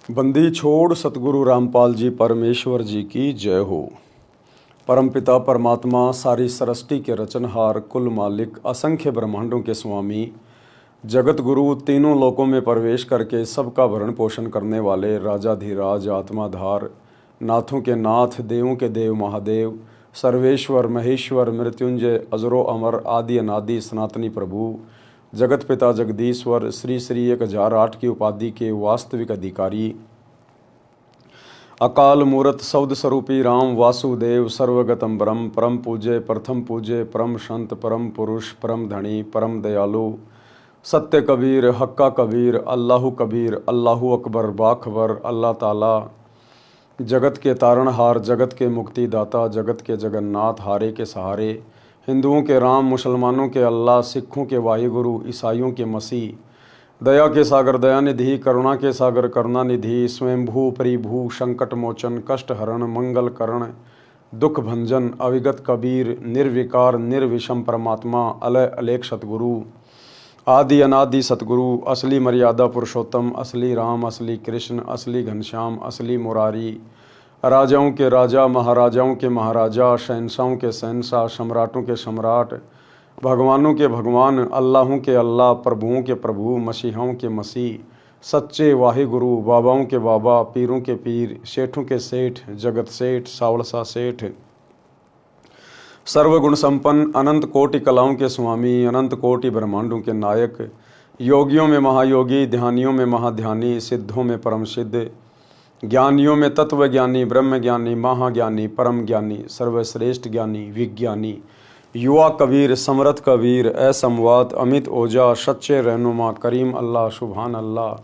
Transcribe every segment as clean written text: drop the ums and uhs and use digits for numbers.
बंदी छोड़ सतगुरु रामपाल जी परमेश्वर जी की जय हो। परमपिता परमात्मा सारी सृष्टि के रचनहार, कुल मालिक, असंख्य ब्रह्मांडों के स्वामी, जगत गुरु, तीनों लोकों में प्रवेश करके सबका भरण पोषण करने वाले राजाधिराज, आत्माधार, नाथों के नाथ, देवों के देव महादेव, सर्वेश्वर महेश्वर, मृत्युंजय, अजरो अमर, आदि अनादि सनातनी प्रभु, जगत पिता जगदीश्वर, श्री श्री 1008 की उपाधि के वास्तविक अधिकारी, अकाल मूरत शब्द स्वरूपी राम वासुदेव, सर्वगतम ब्रह्म, परम पूज्य, प्रथम पूज्य, परम संत, परम पुरुष, परम धनी, परम दयालु, सत्य कबीर, हक्का कबीर, अल्लाहु कबीर, अल्लाहु अकबर, बाखबर, अल्लाह ताला, जगत के तारणहार, जगत के मुक्तिदाता, जगत के जगन्नाथ, हारे के सहारे, हिंदुओं के राम, मुसलमानों के अल्लाह, सिखों के वाहिगुरु, ईसाइयों के मसीह, दया के सागर दयानिधि, करुणा के सागर करुणानिधि, स्वयंभू परिभू, संकट मोचन, कष्ट हरण, मंगल करण, दुख भंजन, अविगत कबीर, निर्विकार निर्विषम परमात्मा, अलय अलेख सतगुरु, आदि अनादि सतगुरु, असली मर्यादा पुरुषोत्तम, असली राम, असली कृष्ण, असली घनश्याम, असली मुरारी, राजाओं के राजा, महाराजाओं के महाराजा, शहंशाहों के शहंशाह, सम्राटों के सम्राट, भगवानों के भगवान, अल्लाहों के अल्लाह, प्रभुओं के प्रभु, मसीहाओं के मसीह, सच्चे वाहिगुरु, बाबाओं के बाबा, पीरों के पीर, सेठों के सेठ, जगत सेठ, सावलसा सेठ, सर्वगुण संपन्न, अनंत कोटि कलाओं के स्वामी, अनंत कोटि ब्रह्मांडों के नायक, योगियों में महायोगी, ध्यानियों में महाध्यानी, सिद्धों में परम सिद्ध, ज्ञानियों में तत्व ज्ञानी, ब्रह्म ज्ञानी, महाज्ञानी, परम ज्ञानी, सर्वश्रेष्ठ ज्ञानी, विज्ञानी, युवा कबीर, समरथ कबीर, असमवात, अमित ओजा, सच्चे रहनुमा, करीम अल्लाह, सुभान अल्लाह,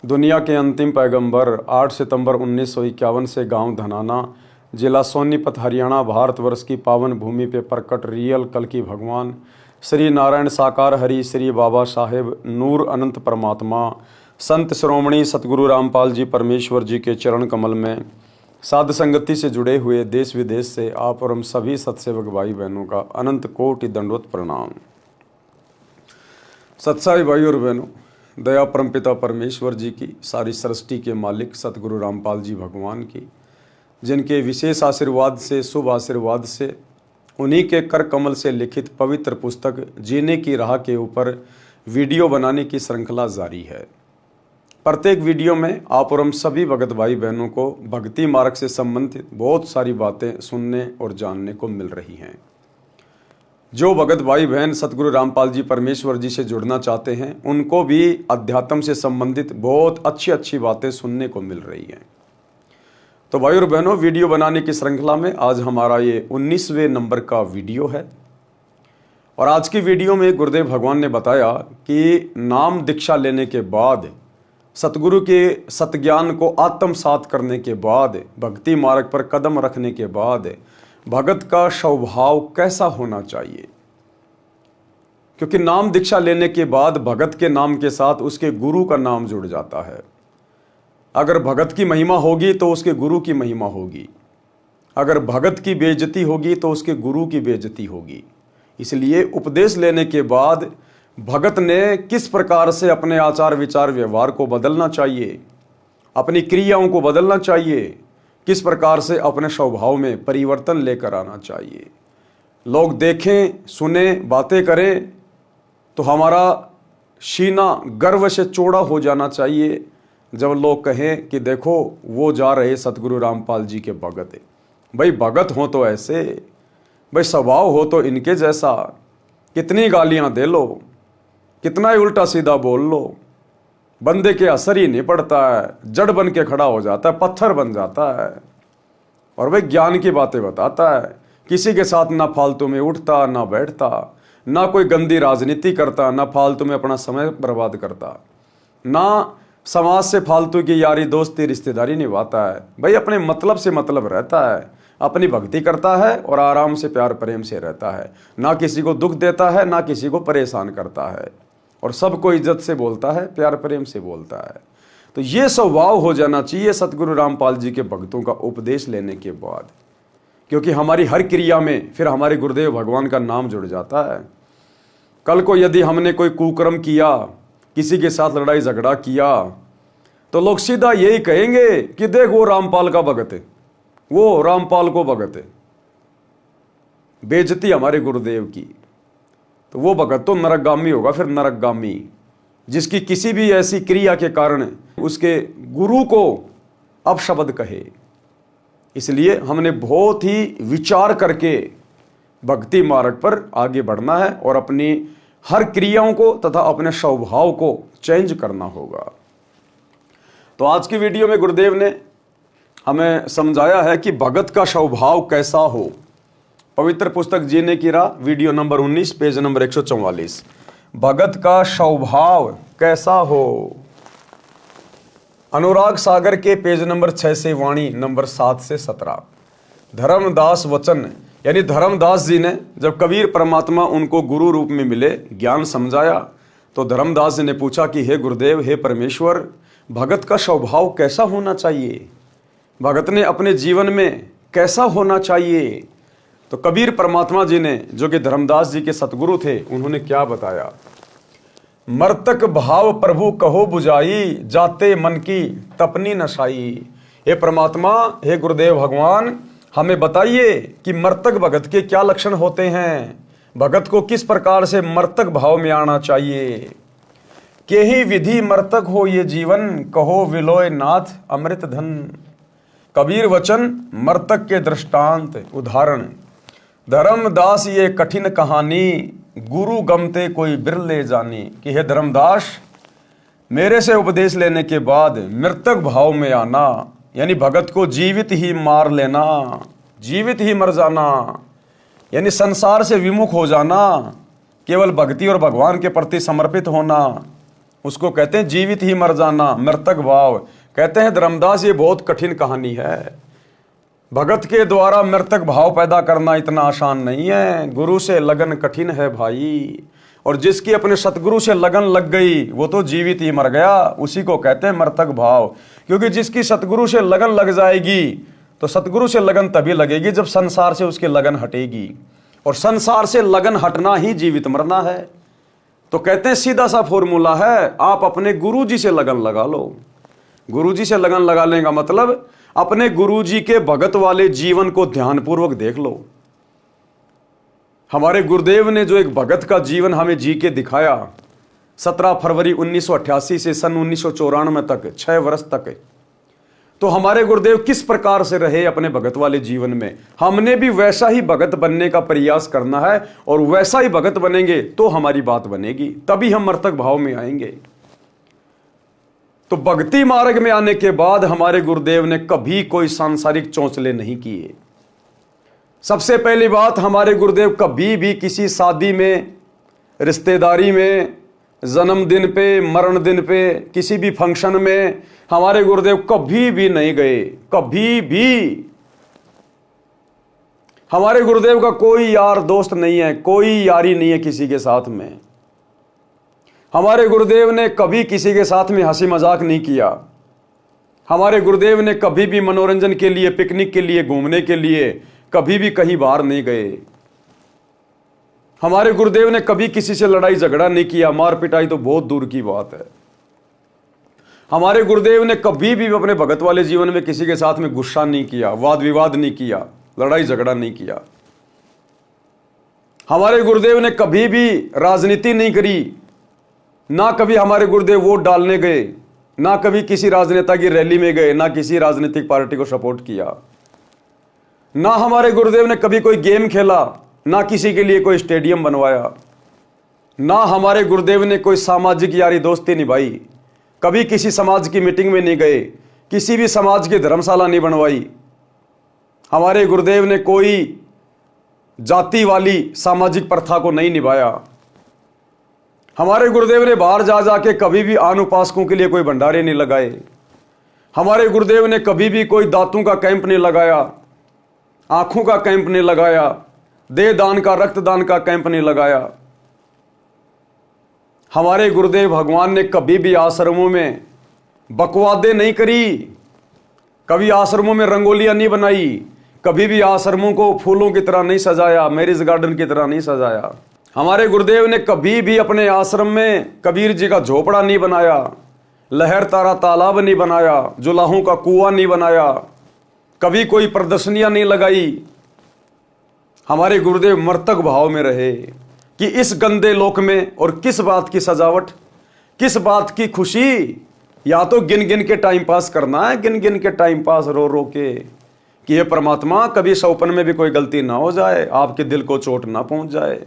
दुनिया के अंतिम पैगंबर, 8 सितंबर 1951 से गांव धनाना, जिला सोनीपत, हरियाणा, भारतवर्ष की पावन भूमि पे प्रकट रियल कल की भगवान श्री नारायण साकार हरि, श्री बाबा साहेब नूर अनंत परमात्मा, संत श्रोमणी सतगुरु रामपाल जी परमेश्वर जी के चरण कमल में साध संगति से जुड़े हुए देश विदेश से आप और हम सभी सत्सेवक भाई बहनों का अनंत कोटि दंडवत प्रणाम। सत्साई भाई और बहनों, दया परमपिता परमेश्वर जी की, सारी सृष्टि के मालिक सतगुरु रामपाल जी भगवान की, जिनके विशेष आशीर्वाद से, शुभ आशीर्वाद से, उन्हीं के कर कमल से लिखित पवित्र पुस्तक जीने की राह के ऊपर वीडियो बनाने की श्रृंखला जारी है। प्रत्येक वीडियो में आप और हम सभी भगत भाई बहनों को भक्ति मार्ग से संबंधित बहुत सारी बातें सुनने और जानने को मिल रही हैं। जो भगत भाई बहन सतगुरु रामपाल जी परमेश्वर जी से जुड़ना चाहते हैं, उनको भी अध्यात्म से संबंधित बहुत अच्छी अच्छी बातें सुनने को मिल रही हैं। तो भाई और बहनों, वीडियो बनाने की श्रृंखला में आज हमारा ये 19वें नंबर का वीडियो है। और आज की वीडियो में गुरुदेव भगवान ने बताया कि नाम दीक्षा लेने के बाद, सतगुरु के सतज्ञान को आत्मसात करने के बाद, भक्ति मार्ग पर कदम रखने के बाद भगत का स्वभाव कैसा होना चाहिए। क्योंकि नाम दीक्षा लेने के बाद भगत के नाम के साथ उसके गुरु का नाम जुड़ जाता है। अगर भगत की महिमा होगी तो उसके गुरु की महिमा होगी, अगर भगत की बेइज्जती होगी तो उसके गुरु की बेइज्जती होगी। इसलिए उपदेश लेने के बाद भगत ने किस प्रकार से अपने आचार विचार व्यवहार को बदलना चाहिए, अपनी क्रियाओं को बदलना चाहिए, किस प्रकार से अपने स्वभाव में परिवर्तन लेकर आना चाहिए। लोग देखें, सुने, बातें करें तो हमारा सीना गर्व से चौड़ा हो जाना चाहिए। जब लोग कहें कि देखो वो जा रहे सतगुरु रामपाल जी के भगत है। भाई भगत हो तो ऐसे, भाई स्वभाव हो तो इनके जैसा। कितनी गालियां दे लो, कितना ही उल्टा सीधा बोल लो, बंदे के असर ही नहीं पड़ता है, जड़ बन के खड़ा हो जाता है, पत्थर बन जाता है। और भाई ज्ञान की बातें बताता है, किसी के साथ ना फालतू में उठता ना बैठता, ना कोई गंदी राजनीति करता, ना फालतू में अपना समय बर्बाद करता, ना समाज से फालतू की यारी दोस्ती रिश्तेदारी निभाता है। भाई अपने मतलब से मतलब रहता है, अपनी भक्ति करता है और आराम से प्यार प्रेम से रहता है, ना किसी को दुख देता है, ना किसी को परेशान करता है, और सबको इज्जत से बोलता है, प्यार प्रेम से बोलता है। तो ये स्वभाव हो जाना चाहिए सतगुरु रामपाल जी के भक्तों का उपदेश लेने के बाद। क्योंकि हमारी हर क्रिया में फिर हमारे गुरुदेव भगवान का नाम जुड़ जाता है। कल को यदि हमने कोई कुकर्म किया, किसी के साथ लड़ाई झगड़ा किया, तो लोग सीधा यही कहेंगे कि देख वो रामपाल का भगत है, वो रामपाल को भगत है। बेइज्जती हमारे गुरुदेव की। तो वो भगत तो नरकगामी होगा, फिर नरकगामी, जिसकी किसी भी ऐसी क्रिया के कारण उसके गुरु को अपशब्द कहे। इसलिए हमने बहुत ही विचार करके भक्ति मार्ग पर आगे बढ़ना है और अपनी हर क्रियाओं को तथा अपने स्वभाव को चेंज करना होगा। तो आज की वीडियो में गुरुदेव ने हमें समझाया है कि भगत का स्वभाव कैसा हो। पवित्र पुस्तक जीने की राह, वीडियो नंबर 19, पेज नंबर 144। भगत का स्वभाव कैसा हो। अनुराग सागर के पेज नंबर 6 से वाणी नंबर 7 से 17। धर्मदास वचन, यानी धर्मदास जी ने जब कबीर परमात्मा उनको गुरु रूप में मिले, ज्ञान समझाया, तो धर्मदास जी ने पूछा कि हे गुरुदेव, हे परमेश्वर, भगत का स्वभाव कैसा होना चाहिए, भगत ने अपने जीवन में कैसा होना चाहिए। तो कबीर परमात्मा जी ने, जो कि धर्मदास जी के सतगुरु थे, उन्होंने क्या बताया। मर्तक भाव प्रभु कहो बुझाई, जाते मन की तपनी नशाई। हे परमात्मा, हे गुरुदेव भगवान, हमें बताइए कि मर्तक भगत के क्या लक्षण होते हैं, भगत को किस प्रकार से मर्तक भाव में आना चाहिए। के ही विधि मर्तक हो ये जीवन, कहो विलोय नाथ अमृत धन। कबीर वचन मर्तक के दृष्टांत उदाहरण। धर्मदास ये कठिन कहानी, गुरु गमते कोई बिरले जानी। कि हे धर्मदास, मेरे से उपदेश लेने के बाद मृतक भाव में आना, यानी भगत को जीवित ही मार लेना, जीवित ही मर जाना, यानी संसार से विमुख हो जाना, केवल भक्ति और भगवान के प्रति समर्पित होना, उसको कहते हैं जीवित ही मर जाना, मृतक भाव। कहते हैं धर्मदास, ये बहुत कठिन कहानी है। भगत के द्वारा मृतक भाव पैदा करना इतना आसान नहीं है। गुरु से लगन कठिन है भाई, और जिसकी अपने सतगुरु से लगन लग गई वो तो जीवित ही मर गया, उसी को कहते हैं मृतक भाव। क्योंकि जिसकी सतगुरु से लगन लग जाएगी, तो सतगुरु से लगन तभी लगेगी जब संसार से उसकी लगन हटेगी, और संसार से लगन हटना ही जीवित मरना है। तो कहते हैं सीधा सा फॉर्मूला है, आप अपने गुरु जी से लगन लगा लो। गुरु जी से लगन लगा लेने का मतलब अपने गुरु जी के भगत वाले जीवन को ध्यानपूर्वक देख लो। हमारे गुरुदेव ने जो एक भगत का जीवन हमें जी के दिखाया, 17 फरवरी 1988 से सन 1994 तक, 6 वर्ष तक, तो हमारे गुरुदेव किस प्रकार से रहे अपने भगत वाले जीवन में, हमने भी वैसा ही भगत बनने का प्रयास करना है। और वैसा ही भगत बनेंगे तो हमारी बात बनेगी, तभी हम मर्तक भाव में आएंगे। तो भक्ति मार्ग में आने के बाद हमारे गुरुदेव ने कभी कोई सांसारिक चौंचले नहीं किए। सबसे पहली बात, हमारे गुरुदेव कभी भी किसी शादी में, रिश्तेदारी में, जन्मदिन पे, मरण दिन पे, किसी भी फंक्शन में हमारे गुरुदेव कभी भी नहीं गए। कभी भी हमारे गुरुदेव का कोई यार दोस्त नहीं है, कोई यारी नहीं है किसी के साथ में। हमारे गुरुदेव ने कभी किसी के साथ में हंसी मजाक नहीं किया। हमारे गुरुदेव ने कभी भी मनोरंजन के लिए, पिकनिक के लिए, घूमने के लिए कभी भी कहीं बाहर नहीं गए। हमारे गुरुदेव ने कभी किसी से लड़ाई झगड़ा नहीं किया, मार पिटाई तो बहुत दूर की बात है। हमारे गुरुदेव ने कभी भी अपने भगत वाले जीवन में किसी के साथ में गुस्सा नहीं किया, वाद विवाद नहीं किया, लड़ाई झगड़ा नहीं किया। हमारे गुरुदेव ने कभी भी राजनीति नहीं करी, ना कभी हमारे गुरुदेव वोट डालने गए, ना कभी किसी राजनेता की रैली में गए, ना किसी राजनीतिक पार्टी को सपोर्ट किया। ना हमारे गुरुदेव ने कभी कोई गेम खेला, ना किसी के लिए कोई स्टेडियम बनवाया। ना हमारे गुरुदेव ने कोई सामाजिक यारी दोस्ती निभाई, कभी किसी समाज की मीटिंग में नहीं गए, किसी भी समाज की धर्मशाला नहीं बनवाई। हमारे गुरुदेव ने कोई जाति वाली सामाजिक प्रथा को नहीं निभाया। हमारे गुरुदेव ने बाहर जा जाके कभी भी अनुपासकों के लिए कोई भंडारे नहीं लगाए। हमारे गुरुदेव ने कभी भी कोई दातों का कैंप नहीं लगाया, आंखों का कैंप नहीं लगाया, देह दान का, रक्तदान का कैंप नहीं लगाया। हमारे गुरुदेव भगवान ने कभी भी आश्रमों में बकवादे नहीं करी, कभी आश्रमों में रंगोलियां नहीं बनाई, कभी भी आश्रमों को फूलों की तरह नहीं सजाया, मैरिज गार्डन की तरह नहीं सजाया। हमारे गुरुदेव ने कभी भी अपने आश्रम में कबीर जी का झोपड़ा नहीं बनाया, लहर तारा तालाब नहीं बनाया, जुलाहों का कुआं नहीं बनाया, कभी कोई प्रदर्शनियां नहीं लगाई। हमारे गुरुदेव मर्तक भाव में रहे कि इस गंदे लोक में और किस बात की सजावट, किस बात की खुशी। या तो गिन गिन के टाइम पास करना है, गिन गिन के टाइम पास रो रो के, कि ये परमात्मा कभी सौपन में भी कोई गलती ना हो जाए, आपके दिल को चोट ना पहुंच जाए।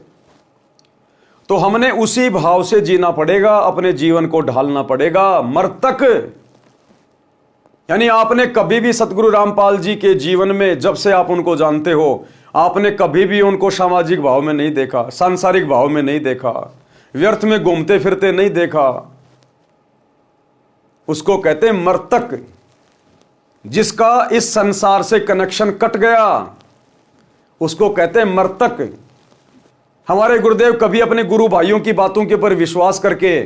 तो हमने उसी भाव से जीना पड़ेगा, अपने जीवन को ढालना पड़ेगा। मर्तक यानी आपने कभी भी सतगुरु रामपाल जी के जीवन में, जब से आप उनको जानते हो, आपने कभी भी उनको सामाजिक भाव में नहीं देखा, सांसारिक भाव में नहीं देखा, व्यर्थ में घूमते फिरते नहीं देखा। उसको कहते हैं मर्तक, जिसका इस संसार से कनेक्शन कट गया, उसको कहते हैं मर्तक। हमारे गुरुदेव कभी अपने गुरु भाइयों की बातों के ऊपर विश्वास करके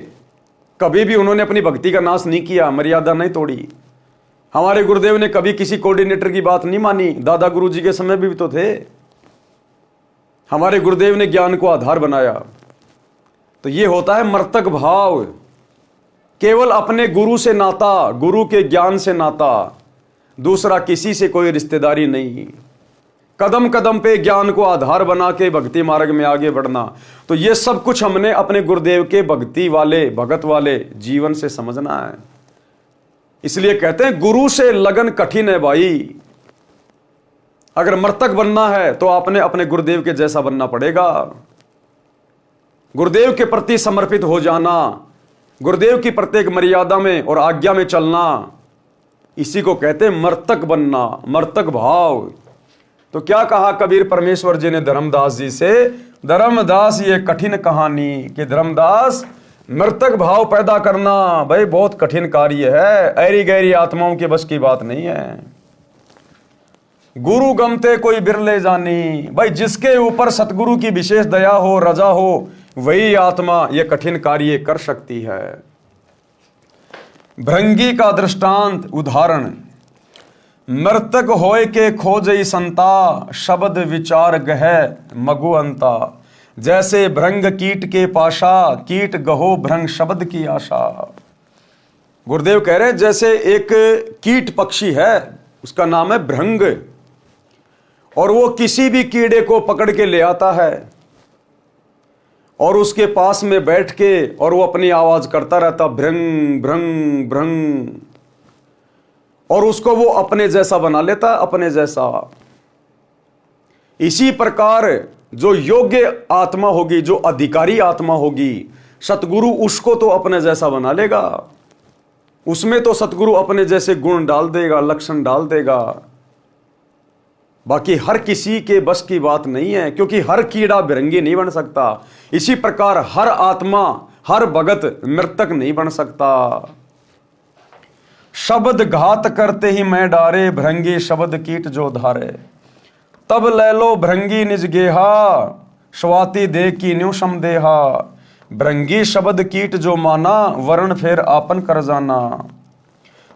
कभी भी उन्होंने अपनी भक्ति का नाश नहीं किया, मर्यादा नहीं तोड़ी। हमारे गुरुदेव ने कभी किसी कोऑर्डिनेटर की बात नहीं मानी, दादा गुरु जी के समय भी तो थे। हमारे गुरुदेव ने ज्ञान को आधार बनाया। तो ये होता है मर्तक भाव, केवल अपने गुरु से नाता, गुरु के ज्ञान से नाता, दूसरा किसी से कोई रिश्तेदारी नहीं। कदम कदम पे ज्ञान को आधार बना के भक्ति मार्ग में आगे बढ़ना। तो ये सब कुछ हमने अपने गुरुदेव के भक्ति वाले, भगत वाले जीवन से समझना है। इसलिए कहते हैं गुरु से लगन कठिन है भाई। अगर मर्तक बनना है तो आपने अपने गुरुदेव के जैसा बनना पड़ेगा। गुरुदेव के प्रति समर्पित हो जाना, गुरुदेव की प्रत्येक मर्यादा में और आज्ञा में चलना, इसी को कहते हैं मर्तक बनना, मर्तक भाव। तो क्या कहा कबीर परमेश्वर जी ने धर्मदास जी से, धर्मदास ये कठिन कहानी कि धर्मदास मर्तक भाव पैदा करना भाई बहुत कठिन कार्य है, ऐरी गैरी आत्माओं के बस की बात नहीं है। गुरु गमते कोई बिरले जानी, भाई जिसके ऊपर सतगुरु की विशेष दया हो, रजा हो, वही आत्मा ये कठिन कार्य कर सकती है। भृंगी का दृष्टांत उदाहरण, मर्तक होय के खोजई संता, शब्द विचार गह मगु अंता। जैसे भृंग कीट के पाशा, कीट गहो भृंग शब्द की आशा। गुरुदेव कह रहे हैं जैसे एक कीट पक्षी है, उसका नाम है भृंग, और वो किसी भी कीड़े को पकड़ के ले आता है और उसके पास में बैठ के और वो अपनी आवाज करता रहता, भृंग भृंग भृंग, और उसको वो अपने जैसा बना लेता, अपने जैसा। इसी प्रकार जो योग्य आत्मा होगी, जो अधिकारी आत्मा होगी, सतगुरु उसको तो अपने जैसा बना लेगा। उसमें तो सतगुरु अपने जैसे गुण डाल देगा, लक्षण डाल देगा। बाकी हर किसी के बस की बात नहीं है, क्योंकि हर कीड़ा भृंगी नहीं बन सकता। इसी प्रकार हर आत्मा, हर भगत मृतक नहीं बन सकता। शब्द घात करते ही मैं डारे, भृंगी शब्द कीट जो धारे। तब ले लो भृंगी निज गेहा, स्वाति दे की न्यू समदेहा। भृंगी शब्द कीट जो माना, वर्ण फेर आपन कर जाना।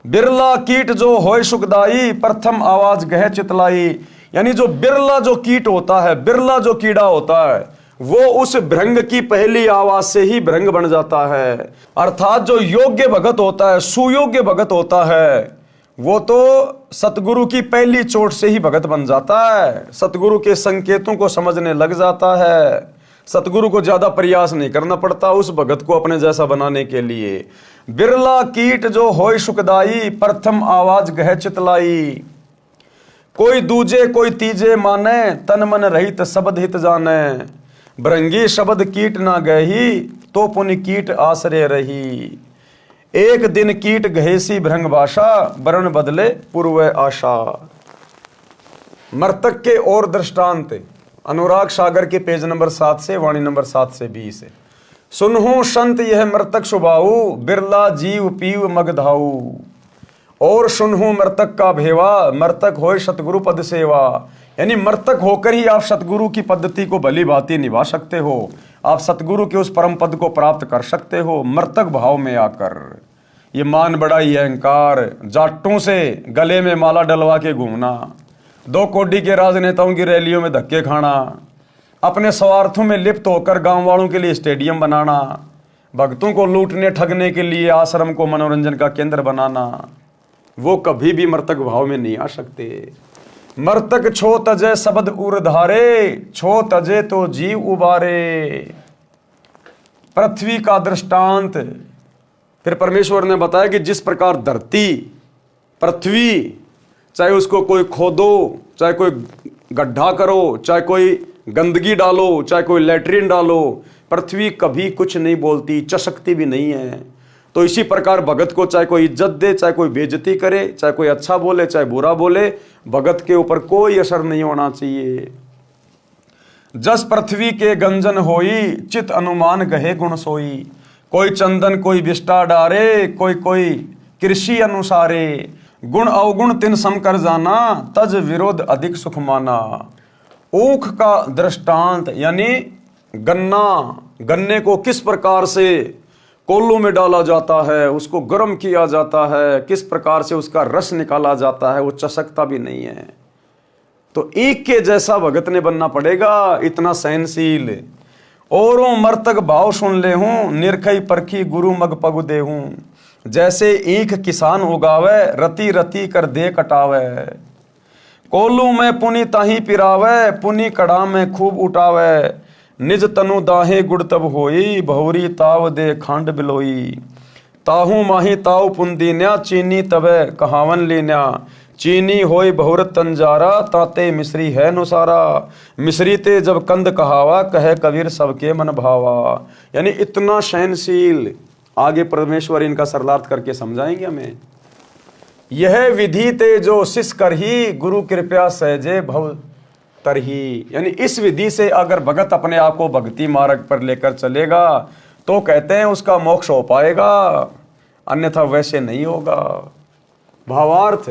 बिरला कीट जो होय सुखदाई, प्रथम आवाज गह चितलाई। यानी जो बिरला जो कीट होता है, बिरला जो कीड़ा होता है, वो उस भृंग की पहली आवाज से ही भृंग बन जाता है। अर्थात जो योग्य भगत होता है, सुयोग्य भगत होता है, वो तो सतगुरु की पहली चोट से ही भगत बन जाता है। सतगुरु के संकेतों को समझने लग जाता है। सतगुरु को ज्यादा प्रयास नहीं करना पड़ता उस भगत को अपने जैसा बनाने के लिए। बिरला कीट जो होय सुखदाई, प्रथम आवाज गह चितलाई। कोई दूजे कोई तीजे माने, तन मन रहित शब्द हित जाने। भृंगी शब्द कीट ना गही, तो पुनि कीट आश्रय रही। एक दिन कीट गहेसी भृंग भाषा, वर्ण बदले पूर्व आशा। मर्तक के और दृष्टांत अनुराग सागर के पेज नंबर 7 से वाणी नंबर 7 से 20। सुनहु संत यह मर्तक सुभाऊ, बिरला जीव पीव मगधाऊ। और सुनहु मर्तक का भेवा, मर्तक होय सतगुरु पद सेवा। यानी मर्तक होकर ही आप सतगुरु की पद्धति को भली भांति निभा सकते हो, आप सतगुरु के उस परम पद को प्राप्त कर सकते हो मर्तक भाव में आकर। ये मान बड़ाई अहंकार, जाटों से गले में माला डलवा के घूमना, 2 कोडी के राजनेताओं की रैलियों में धक्के खाना, अपने स्वार्थों में लिप्त होकर गांव वालों के लिए स्टेडियम बनाना, भक्तों को लूटने ठगने के लिए आश्रम को मनोरंजन का केंद्र बनाना, वो कभी भी मर्तक भाव में नहीं आ सकते। मर्तक छो तजे शब्द उर्धारे, छो तजे तो जीव उबारे। पृथ्वी का दृष्टांत फिर परमेश्वर ने बताया कि जिस प्रकार धरती, पृथ्वी, चाहे उसको कोई खोदो, चाहे कोई गड्ढा करो, चाहे कोई गंदगी डालो, चाहे कोई लैट्रिन डालो, पृथ्वी कभी कुछ नहीं बोलती, चसकती भी नहीं है। तो इसी प्रकार भगत को चाहे कोई इज्जत दे, चाहे कोई बेइज्जती करे, चाहे कोई अच्छा बोले, चाहे बुरा बोले, भगत के ऊपर कोई असर नहीं होना चाहिए। जस पृथ्वी के गंजन होई, चित अनुमान गहे गुण सोई। कोई चंदन कोई विष्टा डारे, कोई कोई कृषि अनुसारे। गुण अवगुण तिन सम कर जाना, तज विरोध अधिक सुख माना। ऊख का दृष्टांत यानी गन्ने को किस प्रकार से कोल्लू में डाला जाता है, उसको गर्म किया जाता है, किस प्रकार से उसका रस निकाला जाता है, वो चसकता भी नहीं है। तो एक के जैसा भगत ने बनना पड़ेगा, इतना सहनशील। औरों मर्तक भाव सुन ले हूं, निरखई परखी गुरु मग पगु दे हूं। जैसे ईख किसान उगावे, रति रति कर दे कटावे। कोल्लू में पुनि ताही पिरावे, पुनि कड़ा में खूब उठावे। निज तनु दाहे गुड़ तब होई, बहुरी ताव दे खांड बिलोई। ताहू माही ताव पुंदीन्या, चीनी तबे कहावन लीन्या। चीनी होई बहुरत तंजारा, ताते मिश्री है नुसारा। मिश्री ते जब कंद कहावा, कहे कबीर सबके मन भावा। यानी इतना सहनशील। आगे परमेश्वर इनका सरलार्थ करके समझाएंगे हमें। यह विधि ते जो शिष करही, गुरु कृपया सहजे भव तरही। यानी इस विधि से अगर भगत अपने आप को भक्ति मार्ग पर लेकर चलेगा तो कहते हैं उसका मोक्ष हो पाएगा, अन्यथा वैसे नहीं होगा। भावार्थ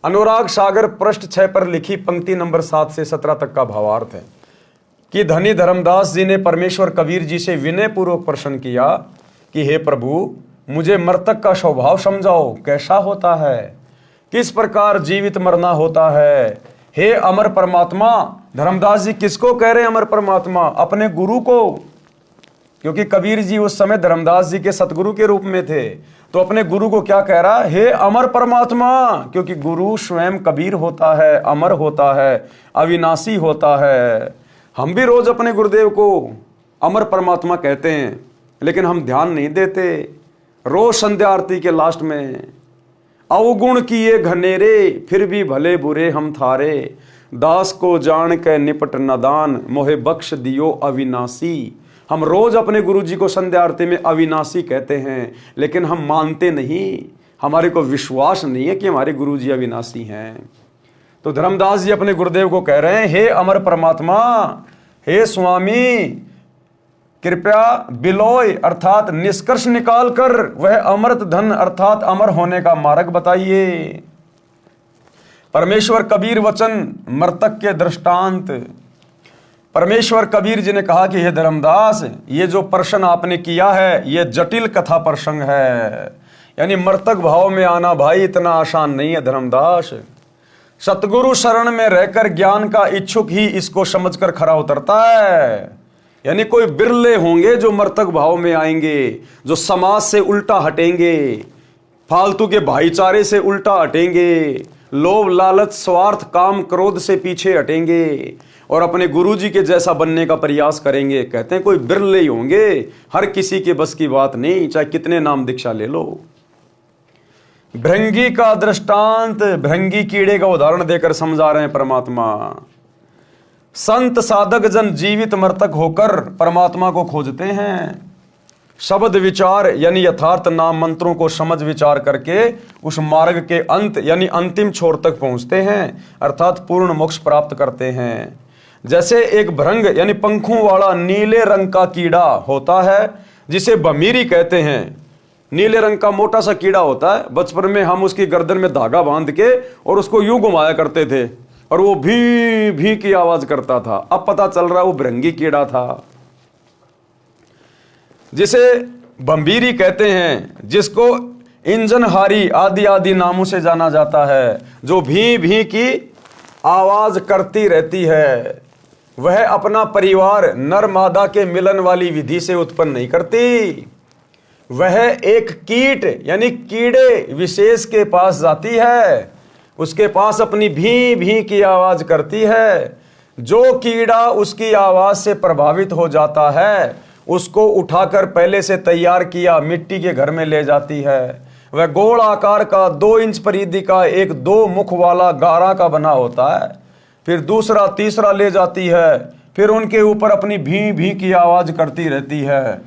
अनुराग सागर पृष्ठ 6 पर लिखी पंक्ति नंबर 7 से 17 तक का भावार्थ है कि धनी धर्मदास जी ने परमेश्वर कबीर जी से विनय पूर्वक प्रश्न किया कि हे प्रभु, मुझे मर्तक का स्वभाव समझाओ, कैसा होता है, किस प्रकार जीवित मरना होता है। हे अमर परमात्मा, धर्मदास जी किसको कह रहे हैं अमर परमात्मा? अपने गुरु को, क्योंकि कबीर जी उस समय धर्मदास जी के सतगुरु के रूप में थे। तो अपने गुरु को क्या कह रहा है? हे अमर परमात्मा, क्योंकि गुरु स्वयं कबीर होता है, अमर होता है, अविनाशी होता है। हम भी रोज अपने गुरुदेव को अमर परमात्मा कहते हैं, लेकिन हम ध्यान नहीं देते। रोज संध्या आरती के लास्ट में अवगुण किए घनेरे, फिर भी भले बुरे हम थारे। दास को जान के निपट नदान, मोहे बख्श दियो अविनाशी। हम रोज अपने गुरुजी को संध्या आरती में अविनाशी कहते हैं, लेकिन हम मानते नहीं, हमारे को विश्वास नहीं है कि हमारे गुरुजी अविनाशी हैं। तो धर्मदास जी अपने गुरुदेव को कह रहे हैं, हे अमर परमात्मा, हे स्वामी, कृपया बिलोय अर्थात निष्कर्ष निकाल कर वह अमृत धन अर्थात अमर होने का मार्ग बताइए। परमेश्वर कबीर वचन मर्तक के दृष्टांत। परमेश्वर कबीर जी ने कहा कि हे धर्मदास, ये जो प्रश्न आपने किया है ये जटिल कथा प्रसंग है। यानी मर्तक भाव में आना भाई इतना आसान नहीं है धर्मदास। सतगुरु शरण में रहकर ज्ञान का इच्छुक ही इसको समझकर खरा उतरता है। यानी कोई बिरले होंगे जो मर्तक भाव में आएंगे, जो समाज से उल्टा हटेंगे, फालतू के भाईचारे से उल्टा हटेंगे, लोभ लालच स्वार्थ काम क्रोध से पीछे हटेंगे और अपने गुरुजी के जैसा बनने का प्रयास करेंगे। कहते हैं कोई बिरले ही होंगे, हर किसी के बस की बात नहीं, चाहे कितने नाम दीक्षा ले लो। भृंगी का दृष्टांत, भृंगी कीड़े का उदाहरण देकर समझा रहे हैं परमात्मा। संत साधक जन जीवित मर्तक होकर परमात्मा को खोजते हैं। शब्द विचार यानी यथार्थ नाम मंत्रों को समझ विचार करके उस मार्ग के अंत यानी अंतिम छोर तक पहुंचते हैं, अर्थात पूर्ण मोक्ष प्राप्त करते हैं। जैसे एक भृंग यानी पंखों वाला नीले रंग का कीड़ा होता है, जिसे भमीरी कहते हैं। नीले रंग का मोटा सा कीड़ा होता है। बचपन में हम उसकी गर्दन में धागा बांध के और उसको यूं घुमाया करते थे और वो भी भी की आवाज करता था। अब पता चल रहा है वो भृंगी कीड़ा था, जिसे भंबीरी कहते हैं, जिसको इंजनहारी आदि आदि नामों से जाना जाता है, जो भी की आवाज करती रहती है। वह अपना परिवार नर मादा के मिलन वाली विधि से उत्पन्न नहीं करती। वह एक कीट यानी कीड़े विशेष के पास जाती है, उसके पास अपनी भी भी की आवाज करती है। जो कीड़ा उसकी आवाज से प्रभावित हो जाता है उसको उठाकर पहले से तैयार किया मिट्टी के घर में ले जाती है। वह गोल आकार का 2 इंच परिधि का एक 2 मुख वाला गारा का बना होता है। फिर दूसरा तीसरा ले जाती है, फिर उनके ऊपर अपनी भी भी की आवाज करती रहती है।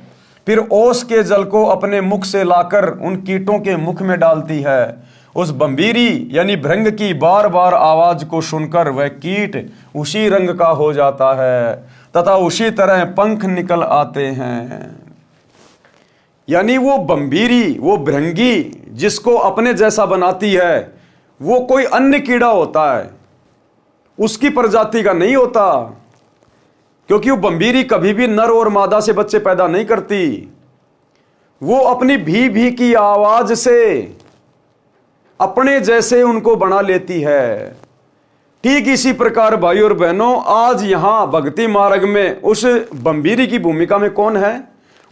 फिर ओस के जल को अपने मुख से लाकर उन कीटों के मुख में डालती है। उस बंबीरी यानी भृंग की बार बार आवाज को सुनकर वह कीट उसी रंग का हो जाता है तथा उसी तरह पंख निकल आते हैं। यानी वो बंबीरी, वो भृंगी जिसको अपने जैसा बनाती है, वो कोई अन्य कीड़ा होता है, उसकी प्रजाति का नहीं होता। क्योंकि वो बंबीरी कभी भी नर और मादा से बच्चे पैदा नहीं करती। वो अपनी भी की आवाज से अपने जैसे उनको बना लेती है। ठीक इसी प्रकार भाई और बहनों, आज यहां भक्ति मार्ग में उस बंबीरी की भूमिका में कौन है,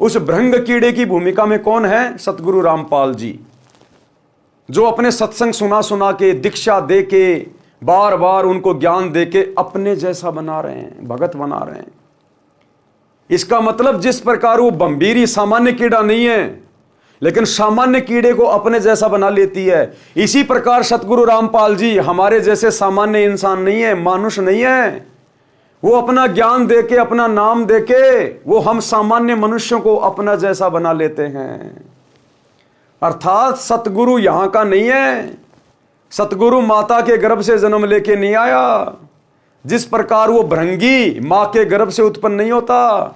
उस भृंग कीड़े की भूमिका में कौन है? सतगुरु रामपाल जी, जो अपने सत्संग सुना सुना के, दीक्षा दे के, बार बार उनको ज्ञान दे के अपने जैसा बना रहे हैं, भगत बना रहे हैं। इसका मतलब जिस प्रकार वो बंबीरी सामान्य कीड़ा नहीं है, लेकिन सामान्य कीड़े को अपने जैसा बना लेती है, इसी प्रकार सतगुरु रामपाल जी हमारे जैसे सामान्य इंसान नहीं है, मानुष नहीं है। वो अपना ज्ञान देके, अपना नाम देके, वो हम सामान्य मनुष्यों को अपना जैसा बना लेते हैं। अर्थात सतगुरु यहां का नहीं है। सतगुरु माता के गर्भ से जन्म लेके नहीं आया। जिस प्रकार वो भृंगी मां के गर्भ से उत्पन्न नहीं होता,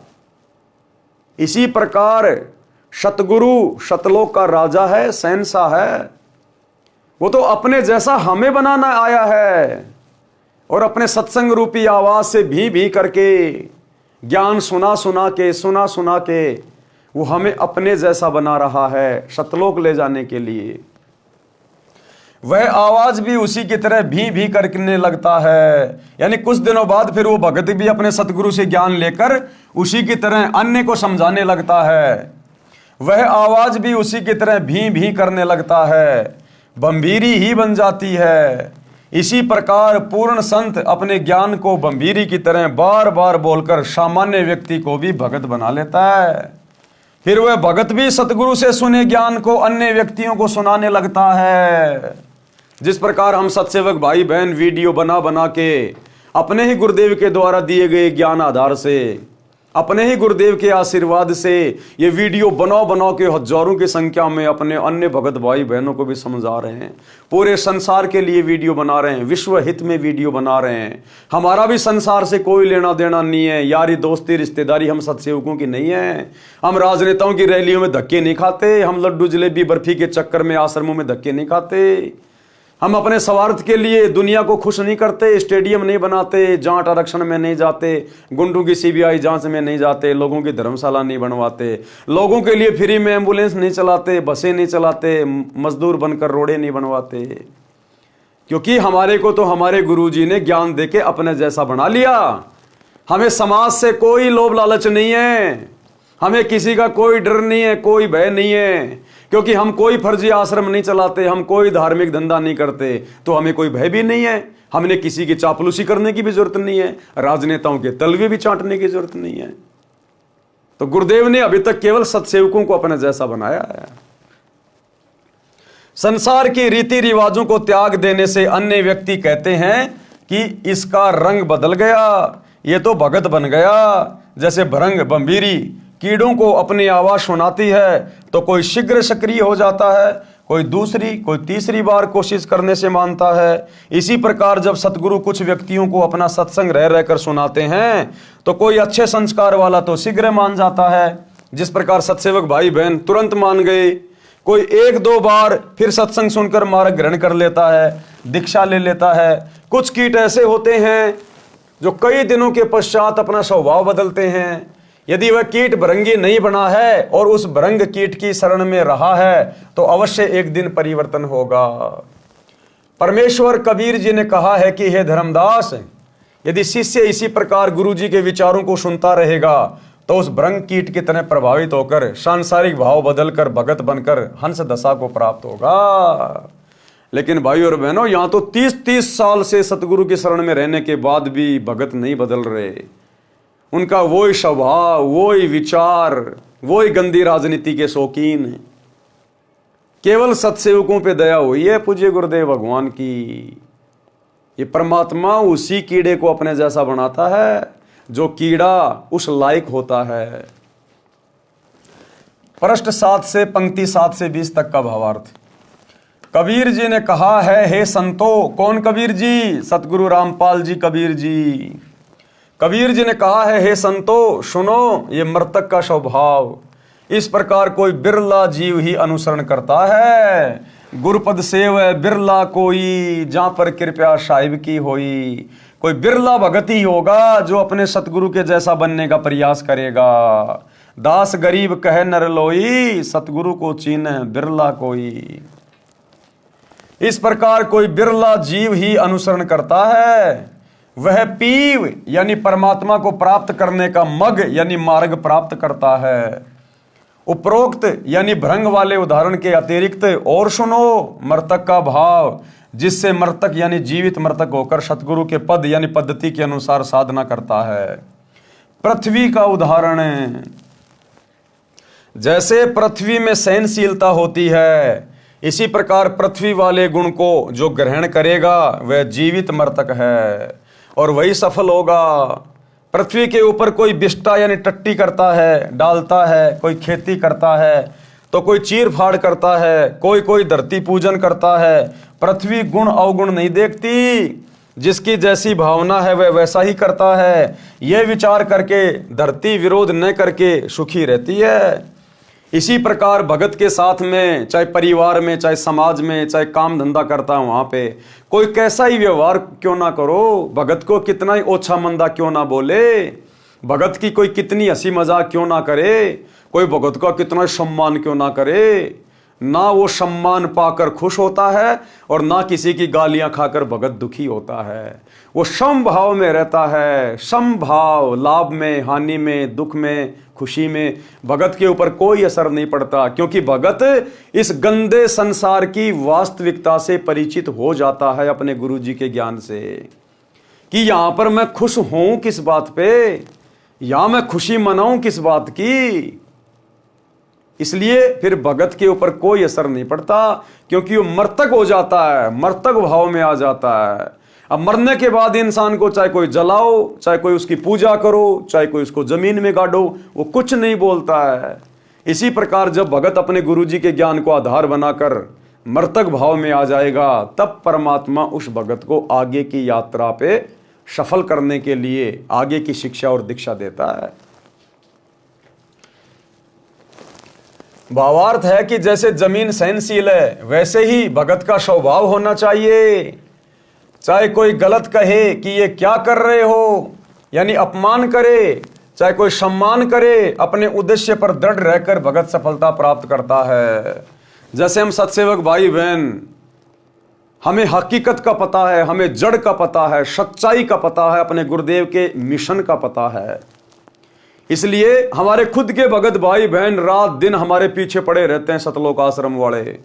इसी प्रकार सतगुरु सतलोक का राजा है, शहंशाह है। वो तो अपने जैसा हमें बनाना आया है और अपने सत्संग रूपी आवाज से भी करके, ज्ञान सुना सुना के वो हमें अपने जैसा बना रहा है सतलोक ले जाने के लिए। वह आवाज भी उसी की तरह भी करने लगता है। यानी कुछ दिनों बाद फिर वो भगत भी अपने सतगुरु से ज्ञान लेकर उसी की तरह अन्य को समझाने लगता है। वह आवाज भी उसी की तरह भी करने लगता है, बंबीरी ही बन जाती है। इसी प्रकार पूर्ण संत अपने ज्ञान को बंबीरी की तरह बार बार बोलकर सामान्य व्यक्ति को भी भगत बना लेता है। फिर वह भगत भी सतगुरु से सुने ज्ञान को अन्य व्यक्तियों को सुनाने लगता है। जिस प्रकार हम सत्सेवक भाई बहन वीडियो बना के अपने ही गुरुदेव के द्वारा दिए गए ज्ञान आधार से, अपने ही गुरुदेव के आशीर्वाद से ये वीडियो बनाओ के हजारों की संख्या में अपने अन्य भगत भाई बहनों को भी समझा रहे हैं। पूरे संसार के लिए वीडियो बना रहे हैं, विश्व हित में वीडियो बना रहे हैं। हमारा भी संसार से कोई लेना देना नहीं है, यारी दोस्ती रिश्तेदारी हम सत्सेवकों की नहीं है। हम राजनेताओं की रैलियों में धक्के नहीं खाते, हम लड्डू जलेबी बर्फी के चक्कर में आश्रमों में धक्के नहीं खाते। हम अपने स्वार्थ के लिए दुनिया को खुश नहीं करते, स्टेडियम नहीं बनाते, जांच आरक्षण में नहीं जाते, गुंडों की सीबीआई जांच में नहीं जाते, लोगों की धर्मशाला नहीं बनवाते, लोगों के लिए फ्री में एम्बुलेंस नहीं चलाते, बसें नहीं चलाते, मजदूर बनकर रोडें नहीं बनवाते। क्योंकि हमारे को तो हमारे गुरुजी ने ज्ञान देके अपने जैसा बना लिया। हमें समाज से कोई लोभ लालच नहीं है, हमें किसी का कोई डर नहीं है, कोई भय नहीं है। क्योंकि हम कोई फर्जी आश्रम नहीं चलाते, हम कोई धार्मिक धंधा नहीं करते, तो हमें कोई भय भी नहीं है। हमने किसी की चापलूसी करने की भी जरूरत नहीं है, राजनेताओं के तलवे भी चाटने की जरूरत नहीं है। तो गुरुदेव ने अभी तक केवल सत्सेवकों को अपने जैसा बनाया है। संसार की रीति रिवाजों को त्याग देने से अन्य व्यक्ति कहते हैं कि इसका रंग बदल गया, ये तो भगत बन गया। जैसे भृंग बंबीरी कीड़ों को अपनी आवाज सुनाती है तो कोई शीघ्र सक्रिय हो जाता है, कोई दूसरी कोई तीसरी बार कोशिश करने से मानता है। इसी प्रकार जब सतगुरु कुछ व्यक्तियों को अपना सत्संग रह रहकर सुनाते हैं तो कोई अच्छे संस्कार वाला तो शीघ्र मान जाता है, जिस प्रकार सत्सेवक भाई बहन तुरंत मान गए। कोई 1-2 बार फिर सत्संग सुनकर मार्ग ग्रहण कर लेता है, दीक्षा ले लेता है। कुछ कीट ऐसे होते हैं जो कई दिनों के पश्चात अपना स्वभाव बदलते हैं। यदि वह कीट भृंगी नहीं बना है और उस भृंग कीट की शरण में रहा है तो अवश्य एक दिन परिवर्तन होगा। परमेश्वर कबीर जी ने कहा है कि हे धर्मदास, यदि शिष्य इसी प्रकार गुरु जी के विचारों को सुनता रहेगा तो उस भृंग कीट की तरह प्रभावित होकर सांसारिक भाव बदलकर भगत बनकर हंस दशा को प्राप्त होगा। लेकिन भाई और बहनों, यहां तो 30-30 साल से सतगुरु की शरण में रहने के बाद भी भगत नहीं बदल रहे। उनका वही स्वभाव, वही विचार, वही गंदी राजनीति के शौकीन। केवल सत्सेवकों पे दया हुई है पूज्य गुरुदेव भगवान की। ये परमात्मा उसी कीड़े को अपने जैसा बनाता है जो कीड़ा उस लायक होता है। पृष्ठ 7 से पंक्ति 7 से 20 तक का भावार्थ। कबीर जी ने कहा है, हे संतो। कौन कबीर जी? सतगुरु रामपाल जी कबीर जी। कबीर जी ने कहा है, हे संतो सुनो, ये मृतक का स्वभाव इस प्रकार कोई बिरला जीव ही अनुसरण करता है। गुरुपद सेव बिरला कोई, जहां पर कृपया साहिब की होई। कोई बिरला भगत ही होगा जो अपने सतगुरु के जैसा बनने का प्रयास करेगा। दास गरीब कहे नर लोई, सतगुरु को चीन बिरला कोई। इस प्रकार कोई बिरला जीव ही अनुसरण करता है। वह पीव यानी परमात्मा को प्राप्त करने का मग यानी मार्ग प्राप्त करता है। उपरोक्त यानी भ्रंग वाले उदाहरण के अतिरिक्त और सुनो मृतक का भाव, जिससे मृतक यानी जीवित मृतक होकर सतगुरु के पद यानी पद्धति के अनुसार साधना करता है। पृथ्वी का उदाहरण, जैसे पृथ्वी में सहनशीलता होती है, इसी प्रकार पृथ्वी वाले गुण को जो ग्रहण करेगा वह जीवित मृतक है और वही सफल होगा। पृथ्वी के ऊपर कोई बिष्टा यानी टट्टी करता है, डालता है, कोई खेती करता है तो कोई चीर फाड़ करता है, कोई धरती पूजन करता है। पृथ्वी गुण अवगुण नहीं देखती, जिसकी जैसी भावना है वह वैसा ही करता है। यह विचार करके धरती विरोध न करके सुखी रहती है। इसी प्रकार भगत के साथ में, चाहे परिवार में, चाहे समाज में, चाहे काम धंधा करता है, वहां पे कोई कैसा ही व्यवहार क्यों ना करो, भगत को कितना ही ओछा मंदा क्यों ना बोले, भगत की कोई कितनी हंसी मजाक क्यों ना करे, कोई भगत का कितना सम्मान क्यों ना करे, ना वो सम्मान पाकर खुश होता है और ना किसी की गालियां खाकर भगत दुखी होता है। वो समभाव में रहता है, समभाव, लाभ में, हानि में, दुख में, खुशी में। भगत के ऊपर कोई असर नहीं पड़ता, क्योंकि भगत इस गंदे संसार की वास्तविकता से परिचित हो जाता है अपने गुरु जी के ज्ञान से, कि यहां पर मैं खुश हूं किस बात पे, यहां मैं खुशी मनाऊं किस बात की। इसलिए फिर भगत के ऊपर कोई असर नहीं पड़ता, क्योंकि वो मर्तक हो जाता है, मर्तक भाव में आ जाता है। अब मरने के बाद इंसान को चाहे कोई जलाओ, चाहे कोई उसकी पूजा करो, चाहे कोई उसको जमीन में गाड़ो, वो कुछ नहीं बोलता है। इसी प्रकार जब भगत अपने गुरु जी के ज्ञान को आधार बनाकर मर्तक भाव में आ जाएगा, तब परमात्मा उस भगत को आगे की यात्रा पे सफल करने के लिए आगे की शिक्षा और दीक्षा देता है। भावार्थ है कि जैसे जमीन सहनशील है, वैसे ही भगत का स्वभाव होना चाहिए। चाहे कोई गलत कहे कि ये क्या कर रहे हो, यानी अपमान करे, चाहे कोई सम्मान करे, अपने उद्देश्य पर दृढ़ रहकर भगत सफलता प्राप्त करता है। जैसे हम सत्सेवक भाई बहन, हमें हकीकत का पता है, हमें जड़ का पता है, सच्चाई का पता है, अपने गुरुदेव के मिशन का पता है। इसलिए हमारे खुद के भगत भाई बहन रात दिन हमारे पीछे पड़े रहते हैं। सतलोक आश्रम वाले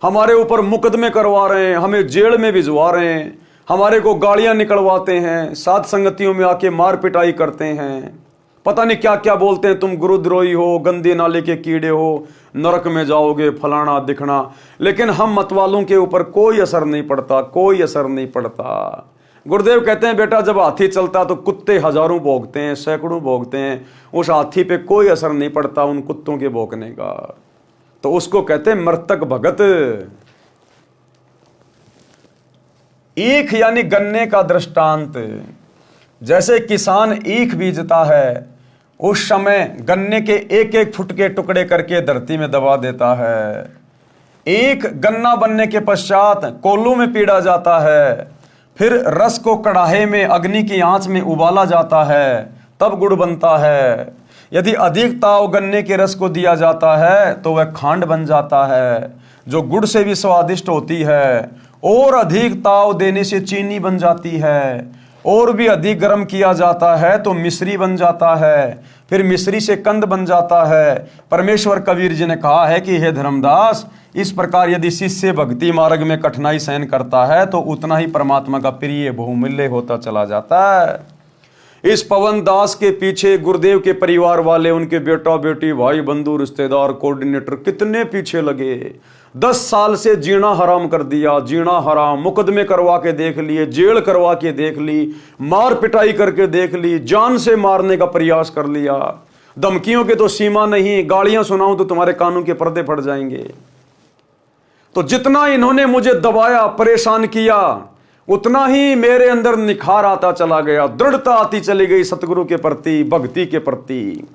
हमारे ऊपर मुकदमे करवा रहे हैं, हमें जेल में भिजवा रहे हैं, हमारे को गालियां निकलवाते हैं, साथ संगतियों में आके मार पिटाई करते हैं, पता नहीं क्या क्या बोलते हैं, तुम गुरुद्रोही हो, गंदे नाले के कीड़े हो, नरक में जाओगे, फलाना दिखना। लेकिन हम मतवालों के ऊपर कोई असर नहीं पड़ता, कोई असर नहीं पड़ता। गुरुदेव कहते हैं, बेटा जब हाथी चलता तो कुत्ते हजारों भौंकते हैं, सैकड़ों भौंकते हैं, उस हाथी पे कोई असर नहीं पड़ता उन कुत्तों के भौंकने का। तो उसको कहते हैं मर्तक भगत। ईख यानी गन्ने का दृष्टांत। जैसे किसान ईख बीजता है, उस समय गन्ने के एक एक फुट के टुकड़े करके धरती में दबा देता है। ईख गन्ना बनने के पश्चात कोल्हू में पीड़ा जाता है, फिर रस को कड़ाहे में अग्नि की आंच में उबाला जाता है, तब गुड़ बनता है। यदि अधिक ताव गन्ने के रस को दिया जाता है तो वह खांड बन जाता है, जो गुड़ से भी स्वादिष्ट होती है, और अधिक ताव देने से चीनी बन जाती है, और भी अधिक गर्म किया जाता है तो मिश्री बन जाता है, फिर मिश्री से कंद बन जाता है। परमेश्वर कबीर जी ने कहा है कि हे धर्मदास, इस प्रकार यदि शिष्य भक्ति मार्ग में कठिनाई सहन करता है तो उतना ही परमात्मा का प्रिय बहुमूल्य होता चला जाता है। इस पवन दास के पीछे गुरुदेव के परिवार वाले, उनके बेटा बेटी, भाई बंधु, रिश्तेदार, कोऑर्डिनेटर कितने पीछे लगे। 10 साल से जीना हराम कर दिया, जीना हराम, मुकदमे करवा के देख लिए, जेल करवा के देख ली, मार पिटाई करके देख ली, जान से मारने का प्रयास कर लिया। धमकियों के तो सीमा नहीं, गालियां सुनाऊं तो तुम्हारे कानों के पर्दे फट जाएंगे। तो जितना इन्होंने मुझे दबाया, परेशान किया, उतना ही मेरे अंदर निखार आता चला गया, दृढ़ता आती चली गई सतगुरु के प्रति, भक्ति के प्रति।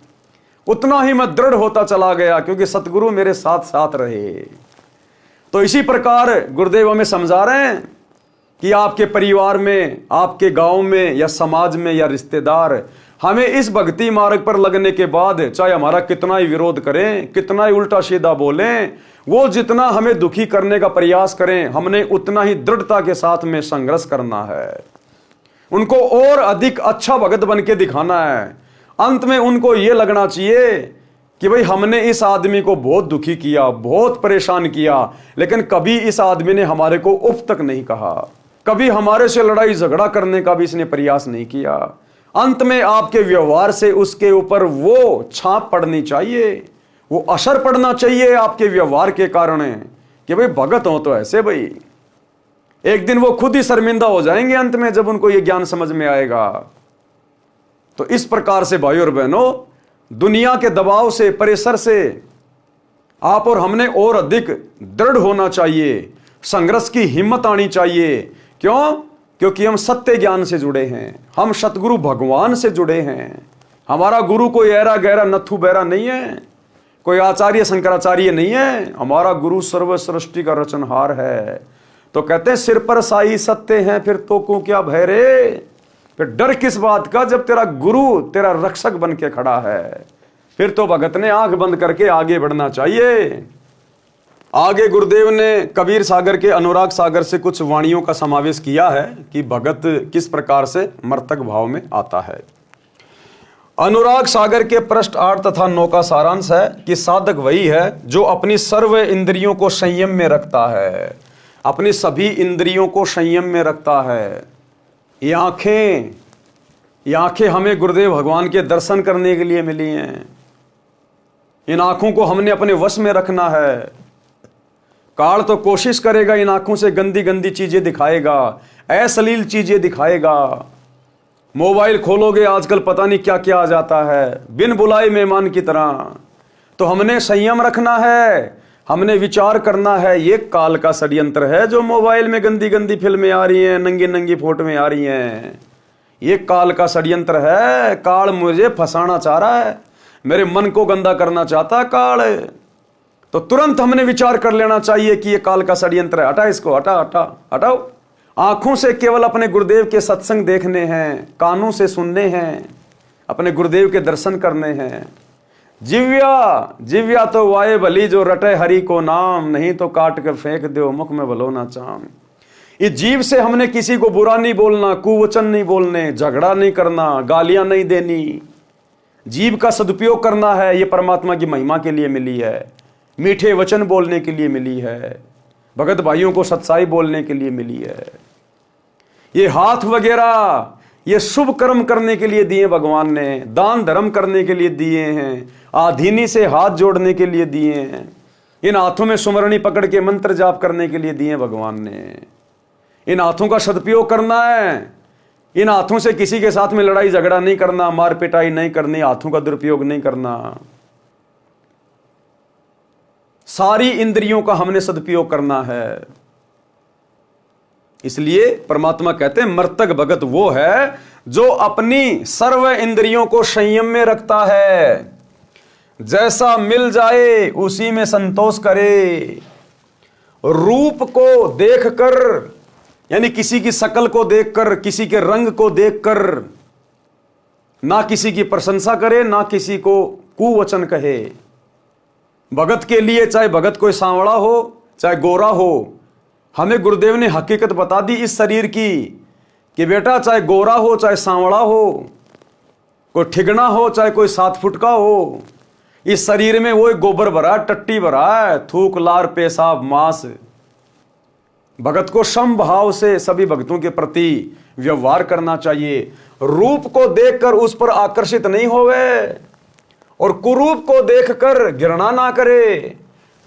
उतना ही मैं दृढ़ होता चला गया क्योंकि सतगुरु मेरे साथ साथ रहे। तो इसी प्रकार गुरुदेव हमें समझा रहे हैं कि आपके परिवार में, आपके गांव में या समाज में या रिश्तेदार हमें इस भक्ति मार्ग पर लगने के बाद चाहे हमारा कितना ही विरोध करें, कितना ही उल्टा सीधा बोलें, वो जितना हमें दुखी करने का प्रयास करें, हमने उतना ही दृढ़ता के साथ में संघर्ष करना है। उनको और अधिक अच्छा भगत बन के दिखाना है। अंत में उनको ये लगना चाहिए कि भाई हमने इस आदमी को बहुत दुखी किया, बहुत परेशान किया, लेकिन कभी इस आदमी ने हमारे को उफ तक नहीं कहा, कभी हमारे से लड़ाई झगड़ा करने का भी इसने प्रयास नहीं किया। अंत में आपके व्यवहार से उसके ऊपर वो छाप पड़नी चाहिए, वो असर पड़ना चाहिए आपके व्यवहार के कारण कि भाई भगत हो तो ऐसे। भाई एक दिन वो खुद ही शर्मिंदा हो जाएंगे अंत में, जब उनको ये ज्ञान समझ में आएगा। तो इस प्रकार से भाई और बहनों, दुनिया के दबाव से, प्रेशर से आप और हमने और अधिक दृढ़ होना चाहिए, संघर्ष की हिम्मत आनी चाहिए। क्यों? क्योंकि हम सत्य ज्ञान से जुड़े हैं, हम सतगुरु भगवान से जुड़े हैं। हमारा गुरु कोई ऐरा गहरा नथु बैरा नहीं है, कोई आचार्य शंकराचार्य नहीं है। हमारा गुरु सर्व सृष्टि का रचनहार है। तो कहते हैं सिर पर साई सत्य हैं, फिर तो को क्या भय रे। फिर डर किस बात का जब तेरा गुरु तेरा रक्षक बन के खड़ा है। फिर तो भगत ने आंख बंद करके आगे बढ़ना चाहिए। आगे गुरुदेव ने कबीर सागर के अनुराग सागर से कुछ वाणियों का समावेश किया है कि भगत किस प्रकार से मर्तक भाव में आता है। अनुराग सागर के पृष्ठ 8 तथा 9 का सारांश है कि साधक वही है जो अपनी सर्व इंद्रियों को संयम में रखता है, अपनी सभी इंद्रियों को संयम में रखता है। ये आंखें हमें गुरुदेव भगवान के दर्शन करने के लिए मिली हैं। इन आंखों को हमने अपने वश में रखना है। काल तो कोशिश करेगा इन आंखों से गंदी गंदी चीजें दिखाएगा, अश्लील चीजें दिखाएगा। मोबाइल खोलोगे आजकल पता नहीं क्या क्या आ जाता है, बिन बुलाए मेहमान की तरह। तो हमने संयम रखना है, हमने विचार करना है। ये काल का षड्यंत्र है जो मोबाइल में गंदी गंदी फिल्में आ रही हैं, नंगी नंगी फोटोएं आ रही हैं। ये काल का षड्यंत्र है। काल मुझे फंसाना चाह रहा है, मेरे मन को गंदा करना चाहता काल। तो तुरंत हमने विचार कर लेना चाहिए कि ये काल का षड्यंत्र है, हटा इसको, हटाओ। आंखों से केवल अपने गुरुदेव के सत्संग देखने हैं, कानों से सुनने हैं, अपने गुरुदेव के दर्शन करने हैं। जिव्या तो वाये भली जो रटे हरि को नाम, नहीं तो काट कर फेंक दो मुख में भलो ना चाम। इस जीव से हमने किसी को बुरा नहीं बोलना, कुवचन नहीं बोलने, झगड़ा नहीं करना, गालियां नहीं देनी। जीव का सदुपयोग करना है। ये परमात्मा की महिमा के लिए मिली है, मीठे वचन बोलने के लिए मिली है, भगत भाइयों को सच्चाई बोलने के लिए मिली है। ये हाथ वगैरह ये शुभ कर्म करने के लिए दिए भगवान ने, दान धर्म करने के लिए दिए हैं, आधीनी से हाथ जोड़ने के लिए दिए हैं, इन हाथों में सुमरणी पकड़ के मंत्र जाप करने के लिए दिए भगवान ने। इन हाथों का सदुपयोग करना है। इन हाथों से किसी के साथ में लड़ाई झगड़ा नहीं करना, मार पिटाई नहीं करनी, हाथों का दुरुपयोग नहीं करना। सारी इंद्रियों का हमने सदुपयोग करना है। इसलिए परमात्मा कहते हैं मर्तक भगत वो है जो अपनी सर्व इंद्रियों को संयम में रखता है। जैसा मिल जाए उसी में संतोष करे। रूप को देखकर, यानी किसी की शक्ल को देखकर, किसी के रंग को देखकर ना किसी की प्रशंसा करे, ना किसी को कुवचन कहे। भगत के लिए चाहे भगत कोई सांवड़ा हो चाहे गोरा हो, हमें गुरुदेव ने हकीकत बता दी इस शरीर की कि बेटा चाहे गोरा हो चाहे सांवला हो, कोई ठिगना हो चाहे कोई 7 फुट का हो, इस शरीर में वो गोबर भरा है, टट्टी भरा है, थूक लार पेशाब मांस। भगत को सम भाव से सभी भक्तों के प्रति व्यवहार करना चाहिए। रूप को देखकर उस पर आकर्षित नहीं होवे और कुरूप को देखकर घृणा ना करे।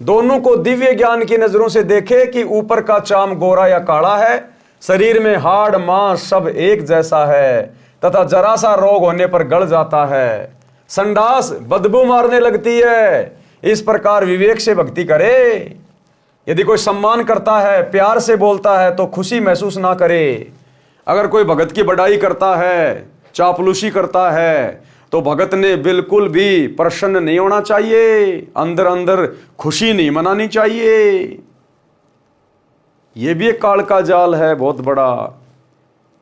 दोनों को दिव्य ज्ञान की नजरों से देखे कि ऊपर का चाम गोरा या काला है, शरीर में हाड़ मांस सब एक जैसा है तथा जरा सा रोग होने पर गल जाता है, संडास बदबू मारने लगती है। इस प्रकार विवेक से भक्ति करे। यदि कोई सम्मान करता है, प्यार से बोलता है तो खुशी महसूस ना करे। अगर कोई भगत की बड़ाई करता है, चापलूसी करता है, तो भगत ने बिल्कुल भी प्रसन्न नहीं होना चाहिए, अंदर अंदर खुशी नहीं मनानी चाहिए। यह भी एक काल का जाल है बहुत बड़ा।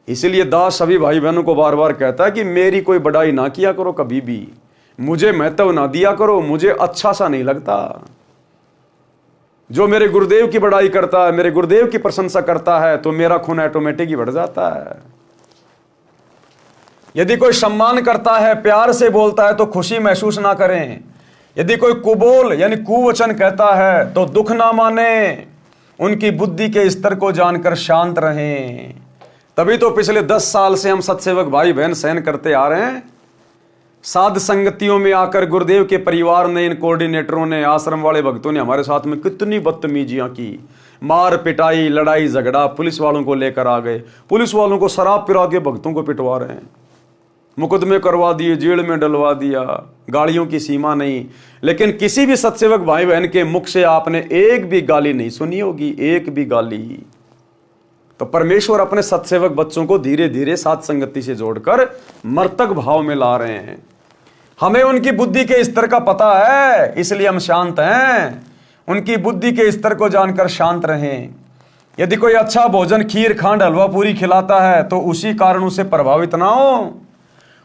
इसीलिए दास सभी भाई बहनों को बार बार कहता है कि मेरी कोई बड़ाई ना किया करो, कभी भी मुझे महत्व ना दिया करो, मुझे अच्छा सा नहीं लगता। जो मेरे गुरुदेव की बड़ाई करता है, मेरे गुरुदेव की प्रशंसा करता है, तो मेरा खून ऑटोमेटिक ही बढ़ जाता है। यदि कोई सम्मान करता है, प्यार से बोलता है, तो खुशी महसूस ना करें। यदि कोई कुबोल यानी कुवचन कहता है तो दुख ना माने, उनकी बुद्धि के स्तर को जानकर शांत रहें। तभी तो पिछले 10 साल से हम सत्सेवक भाई बहन सहन करते आ रहे हैं। साध संगतियों में आकर गुरुदेव के परिवार ने, इन कोऑर्डिनेटरों ने, आश्रम वाले भक्तों ने हमारे साथ में कितनी बदतमीजियां की, मार पिटाई, लड़ाई झगड़ा, पुलिस वालों को लेकर आ गए, पुलिस वालों को शराब पिला के भक्तों को पिटवा रहे हैं, मुकदमे करवा दिए, जेल में डलवा दिया, गालियों की सीमा नहीं। लेकिन किसी भी सत्सेवक भाई बहन के मुख से आपने एक भी गाली नहीं सुनी होगी, एक भी गाली। तो परमेश्वर अपने सत्सेवक बच्चों को धीरे धीरे साथ संगति से जोड़कर मर्तक भाव में ला रहे हैं। हमें उनकी बुद्धि के स्तर का पता है, इसलिए हम शांत हैं। उनकी बुद्धि के स्तर को जानकर शांत रहें। यदि कोई अच्छा भोजन, खीर खांड हलवा पूरी खिलाता है तो उसी कारण उसे प्रभावित ना हो,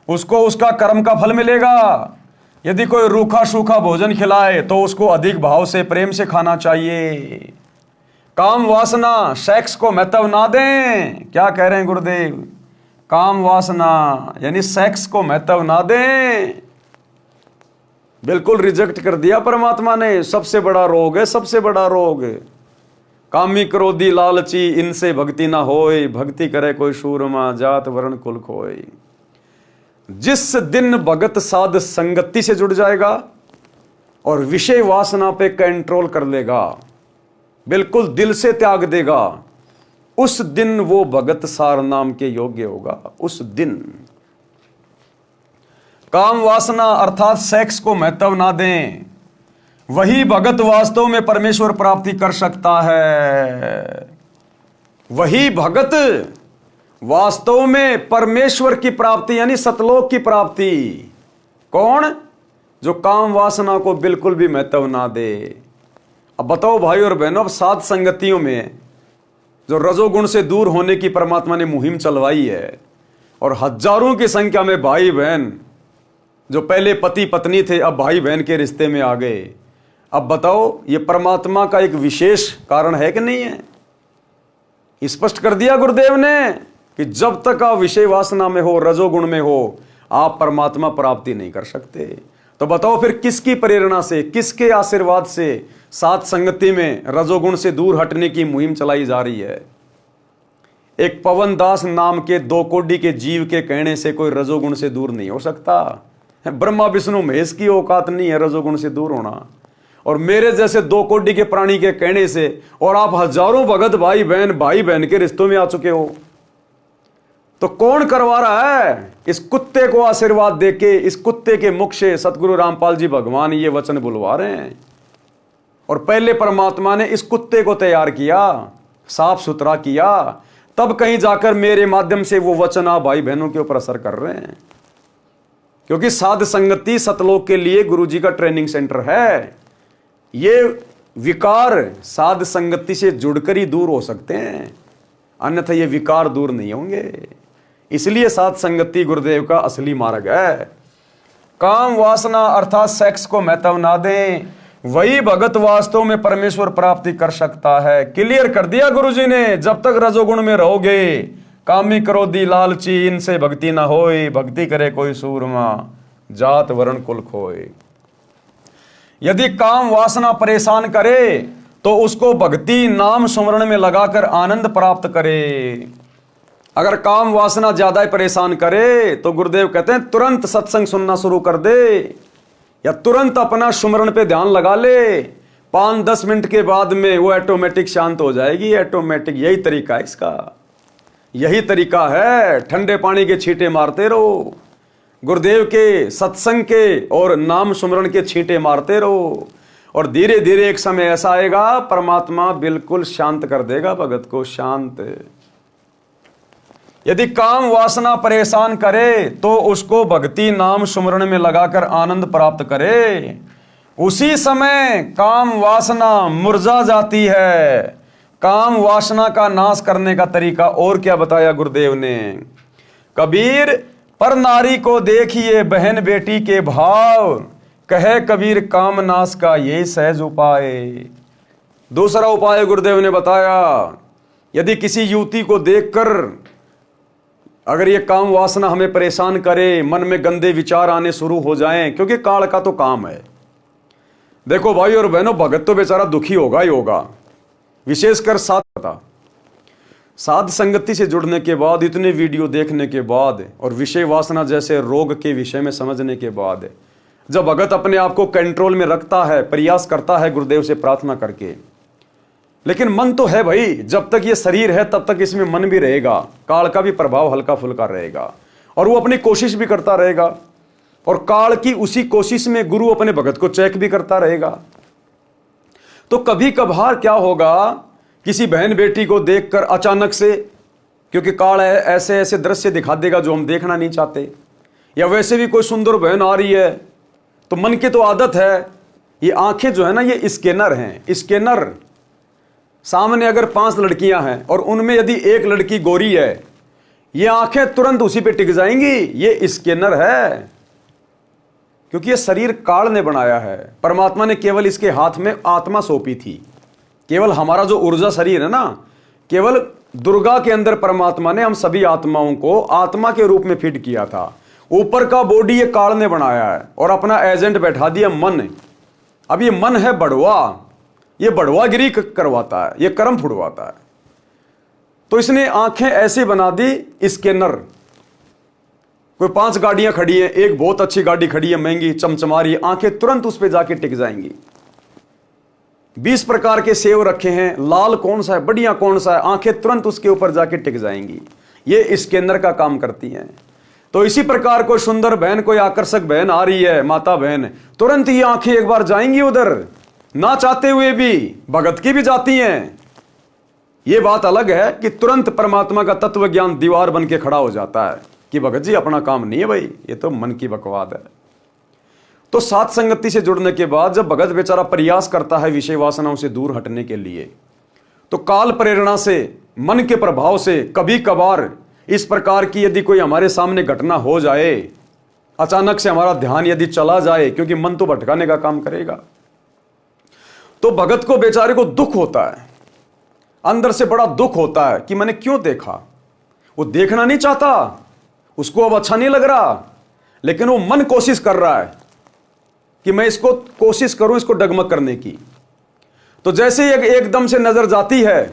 उसको उसका कर्म का फल मिलेगा। यदि कोई रूखा सूखा भोजन खिलाए तो उसको अधिक भाव से, प्रेम से खाना चाहिए। काम वासना, सेक्स को महत्व ना दें। क्या कह रहे हैं गुरुदेव? काम वासना यानी सेक्स को महत्व ना दें। बिल्कुल रिजेक्ट कर दिया परमात्मा ने। सबसे बड़ा रोग है, सबसे बड़ा रोग। कामी क्रोधी लालची, इनसे भक्ति ना होए, भक्ति करे कोई शूरमा, जात वर्ण कुल खोए। जिस दिन भगत साध संगति से जुड़ जाएगा और विषय वासना पे कंट्रोल कर लेगा, बिल्कुल दिल से त्याग देगा, उस दिन वो भगत सार नाम के योग्य होगा। उस दिन काम वासना अर्थात सेक्स को महत्व ना दें, वही भगत वास्तव में परमेश्वर प्राप्ति कर सकता है। वही भगत वास्तव में परमेश्वर की प्राप्ति यानी सतलोक की प्राप्ति। कौन? जो काम वासना को बिल्कुल भी महत्व ना दे। अब बताओ भाई और बहनों, अब सात संगतियों में जो रजोगुण से दूर होने की परमात्मा ने मुहिम चलवाई है और हजारों की संख्या में भाई बहन जो पहले पति पत्नी थे अब भाई बहन के रिश्ते में आ गए। अब बताओ ये परमात्मा का एक विशेष कारण है कि नहीं है? स्पष्ट कर दिया गुरुदेव ने कि जब तक आप विषय वासना में हो, रजोगुण में हो, आप परमात्मा प्राप्ति नहीं कर सकते। तो बताओ फिर किसकी प्रेरणा से, किसके आशीर्वाद से सात संगति में रजोगुण से दूर हटने की मुहिम चलाई जा रही है? एक पवन दास नाम के 2 कोटि के जीव के कहने से कोई रजोगुण से दूर नहीं हो सकता। ब्रह्मा विष्णु महेश की औकात नहीं है रजोगुण से दूर होना। और मेरे जैसे 2 कोटि के प्राणी के कहने से, और आप हजारों भगत भाई बहन के रिश्तों में आ चुके हो, तो कौन करवा रहा है? इस कुत्ते को आशीर्वाद देके, इस कुत्ते के मुख से सतगुरु रामपाल जी भगवान ये वचन बुलवा रहे हैं। और पहले परमात्मा ने इस कुत्ते को तैयार किया, साफ सुथरा किया, तब कहीं जाकर मेरे माध्यम से वो वचन आप भाई बहनों के ऊपर असर कर रहे हैं। क्योंकि साध संगति सतलोक के लिए गुरु जी का ट्रेनिंग सेंटर है। ये विकार साध संगति से जुड़कर ही दूर हो सकते हैं, अन्यथा ये विकार दूर नहीं होंगे। इसलिए साध संगति गुरुदेव का असली मार्ग है। काम वासना अर्थात सेक्स को महत्व ना दें, वही भगत वास्तव में परमेश्वर प्राप्ति कर सकता है। क्लियर कर दिया गुरुजी ने। जब तक रजोगुण में रहोगे कामी क्रोधी लालची इनसे भक्ति न होए, भक्ति करे कोई सूरमा, जात वर्ण कुल खोए। यदि काम वासना परेशान करे तो उसको भक्ति नाम सुमरण में लगाकर आनंद प्राप्त करे। अगर काम वासना ज्यादा ही परेशान करे तो गुरुदेव कहते हैं तुरंत सत्संग सुनना शुरू कर दे, या तुरंत अपना सुमरण पे ध्यान लगा ले। 5-10 मिनट के बाद में वो ऑटोमेटिक शांत हो जाएगी, ऑटोमेटिक। यही तरीका है इसका, यही तरीका है। ठंडे पानी के छींटे मारते रहो, गुरुदेव के सत्संग के और नाम सुमरण के छींटे मारते रहो, और धीरे धीरे एक समय ऐसा आएगा परमात्मा बिल्कुल शांत कर देगा भगत को, शांत। यदि काम वासना परेशान करे तो उसको भक्ति नाम सुमरण में लगाकर आनंद प्राप्त करे। उसी समय काम वासना मुरझा जाती है। काम वासना का नाश करने का तरीका और क्या बताया गुरुदेव ने? कबीर पर नारी को देखिए बहन बेटी के भाव, कहे कबीर काम नाश का ये सहज उपाय। दूसरा उपाय गुरुदेव ने बताया, यदि किसी युवती को देखकर अगर ये काम वासना हमें परेशान करे, मन में गंदे विचार आने शुरू हो जाएं, क्योंकि काल का तो काम है। देखो भाई और बहनों, भगत तो बेचारा दुखी होगा ही होगा, विशेषकर साध संगति से जुड़ने के बाद, इतने वीडियो देखने के बाद और विषय वासना जैसे रोग के विषय में समझने के बाद, जब भगत अपने आप को कंट्रोल में रखता है, प्रयास करता है गुरुदेव से प्रार्थना करके, लेकिन मन तो है भाई, जब तक ये शरीर है तब तक इसमें मन भी रहेगा, काल का भी प्रभाव हल्का फुल्का रहेगा, और वो अपनी कोशिश भी करता रहेगा, और काल की उसी कोशिश में गुरु अपने भगत को चेक भी करता रहेगा। तो कभी कभार क्या होगा, किसी बहन बेटी को देखकर अचानक से, क्योंकि काल ऐसे ऐसे दृश्य दिखा देगा जो हम देखना नहीं चाहते, या वैसे भी कोई सुंदर बहन आ रही है तो मन की तो आदत है, ये आंखें जो है ना ये स्कैनर हैं, स्कैनर। सामने अगर 5 लड़कियां हैं और उनमें यदि एक लड़की गोरी है, ये आंखें तुरंत उसी पे टिक जाएंगी, ये स्कैनर है। क्योंकि ये शरीर काल ने बनाया है, परमात्मा ने केवल इसके हाथ में आत्मा सौंपी थी। केवल हमारा जो ऊर्जा शरीर है ना, केवल दुर्गा के अंदर परमात्मा ने हम सभी आत्माओं को आत्मा के रूप में फिट किया था। ऊपर का बॉडी ये काल ने बनाया है और अपना एजेंट बैठा दिया मन। अब ये मन है बढ़वा, ये बढ़वागिरी करवाता है, ये कर्म फुड़वाता है। तो इसने आंखें ऐसे बना दी स्कैनर। कोई 5 गाड़ियां खड़ी हैं, एक बहुत अच्छी गाड़ी खड़ी है, महंगी चमचमा रही है, आंखें तुरंत उस पर जाके टिक जाएंगी। 20 प्रकार के सेव रखे हैं, लाल कौन सा है, बढ़िया कौन सा है, आंखें तुरंत उसके ऊपर जाके टिक जाएंगी। ये स्कैनर का काम करती हैं। तो इसी प्रकार कोई सुंदर बहन, कोई आकर्षक बहन आ रही है, माता बहन, तुरंत ये आंखें एक बार जाएंगी उधर, ना चाहते हुए भी, भगत की भी जाती हैं। ये बात अलग है कि तुरंत परमात्मा का तत्व ज्ञान दीवार बन के खड़ा हो जाता है कि भगत जी अपना काम नहीं है भाई, ये तो मन की बकवाद है। तो साथ संगति से जुड़ने के बाद जब भगत बेचारा प्रयास करता है विषय वासनाओं से दूर हटने के लिए, तो काल प्रेरणा से, मन के प्रभाव से कभी कभार इस प्रकार की यदि कोई हमारे सामने घटना हो जाए, अचानक से हमारा ध्यान यदि चला जाए, क्योंकि मन तो भटकाने का काम करेगा, तो भगत को बेचारे को दुख होता है, अंदर से बड़ा दुख होता है कि मैंने क्यों देखा। वो देखना नहीं चाहता, उसको अब अच्छा नहीं लग रहा, लेकिन वो मन कोशिश कर रहा है कि मैं इसको कोशिश करूं, इसको डगमग करने की। तो जैसे एकदम से नजर जाती है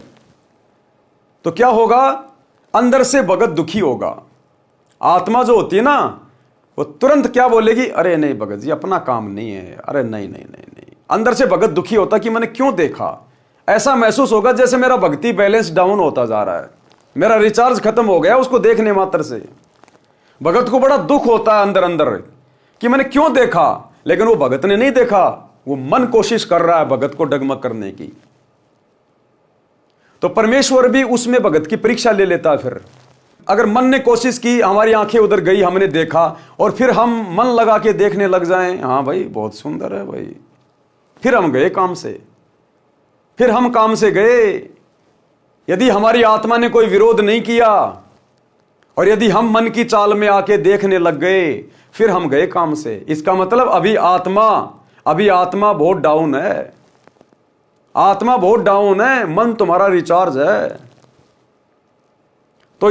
तो क्या होगा, अंदर से भगत दुखी होगा। आत्मा जो होती है ना, वो तुरंत क्या बोलेगी, अरे नहीं भगत जी अपना काम नहीं है, अरे नहीं नहीं नहीं नहीं। अंदर से भगत दुखी होता कि मैंने क्यों देखा। ऐसा महसूस होगा जैसे मेरा भक्ति बैलेंस डाउन होता जा रहा है, मेरा रिचार्ज खत्म हो गया उसको देखने मात्र से। भगत को बड़ा दुख होता है अंदर अंदर कि मैंने क्यों देखा, लेकिन वो भगत ने नहीं देखा, वो मन कोशिश कर रहा है भगत को डगमग करने की। तो परमेश्वर भी उसमें भगत की परीक्षा ले लेता है। फिर अगर मन ने कोशिश की, हमारी आंखें उधर गई, हमने देखा, और फिर हम मन लगा के देखने लग जाएं, हाँ भाई बहुत सुंदर है भाई, फिर हम गए काम से, फिर हम काम से गए। यदि हमारी आत्मा ने कोई विरोध नहीं किया और यदि हम मन की चाल में आके देखने लग गए, फिर हम गए काम से। इसका मतलब अभी आत्मा बहुत डाउन है, आत्मा बहुत डाउन है, मन तुम्हारा रिचार्ज है। तो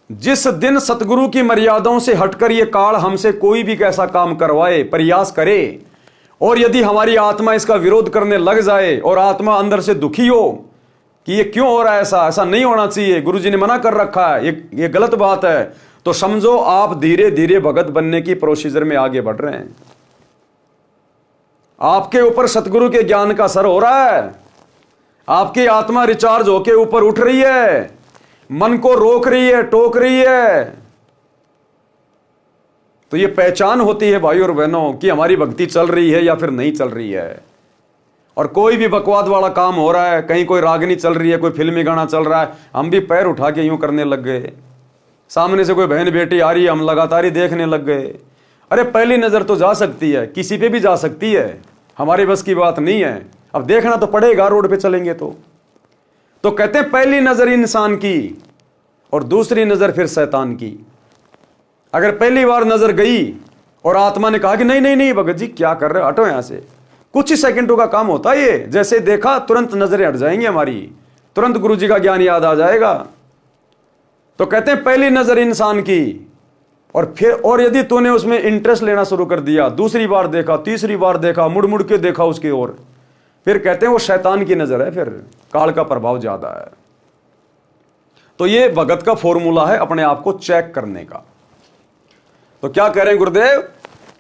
जिस दिन सतगुरु की मर्यादाओं से हटकर ये काल हमसे कोई भी कैसा काम करवाए, प्रयास करे, और यदि हमारी आत्मा इसका विरोध करने लग जाए और आत्मा अंदर से दुखी हो कि ये क्यों हो रहा है, ऐसा नहीं होना चाहिए, गुरुजी ने मना कर रखा है, ये गलत बात है, तो समझो आप धीरे धीरे भगत बनने की प्रोसीजर में आगे बढ़ रहे हैं। आपके ऊपर सतगुरु के ज्ञान का असर हो रहा है, आपकी आत्मा रिचार्ज होके ऊपर उठ रही है, मन को रोक रही है, टोक रही है। तो ये पहचान होती है भाई और बहनों कि हमारी भक्ति चल रही है या फिर नहीं चल रही है। और कोई भी बकवाद वाला काम हो रहा है, कहीं कोई रागनी चल रही है, कोई फिल्मी गाना चल रहा है, हम भी पैर उठा के यूं करने लग गए। सामने से कोई बहन बेटी आ रही है, हम लगातार ही देखने लग गए। अरे पहली नजर तो जा सकती है, किसी पे भी जा सकती है, हमारी बस की बात नहीं है। अब देखना तो पड़ेगा, रोड पे चलेंगे तो कहते हैं पहली नजर इंसान की और दूसरी नजर फिर शैतान की। अगर पहली बार नजर गई और आत्मा ने कहा कि नहीं भगत जी क्या कर रहे हो, हटो यहां से, कुछ ही सेकंडों का काम होता है ये, जैसे देखा तुरंत नजरें हट जाएंगी हमारी, तुरंत गुरु जी का ज्ञान याद आ जाएगा। तो कहते हैं पहली नजर इंसान की, और यदि तूने उसमें इंटरेस्ट लेना शुरू कर दिया, दूसरी बार देखा, तीसरी बार देखा, मुड़ मुड़ के देखा उसकी ओर, फिर कहते हैं वो शैतान की नजर है, फिर काल का प्रभाव ज्यादा है। तो ये भगत का फॉर्मूला है अपने आप को चेक करने का। तो क्या कह रहे हैं गुरुदेव,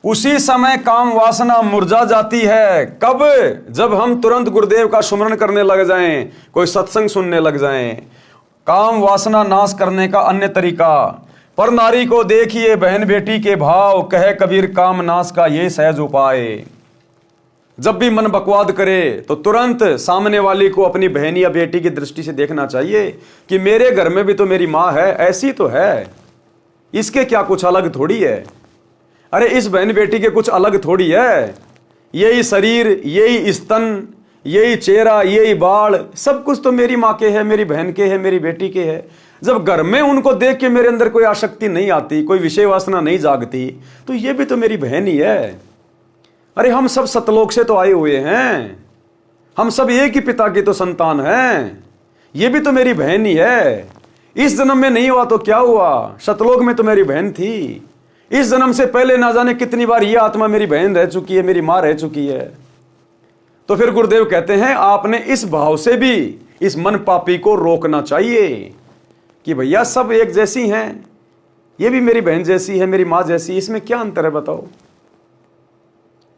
उसी समय काम वासना मुरझा जाती है। कब? जब हम तुरंत गुरुदेव का सुमरण करने लग जाएं, कोई सत्संग सुनने लग जाएं। काम वासना नाश करने का अन्य तरीका, पर नारी को देखिए बहन बेटी के भाव, कहे कबीर काम नाश का ये सहज उपाय। जब भी मन बकवाद करे तो तुरंत सामने वाली को अपनी बहन या बेटी की दृष्टि से देखना चाहिए कि मेरे घर में भी तो मेरी माँ है, ऐसी तो है, इसके क्या कुछ अलग थोड़ी है। अरे इस बहन बेटी के कुछ अलग थोड़ी है, यही शरीर, यही स्तन, यही चेहरा, यही बाल, सब कुछ तो मेरी माँ के है, मेरी बहन के है, मेरी बेटी के है। जब घर में उनको देख के मेरे अंदर कोई आसक्ति नहीं आती, कोई विषय वासना नहीं जागती, तो ये भी तो मेरी बहन ही है। अरे हम सब सतलोक से तो आए हुए हैं, हम सब एक ही पिता की तो संतान हैं, ये भी तो मेरी बहन ही है। इस जन्म में नहीं हुआ तो क्या हुआ, सतलोक में तो मेरी बहन थी। इस जन्म से पहले ना जाने कितनी बार ये आत्मा मेरी बहन रह चुकी है, मेरी मां रह चुकी है। तो फिर गुरुदेव कहते हैं आपने इस भाव से भी इस मन पापी को रोकना चाहिए कि भैया सब एक जैसी हैं, ये भी मेरी बहन जैसी है, मेरी मां जैसी, इसमें क्या अंतर है बताओ।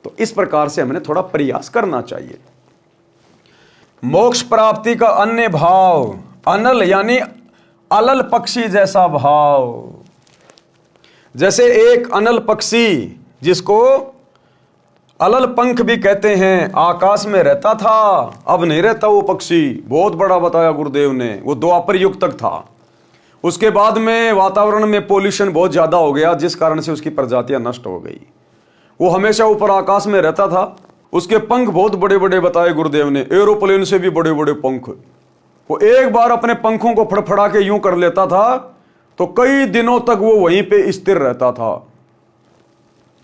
तो इस प्रकार से हमें थोड़ा प्रयास करना चाहिए। मोक्ष प्राप्ति का अन्य भाव, अनल यानी अलल पक्षी जैसा भाव। जैसे एक अनल पक्षी जिसको अलल पंख भी कहते हैं, आकाश में रहता था, अब नहीं रहता वो पक्षी। बहुत बड़ा बताया गुरुदेव ने, वो द्वापर युग तक था। उसके बाद में वातावरण में पोल्यूशन बहुत ज्यादा हो गया, जिस कारण से उसकी प्रजातियां नष्ट हो गई। वो हमेशा ऊपर आकाश में रहता था, उसके पंख बहुत बड़े बड़े बताए गुरुदेव ने, एरोप्लेन से भी बड़े बड़े पंख। वो एक बार अपने पंखों को फड़फड़ा के यूं कर लेता था तो कई दिनों तक वो वहीं पे स्थिर रहता था।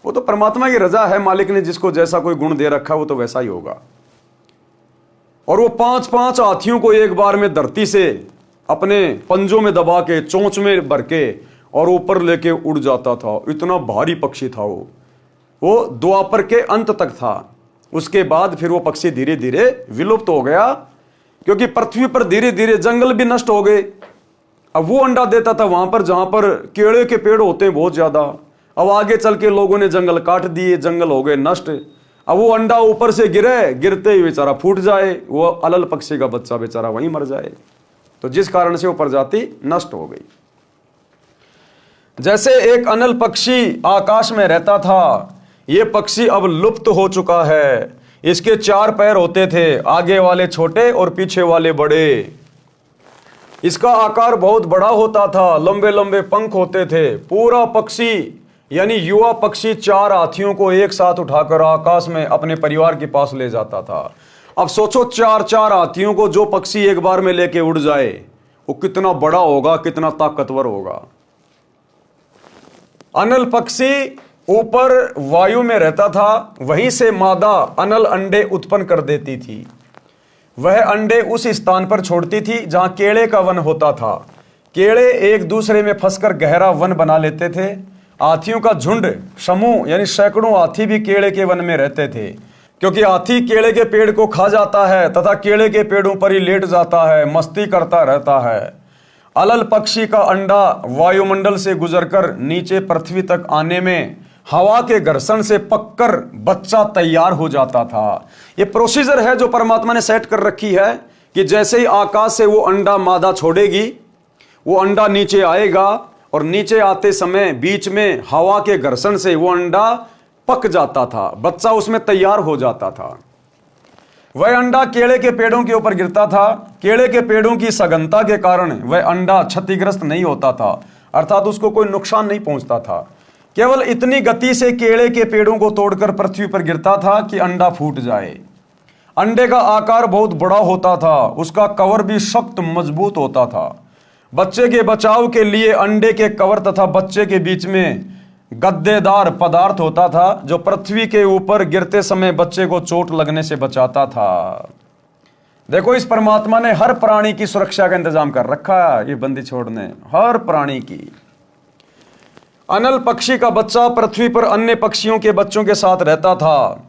वो तो परमात्मा की रजा है, मालिक ने जिसको जैसा कोई गुण दे रखा है वो तो वैसा ही होगा। और वो 5-5 हाथियों को एक बार में धरती से अपने पंजों में दबा के, चोंच में भर के और ऊपर लेके उड़ जाता था। इतना भारी पक्षी था वो द्वापर के अंत तक था। उसके बाद फिर वो पक्षी धीरे धीरे विलुप्त हो गया, क्योंकि पृथ्वी पर धीरे धीरे जंगल भी नष्ट हो गए। अब वो अंडा देता था वहां पर जहां पर केले के पेड़ होते हैं बहुत ज्यादा। अब आगे चल के लोगों ने जंगल काट दिए, जंगल हो गए नष्ट। अब वो अंडा ऊपर से गिरे, गिरते ही बेचारा फूट जाए, वो अलल पक्षी का बच्चा बेचारा वहीं मर जाए। तो जिस कारण से वो प्रजाति नष्ट हो गई। जैसे एक अनल पक्षी आकाश में रहता था, ये पक्षी अब लुप्त हो चुका है। इसके 4 पैर होते थे, आगे वाले छोटे और पीछे वाले बड़े। इसका आकार बहुत बड़ा होता था, लंबे लंबे पंख होते थे। पूरा पक्षी यानी युवा पक्षी 4 हाथियों को एक साथ उठाकर आकाश में अपने परिवार के पास ले जाता था। अब सोचो 4-4 हाथियों को जो पक्षी एक बार में लेके उड़ जाए, वो कितना बड़ा होगा, कितना ताकतवर होगा। अनल पक्षी ऊपर वायु में रहता था, वहीं से मादा अनल अंडे उत्पन्न कर देती थी। वह अंडे उस स्थान पर छोड़ती थी जहां केले का वन होता था। केड़े एक दूसरे में फंसकर गहरा वन बना लेते थे। हाथियों का झुंड, समूह यानी सैकड़ों हाथी भी केले के वन में रहते थे, क्योंकि हाथी केले के पेड़ को खा जाता है तथा केले के पेड़ों पर ही लेट जाता है, मस्ती करता रहता है। अलल पक्षी का अंडा वायुमंडल से गुजरकर नीचे पृथ्वी तक आने में हवा के घर्षण से पककर बच्चा तैयार हो जाता था। यह प्रोसीजर है जो परमात्मा ने सेट कर रखी है कि जैसे ही आकाश से वो अंडा मादा छोड़ेगी, वो अंडा नीचे आएगा और नीचे आते समय बीच में हवा के घर्षण से वो अंडा पक जाता था, बच्चा उसमें तैयार हो जाता था। वह अंडा केले के पेड़ों के ऊपर गिरता था। केले के पेड़ों की सघनता के कारण वह अंडा क्षतिग्रस्त नहीं होता था, अर्थात उसको कोई नुकसान नहीं पहुंचता था। केवल इतनी गति से केले के पेड़ों को तोड़कर पृथ्वी पर गिरता था कि अंडा फूट जाए। अंडे का आकार बहुत बड़ा होता था, उसका कवर भी सख्त मजबूत होता था। बच्चे के बचाव के लिए अंडे के कवर तथा बच्चे के बीच में गद्देदार पदार्थ होता था जो पृथ्वी के ऊपर गिरते समय बच्चे को चोट लगने से बचाता था। देखो, इस परमात्मा ने हर प्राणी की सुरक्षा का इंतजाम कर रखा है। ये बंदी छोड़ने हर प्राणी की। अनल पक्षी का बच्चा पृथ्वी पर अन्य पक्षियों के बच्चों के साथ रहता था।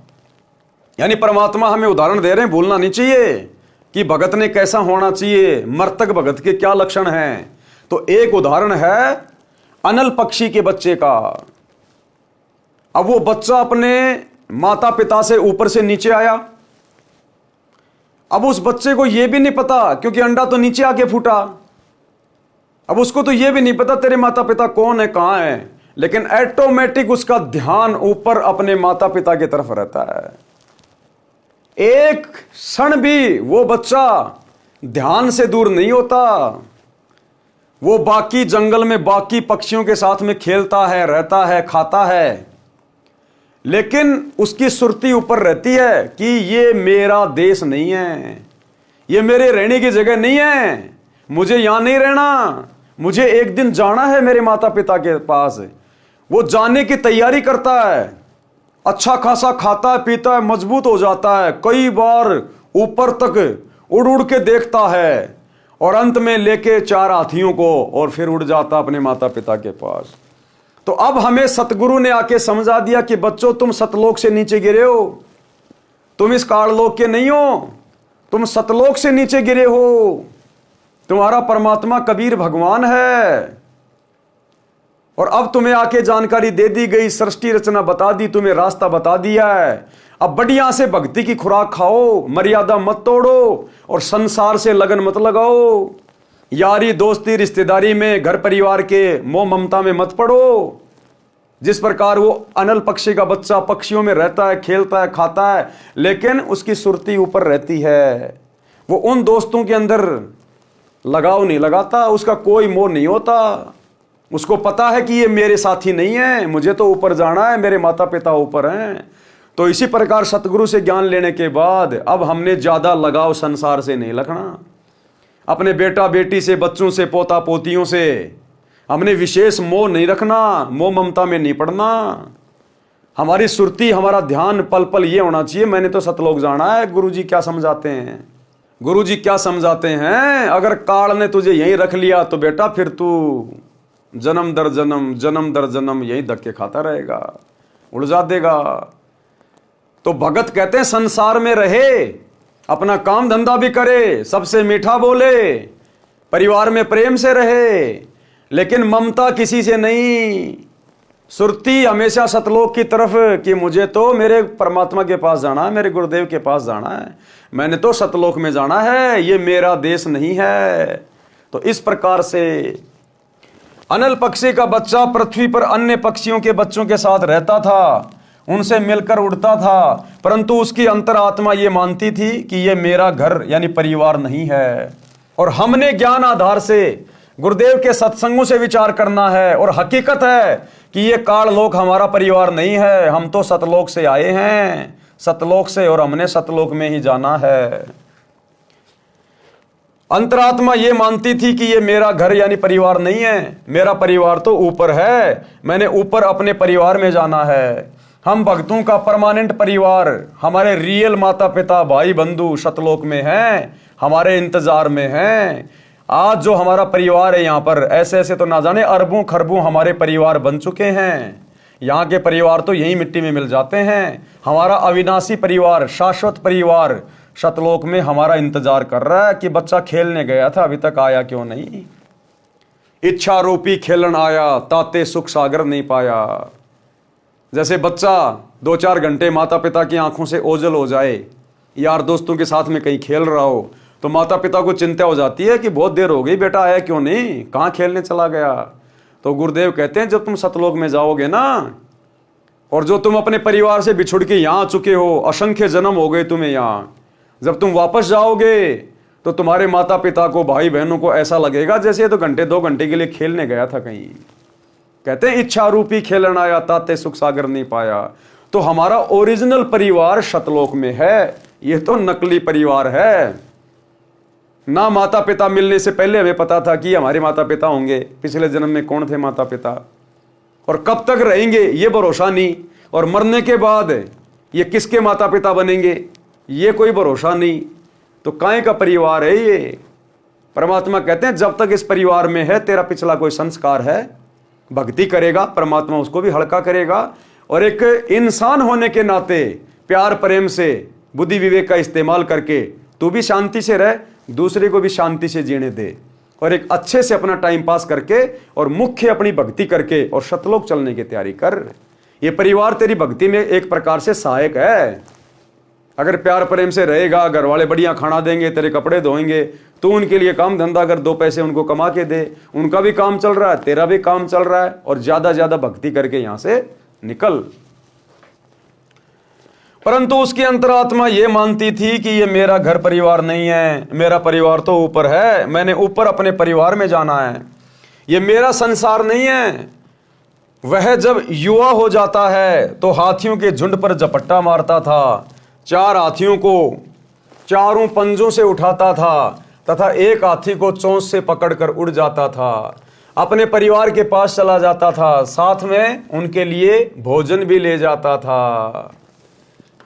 यानी परमात्मा हमें उदाहरण दे रहे हैं, भूलना नहीं चाहिए कि भगत ने कैसा होना चाहिए, मर्तक भगत के क्या लक्षण हैं। तो एक उदाहरण है अनल पक्षी के बच्चे का। अब वो बच्चा अपने माता पिता से ऊपर से नीचे आया। अब उस बच्चे को यह भी नहीं पता, क्योंकि अंडा तो नीचे आके फूटा, अब उसको तो यह भी नहीं पता तेरे माता पिता कौन है, कहां है, लेकिन ऑटोमेटिक उसका ध्यान ऊपर अपने माता पिता की तरफ रहता है। एक क्षण भी वो बच्चा ध्यान से दूर नहीं होता। वो बाकी जंगल में बाकी पक्षियों के साथ में खेलता है, रहता है, खाता है, लेकिन उसकी सुरती ऊपर रहती है कि ये मेरा देश नहीं है, ये मेरे रहने की जगह नहीं है, मुझे यहां नहीं रहना, मुझे एक दिन जाना है मेरे माता पिता के पास। वो जाने की तैयारी करता है, अच्छा खासा खाता है, पीता है, मजबूत हो जाता है, कई बार ऊपर तक उड़ उड़ के देखता है और अंत में लेके 4 हाथियों को और फिर उड़ जाता अपने माता पिता के पास। तो अब हमें सतगुरु ने आके समझा दिया कि बच्चों, तुम सतलोक से नीचे गिरे हो, तुम इस काललोक के नहीं हो, तुम सतलोक से नीचे गिरे हो। तुम्हारा परमात्मा कबीर भगवान है और अब तुम्हें आके जानकारी दे दी गई, सृष्टि रचना बता दी, तुम्हें रास्ता बता दिया है। अब बढ़िया से भक्ति की खुराक खाओ, मर्यादा मत तोड़ो और संसार से लगन मत लगाओ। यारी दोस्ती रिश्तेदारी में, घर परिवार के मोह ममता में मत पड़ो। जिस प्रकार वो अनल पक्षी का बच्चा पक्षियों में रहता है, खेलता है, खाता है, लेकिन उसकी सुरती ऊपर रहती है। वो उन दोस्तों के अंदर लगाव नहीं लगाता, उसका कोई मोह नहीं होता। उसको पता है कि ये मेरे साथी नहीं है, मुझे तो ऊपर जाना है, मेरे माता पिता ऊपर हैं। तो इसी प्रकार सतगुरु से ज्ञान लेने के बाद अब हमने ज्यादा लगाव संसार से नहीं रखना। अपने बेटा बेटी से, बच्चों से, पोता पोतियों से हमने विशेष मोह नहीं रखना, मोह ममता में नहीं पड़ना। हमारी सुरती, हमारा ध्यान पल पल ये होना चाहिए, मैंने तो सतलोक जाना है, गुरुजी क्या समझाते हैं, गुरुजी क्या समझाते हैं। अगर काल ने तुझे यहीं रख लिया तो बेटा फिर तू जन्म दर जन्म, जन्म दर जन्म यहीं धक्के खाता रहेगा, उलझा देगा। तो भगत कहते हैं संसार में रहे, अपना काम धंधा भी करे, सबसे मीठा बोले, परिवार में प्रेम से रहे, लेकिन ममता किसी से नहीं। सुरती हमेशा सतलोक की तरफ कि मुझे तो मेरे परमात्मा के पास जाना है, मेरे गुरुदेव के पास जाना है, मैंने तो सतलोक में जाना है, ये मेरा देश नहीं है। तो इस प्रकार से अनल पक्षी का बच्चा पृथ्वी पर अन्य पक्षियों के बच्चों के साथ रहता था, उनसे मिलकर उड़ता था, परंतु उसकी अंतरात्मा ये मानती थी कि ये मेरा घर यानी परिवार नहीं है। और हमने ज्ञान आधार से गुरुदेव के सत्संगों से विचार करना है, और हकीकत है कि ये काल लोक हमारा परिवार नहीं है, हम तो सतलोक से आए हैं, सतलोक से, और हमने सतलोक में ही जाना है। अंतरात्मा ये मानती थी कि ये मेरा घर यानी परिवार नहीं है, मेरा परिवार तो ऊपर है, मैंने ऊपर अपने परिवार में जाना है। हम भक्तों का परमानेंट परिवार, हमारे रियल माता पिता भाई बंधु सतलोक में हैं, हमारे इंतजार में हैं। आज जो हमारा परिवार है यहाँ पर, ऐसे ऐसे तो ना जाने अरबों खरबों हमारे परिवार बन चुके हैं। यहाँ के परिवार तो यही मिट्टी में मिल जाते हैं। हमारा अविनाशी परिवार, शाश्वत परिवार सतलोक में हमारा इंतजार कर रहा है कि बच्चा खेलने गया था, अभी तक आया क्यों नहीं। इच्छा रूपी खेलन आया, ताते सुख सागर नहीं पाया। जैसे बच्चा 2-4 घंटे माता पिता की आंखों से ओझल हो जाए, यार दोस्तों के साथ में कहीं खेल रहा हो, तो माता पिता को चिंता हो जाती है कि बहुत देर हो गई, बेटा आया क्यों नहीं, कहाँ खेलने चला गया। तो गुरुदेव कहते हैं जब तुम सतलोक में जाओगे ना, और जो तुम अपने परिवार से बिछुड़ के यहाँ आ चुके हो, असंख्य जन्म हो गए तुम्हें यहाँ, जब तुम वापस जाओगे तो तुम्हारे माता पिता को, भाई बहनों को ऐसा लगेगा जैसे तो 1-2 घंटे के लिए खेलने गया था कहीं। कहते हैं इच्छा रूपी खेलन आया, ताते सुख सागर नहीं पाया। तो हमारा ओरिजिनल परिवार सतलोक में है, यह तो नकली परिवार है ना। माता पिता मिलने से पहले हमें पता था कि हमारे माता पिता होंगे, पिछले जन्म में कौन थे माता पिता और कब तक रहेंगे ये भरोसा नहीं, और मरने के बाद ये किसके माता पिता बनेंगे ये कोई भरोसा नहीं। तो काहे का परिवार है ये। परमात्मा कहते हैं जब तक इस परिवार में है, तेरा पिछला कोई संस्कार है, भक्ति करेगा परमात्मा उसको भी हल्का करेगा। और एक इंसान होने के नाते प्यार प्रेम से बुद्धि विवेक का इस्तेमाल करके तू भी शांति से रह, दूसरे को भी शांति से जीने दे, और एक अच्छे से अपना टाइम पास करके और मुख्य अपनी भक्ति करके और सतलोक चलने की तैयारी कर। ये परिवार तेरी भक्ति में एक प्रकार से सहायक है। अगर प्यार प्रेम से रहेगा, घर वाले बढ़िया खाना देंगे, तेरे कपड़े धोएंगे, तो उनके लिए काम धंधा कर, 2 पैसे उनको कमा के दे, उनका भी काम चल रहा है, तेरा भी काम चल रहा है, और ज्यादा ज्यादा भक्ति करके यहां से निकल। परंतु उसकी अंतरात्मा ये मानती थी कि ये मेरा घर परिवार नहीं है, मेरा परिवार तो ऊपर है, मैंने ऊपर अपने परिवार में जाना है, ये मेरा संसार नहीं है। वह जब युवा हो जाता है तो हाथियों के झुंड पर झपट्टा मारता था, 4 हाथियों को चारों पंजों से उठाता था तथा एक हाथी को चोंच से पकड़कर उड़ जाता था, अपने परिवार के पास चला जाता था, साथ में उनके लिए भोजन भी ले जाता था।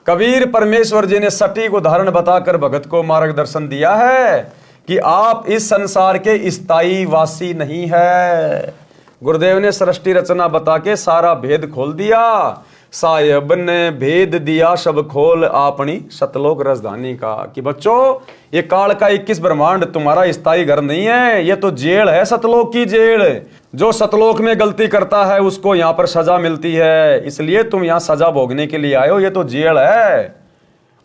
कबीर परमेश्वर जी ने सटीक उदाहरण बताकर भगत को मार्गदर्शन दिया है कि आप इस संसार के स्थायी वासी नहीं है। गुरुदेव ने सृष्टि रचना बता के सारा भेद खोल दिया। साहेब ने भेद दिया सब खोल अपनी सतलोक राजधानी का, कि बच्चों ये काल का 21 ब्रह्मांड तुम्हारा स्थायी घर नहीं है, ये तो जेल है, सतलोक की जेल। जो सतलोक में गलती करता है उसको यहाँ पर सजा मिलती है, इसलिए तुम यहाँ सजा भोगने के लिए आए हो, ये तो जेल है।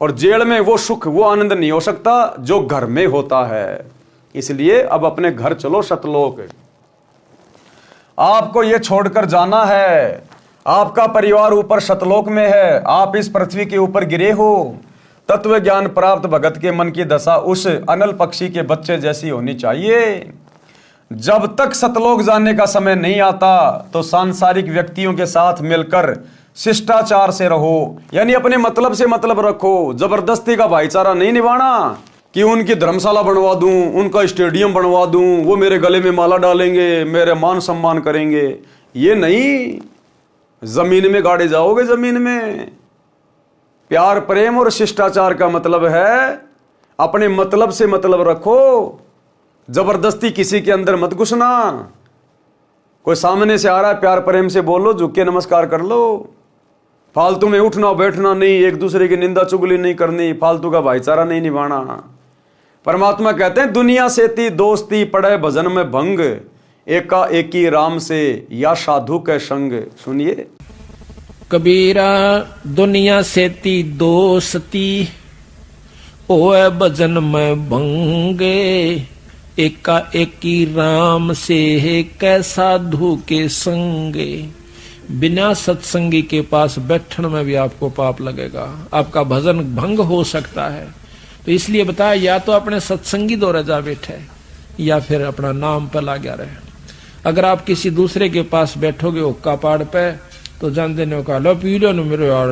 और जेल में वो सुख वो आनंद नहीं हो सकता जो घर में होता है। इसलिए अब अपने घर चलो सतलोक। आपको ये छोड़कर जाना है, आपका परिवार ऊपर सतलोक में है, आप इस पृथ्वी के ऊपर गिरे हो। तत्व ज्ञान प्राप्त भगत के मन की दशा उस अनल पक्षी के बच्चे जैसी होनी चाहिए। जब तक सतलोक जाने का समय नहीं आता तो सांसारिक व्यक्तियों के साथ मिलकर शिष्टाचार से रहो, यानी अपने मतलब से मतलब रखो। जबरदस्ती का भाईचारा नहीं निभाना कि उनकी धर्मशाला बनवा दूं, उनका स्टेडियम बनवा दूं, वो मेरे गले में माला डालेंगे, मेरे मान सम्मान करेंगे, ये नहीं। जमीन में गाड़े जाओगे, जमीन में। प्यार प्रेम और शिष्टाचार का मतलब है अपने मतलब से मतलब रखो, जबरदस्ती किसी के अंदर मत घुसना। कोई सामने से आ रहा है, प्यार प्रेम से बोलो, झुक के नमस्कार कर लो। फालतू में उठना बैठना नहीं, एक दूसरे की निंदा चुगली नहीं करनी, फालतू का भाईचारा नहीं निभाना। परमात्मा कहते हैं दुनिया से ती दोस्ती पड़े भजन में भंग, एका एकी राम से या साधु के संग। सुनिए कबीरा दुनिया से ती दोस्ती ओए भजन में भंगे, एका एकी राम से कै साधु के संगे। बिना सत्संगी के पास बैठने में भी आपको पाप लगेगा, आपका भजन भंग हो सकता है। तो इसलिए बताया या तो अपने सत्संगी दौरे जा बैठे या फिर अपना नाम पर लगा रहे। अगर आप किसी दूसरे के पास बैठोगे हुक्का पाड़ पे तो जानते ने कहा लो पी लो मेरे यार,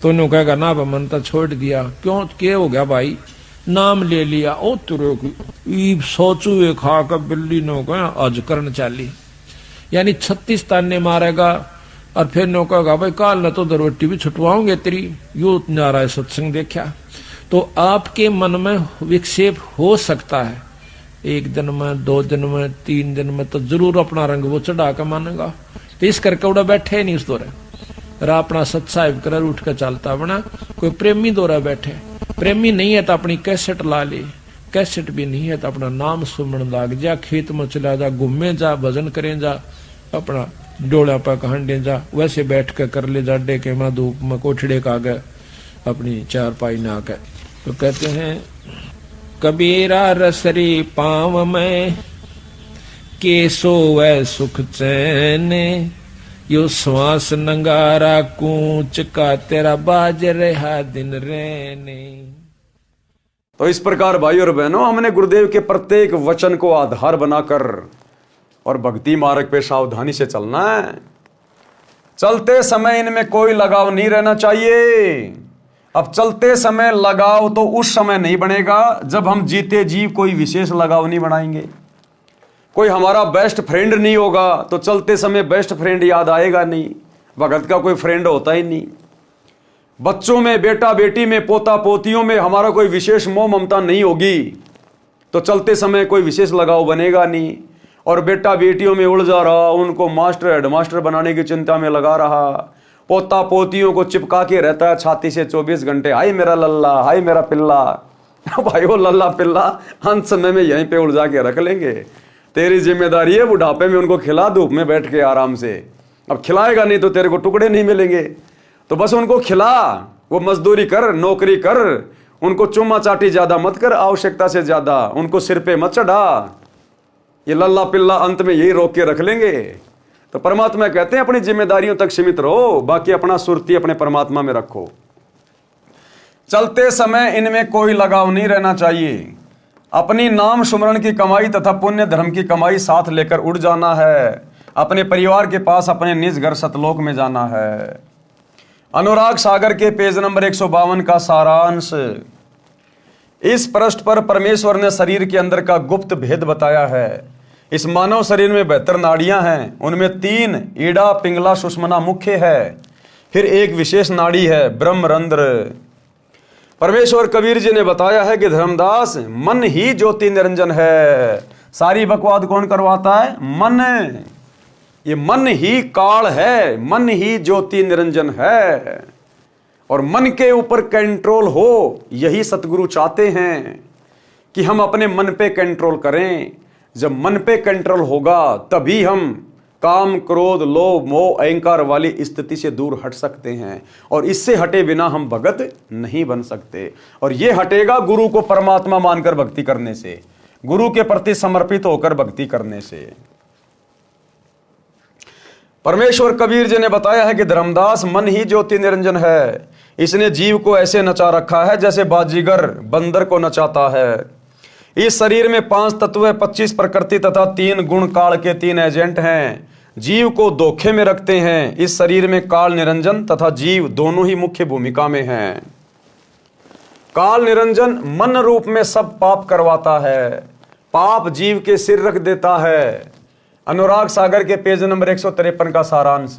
तो उन्होंने कहेगा ना मन तो छोड़ दिया। क्यों क्या हो गया भाई, नाम ले लिया, ओ तुरे सोचू खा कर बिल्ली ने कहा आज करन चाली, यानी 36 ताने मारेगा और फिर नो कहा भाई काल न तो दरवट्टी भी छुटवाओगे तेरी, यो नारायण सत्संग देखा। तो आपके मन में विक्षेप हो सकता है, 1 दिन में, 2 दिन में, 3 दिन में, तो जरूर अपना रंग वो चढ़ा कर मानेगा। तो इस करके उड़ा बैठे नहीं उस दौरे, रा अपना सत्साहिब कर उठ कर चलता बना। कोई प्रेमी दौरा बैठे, प्रेमी नहीं है तो अपनी कैसेट ला ले, कैसेट भी नहीं है तो अपना नाम सुमन लाग जा, खेत में चला जा, घूमे जा, भजन करें जा, अपना डोला पर कहंडे जा, वैसे बैठ कर ले जा, डेके में धूप में कोठड़े का गए अपनी चारपाई ना कर। तो कहते हैं कबीरा रसरी पाँव में के सोवै सुख चैन, यो श्वास नंगारा कूच का तेरा बाज रहा दिन रहने। तो इस प्रकार भाई और बहनों, हमने गुरुदेव के प्रत्येक वचन को आधार बनाकर और भक्ति मार्ग पे सावधानी से चलना है। चलते समय इनमें कोई लगाव नहीं रहना चाहिए। अब चलते समय लगाव तो उस समय नहीं बनेगा जब हम जीते जीव कोई विशेष लगाव नहीं बनाएंगे। कोई हमारा बेस्ट फ्रेंड नहीं होगा तो चलते समय बेस्ट फ्रेंड याद आएगा नहीं। भगत का कोई फ्रेंड होता ही नहीं। बच्चों में, बेटा बेटी में, पोता पोतियों में हमारा कोई विशेष मोह ममता नहीं होगी तो चलते समय कोई विशेष लगाव बनेगा नहीं। और बेटा बेटियों में उलझा रहा, उनको मास्टर हेडमास्टर बनाने की चिंता में लगा रहा, पोता पोतियों को चिपका के रहता है छाती से 24 घंटे, हाय मेरा लल्ला, हाय मेरा पिल्ला। भाई वो लल्ला पिल्ला अंत समय में यहीं पे उलझा के रख लेंगे। तेरी जिम्मेदारी है बुढ़ापे में उनको खिला, धूप में बैठ के आराम से। अब खिलाएगा नहीं तो तेरे को टुकड़े नहीं मिलेंगे, तो बस उनको खिला, वो मजदूरी कर, नौकरी कर, उनको चुम्मा चाटी ज्यादा मत कर, आवश्यकता से ज्यादा उनको सिर पे मत चढ़ा। ये लल्ला पिल्ला अंत में यही रोक के रख लेंगे। तो परमात्मा कहते हैं अपनी जिम्मेदारियों तक सीमित रहो, बाकी अपना सुरती अपने परमात्मा में रखो। चलते समय इनमें कोई लगाव नहीं रहना चाहिए। अपनी नाम सुमरण की कमाई तथा पुण्य धर्म की कमाई साथ लेकर उड़ जाना है। अपने परिवार के पास अपने निज घर सतलोक में जाना है। अनुराग सागर के पेज नंबर 152 का सारांश। इस पृष्ठ पर परमेश्वर ने शरीर के अंदर का गुप्त भेद बताया है। इस मानव शरीर में 72 नाड़ियां हैं, उनमें 3 ईड़ा, पिंगला, सुषमना मुख्य है, फिर एक विशेष नाड़ी है ब्रह्मरंध्र। परमेश्वर कबीर जी ने बताया है कि धर्मदास मन ही ज्योति निरंजन है। सारी बकवाद कौन करवाता है? मन। ये मन ही काल है, मन ही ज्योति निरंजन है। और मन के ऊपर कंट्रोल हो, यही सतगुरु चाहते हैं कि हम अपने मन पे कंट्रोल करें। जब मन पे कंट्रोल होगा तभी हम काम, क्रोध, लोभ, मोह, अहंकार वाली स्थिति से दूर हट सकते हैं। और इससे हटे बिना हम भगत नहीं बन सकते। और ये हटेगा गुरु को परमात्मा मानकर भक्ति करने से, गुरु के प्रति समर्पित होकर भक्ति करने से। परमेश्वर कबीर जी ने बताया है कि धर्मदास मन ही ज्योति निरंजन है। इसने जीव को ऐसे नचा रखा है जैसे बाजीगर बंदर को नचाता है। इस शरीर में 5 तत्व, 25 प्रकृति तथा 3 गुण काल के 3 एजेंट हैं। जीव को धोखे में रखते हैं। इस शरीर में काल निरंजन तथा जीव दोनों ही मुख्य भूमिका में हैं। काल निरंजन मन रूप में सब पाप करवाता है, पाप जीव के सिर रख देता है। अनुराग सागर के पेज नंबर 153 का सारांश।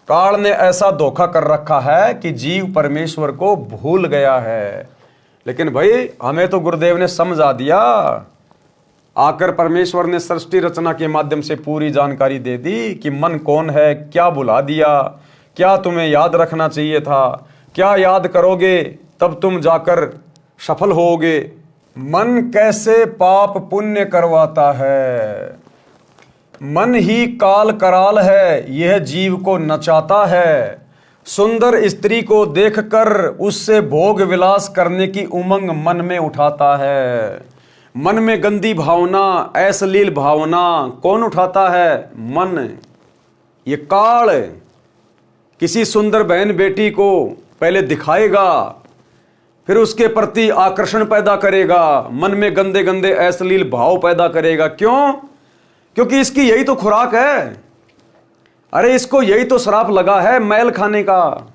काल ने ऐसा धोखा कर रखा है कि जीव परमेश्वर को भूल गया है। लेकिन भाई हमें तो गुरुदेव ने समझा दिया। आकर परमेश्वर ने सृष्टि रचना के माध्यम से पूरी जानकारी दे दी कि मन कौन है, क्या भुला दिया, क्या तुम्हें याद रखना चाहिए था, क्या याद करोगे तब तुम जाकर सफल होगे। मन कैसे पाप पुण्य करवाता है। मन ही काल कराल है, यह जीव को नचाता है। सुंदर स्त्री को देखकर उससे भोग विलास करने की उमंग मन में उठाता है। मन में गंदी भावना, अश्लील भावना कौन उठाता है? मन। ये काल किसी सुंदर बहन बेटी को पहले दिखाएगा, फिर उसके प्रति आकर्षण पैदा करेगा, मन में गंदे गंदे अश्लील भाव पैदा करेगा। क्यों? क्योंकि इसकी यही तो खुराक है। अरे इसको यही तो श्राप लगा है मैल खाने का,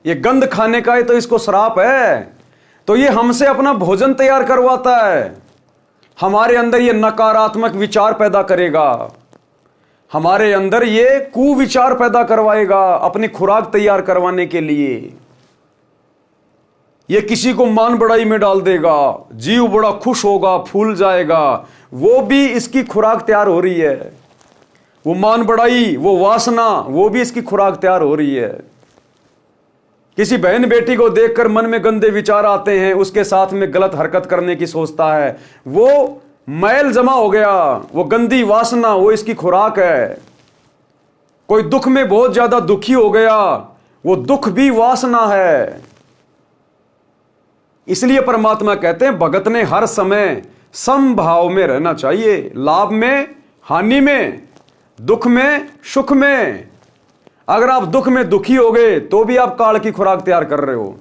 ये गंध खाने का ही तो इसको श्राप है। तो ये हमसे अपना भोजन तैयार करवाता है, हमारे अंदर ये नकारात्मक विचार पैदा करेगा। हमारे अंदर ये कुविचार पैदा करवाएगा अपनी खुराक तैयार करवाने के लिए। ये किसी को मान बढ़ाई में डाल देगा, जीव बड़ा खुश होगा, फूल जाएगा, वो भी इसकी खुराक तैयार हो रही है। वो मान बढ़ाई, वो वासना, वो भी इसकी खुराक तैयार हो रही है। किसी बहन बेटी को देखकर मन में गंदे विचार आते हैं, उसके साथ में गलत हरकत करने की सोचता है, वो मैल जमा हो गया, वो गंदी वासना, वो इसकी खुराक है। कोई दुख में बहुत ज्यादा दुखी हो गया, वो दुख भी वासना है। इसलिए परमात्मा कहते हैं भगत ने हर समय समभाव में रहना चाहिए, लाभ में, हानि में, दुख में, सुख में। अगर आप दुख में दुखी हो गए तो भी आप काल की खुराक तैयार कर रहे हो,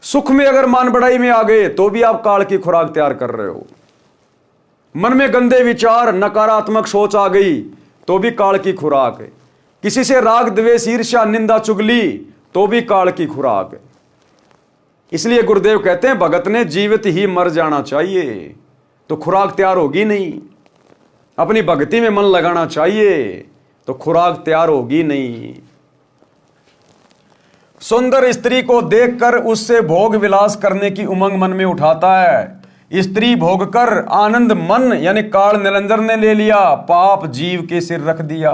सुख में अगर मान बढ़ाई में आ गए तो भी आप काल की खुराक तैयार कर रहे हो। मन में गंदे विचार, नकारात्मक सोच आ गई तो भी काल की खुराक है। किसी से राग द्वेष ईर्ष्या निंदा चुगली तो भी काल की खुराक है। इसलिए गुरुदेव कहते हैं भगत ने जीवित ही मर जाना चाहिए, तो खुराक तैयार होगी नहीं। अपनी भक्ति में मन लगाना चाहिए तो खुराक तैयार होगी नहीं। सुंदर स्त्री को देखकर उससे भोग विलास करने की उमंग मन में उठाता है। स्त्री भोग कर आनंद मन यानी काल निरंजन ने ले लिया, पाप जीव के सिर रख दिया।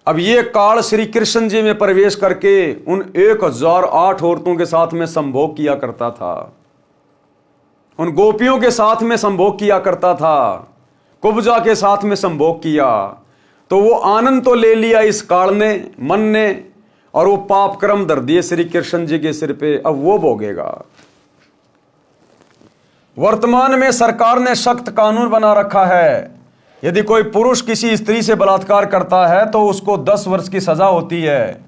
अब ये काल श्री कृष्ण जी में प्रवेश करके उन 1008 औरतों के साथ में संभोग किया करता था, उन गोपियों के साथ में संभोग किया करता था, कुब्जा के साथ में संभोग किया। तो वो आनंद तो ले लिया इस काल ने, मन ने, और वो पाप कर्म धर दिए श्री कृष्ण जी के सिर पे। अब वो भोगेगा। वर्तमान में सरकार ने सख्त कानून बना रखा है, यदि कोई पुरुष किसी स्त्री से बलात्कार करता है तो उसको 10 वर्ष की सजा होती है।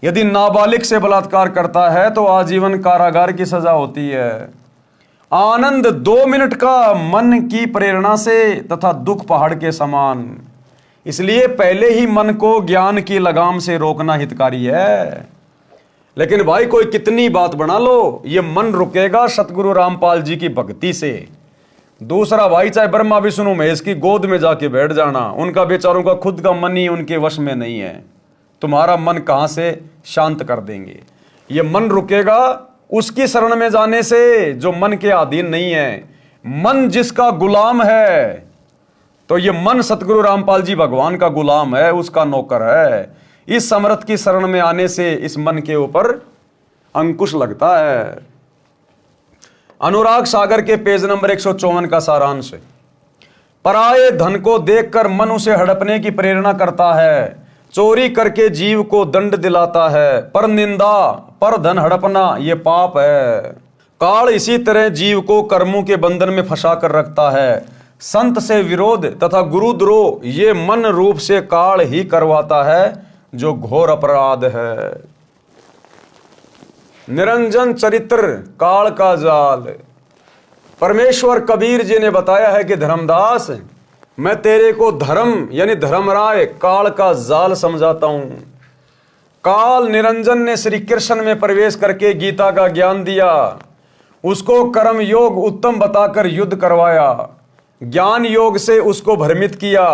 यदि नाबालिग से बलात्कार करता है तो आजीवन कारागार की सजा होती है। आनंद 2 मिनट का मन की प्रेरणा से तथा दुख पहाड़ के समान। इसलिए पहले ही मन को ज्ञान की लगाम से रोकना हितकारी है। लेकिन भाई कोई कितनी बात बना लो, ये मन रुकेगा सतगुरु रामपाल जी की भक्ति से। दूसरा भाई चाहे ब्रह्मा विष्णु महेश की गोद में जाके बैठ जाना, उनका बेचारों का खुद का मन ही उनके वश में नहीं है। तुम्हारा मन कहां से शांत कर देंगे? ये मन रुकेगा उसकी शरण में जाने से जो मन के अधीन नहीं है। मन जिसका गुलाम है, तो ये मन सतगुरु रामपाल जी भगवान का गुलाम है, उसका नौकर है। इस समर्थ की शरण में आने से इस मन के ऊपर अंकुश लगता है। अनुराग सागर के पेज नंबर 154 का सारांश है। पराये धन को देखकर मन उसे हड़पने की प्रेरणा करता है, चोरी करके जीव को दंड दिलाता है, पर निंदा पर धन हड़पना ये पाप है। काल इसी तरह जीव को कर्मों के बंधन में फंसा कर रखता है। संत से विरोध तथा गुरुद्रोह ये मन रूप से काल ही करवाता है, जो घोर अपराध है। निरंजन चरित्र काल का जाल। परमेश्वर कबीर जी ने बताया है कि धर्मदास, मैं तेरे को धर्म यानी धर्मराय काल का जाल समझाता हूं। काल निरंजन ने श्री कृष्ण में प्रवेश करके गीता का ज्ञान दिया, उसको कर्म योग उत्तम बताकर युद्ध करवाया, ज्ञान योग से उसको भ्रमित किया।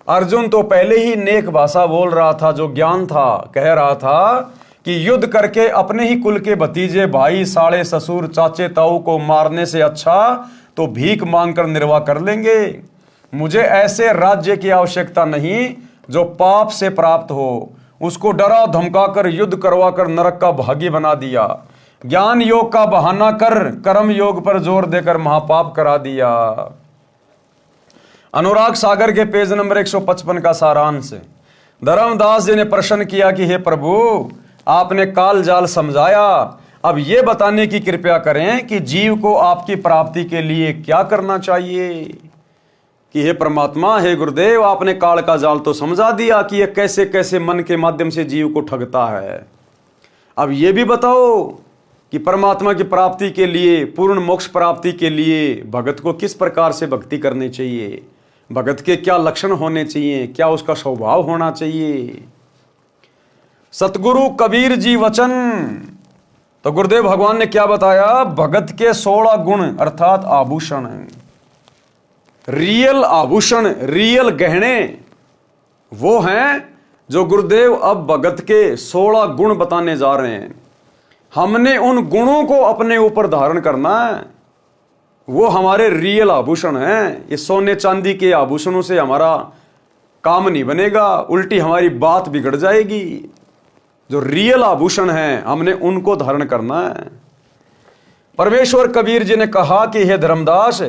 अर्जुन तो पहले ही नेक भाषा बोल रहा था, जो ज्ञान था, कह रहा था कि युद्ध करके अपने ही कुल के भतीजे, भाई, साले, ससुर, चाचे, ताऊ को मारने से अच्छा तो भीख मांगकर निर्वाह कर लेंगे। मुझे ऐसे राज्य की आवश्यकता नहीं जो पाप से प्राप्त हो। उसको डरा धमकाकर युद्ध करवाकर नरक का भागी बना दिया। ज्ञान योग का बहाना कर कर्म योग पर जोर देकर महापाप करा दिया। अनुराग सागर के पेज नंबर 155 का सारांश। धर्मदास जी ने प्रश्न किया कि हे प्रभु, आपने काल जाल समझाया, अब ये बताने की कृपया करें कि जीव को आपकी प्राप्ति के लिए क्या करना चाहिए। कि हे परमात्मा, हे गुरुदेव, आपने काल का जाल तो समझा दिया कि ये कैसे कैसे मन के माध्यम से जीव को ठगता है। अब ये भी बताओ कि परमात्मा की प्राप्ति के लिए, पूर्ण मोक्ष प्राप्ति के लिए भगत को किस प्रकार से भक्ति करनी चाहिए, भगत के क्या लक्षण होने चाहिए, क्या उसका स्वभाव होना चाहिए। सतगुरु कबीर जी वचन। तो गुरुदेव भगवान ने क्या बताया? भगत के 16 गुण अर्थात आभूषण, रियल आभूषण, रियल गहने वो हैं जो गुरुदेव अब भगत के 16 गुण बताने जा रहे हैं। हमने उन गुणों को अपने ऊपर धारण करना है। वो हमारे रियल आभूषण हैं। ये सोने चांदी के आभूषणों से हमारा काम नहीं बनेगा, उल्टी हमारी बात बिगड़ जाएगी। जो रियल आभूषण हैं हमने उनको धारण करना है। परमेश्वर कबीर जी ने कहा कि हे धर्मदास,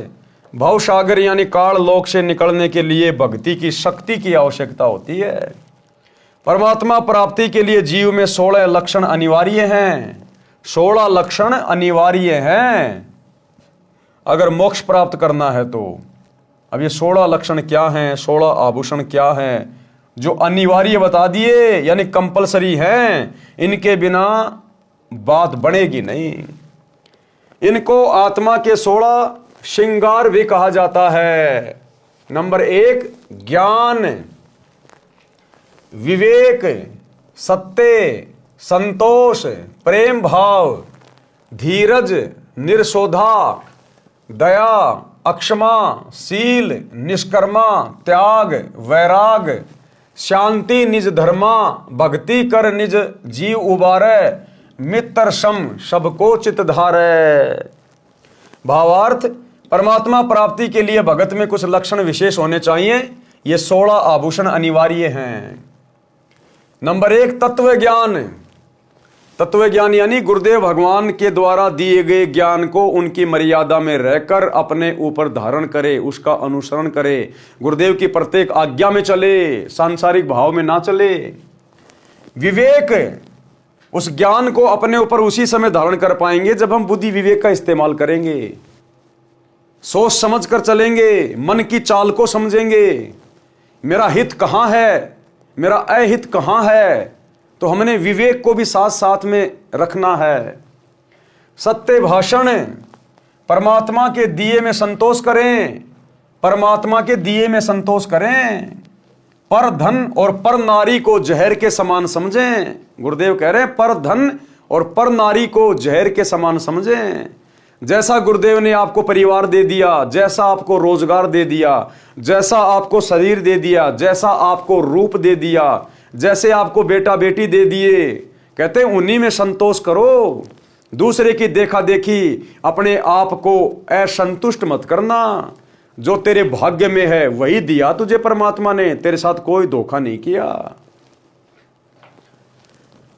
भवसागर यानी काल लोक से निकलने के लिए भक्ति की शक्ति की आवश्यकता होती है। परमात्मा प्राप्ति के लिए जीव में 16 लक्षण अनिवार्य हैं। 16 लक्षण अनिवार्य हैं अगर मोक्ष प्राप्त करना है तो। अब ये 16 लक्षण क्या हैं, 16 आभूषण क्या हैं जो अनिवार्य बता दिए, यानी कंपलसरी हैं। इनके बिना बात बनेगी नहीं। इनको आत्मा के 16 श्रृंगार भी कहा जाता है। नंबर 1 ज्ञान, विवेक, सत्य, संतोष, प्रेम भाव, धीरज, निर्शोधा, दया, अक्षमा, शील, निष्कर्मा, त्याग, वैराग, शांति निज धर्मा, भक्ति कर निज जीव उबारे, मित्र सम सबको चित धारे। भावार्थ, परमात्मा प्राप्ति के लिए भगत में कुछ लक्षण विशेष होने चाहिए। ये 16 आभूषण अनिवार्य हैं। नंबर 1 तत्व ज्ञान। तत्व ज्ञान यानी गुरुदेव भगवान के द्वारा दिए गए ज्ञान को उनकी मर्यादा में रहकर अपने ऊपर धारण करे, उसका अनुसरण करे, गुरुदेव की प्रत्येक आज्ञा में चले, सांसारिक भाव में ना चले। विवेक, उस ज्ञान को अपने ऊपर उसी समय धारण कर पाएंगे जब हम बुद्धि विवेक का इस्तेमाल करेंगे, सोच समझ कर चलेंगे, मन की चाल को समझेंगे। मेरा हित कहाँ है, मेरा अहित कहाँ है, तो हमने विवेक को भी साथ साथ में रखना है। सत्य भाषण, परमात्मा के दिए में संतोष करें, परमात्मा के दिए में संतोष करें। पर धन और पर नारी को जहर के समान समझें। गुरुदेव कह रहे हैं पर धन और पर नारी को जहर के समान समझें। जैसा गुरुदेव ने आपको परिवार दे दिया, जैसा आपको रोजगार दे दिया, जैसा आपको शरीर दे दिया, जैसा आपको रूप दे दिया, जैसे आपको बेटा बेटी दे दिए, कहते हैं उन्हीं में संतोष करो। दूसरे की देखा देखी अपने आप को असंतुष्ट मत करना। जो तेरे भाग्य में है वही दिया तुझे परमात्मा ने, तेरे साथ कोई धोखा नहीं किया।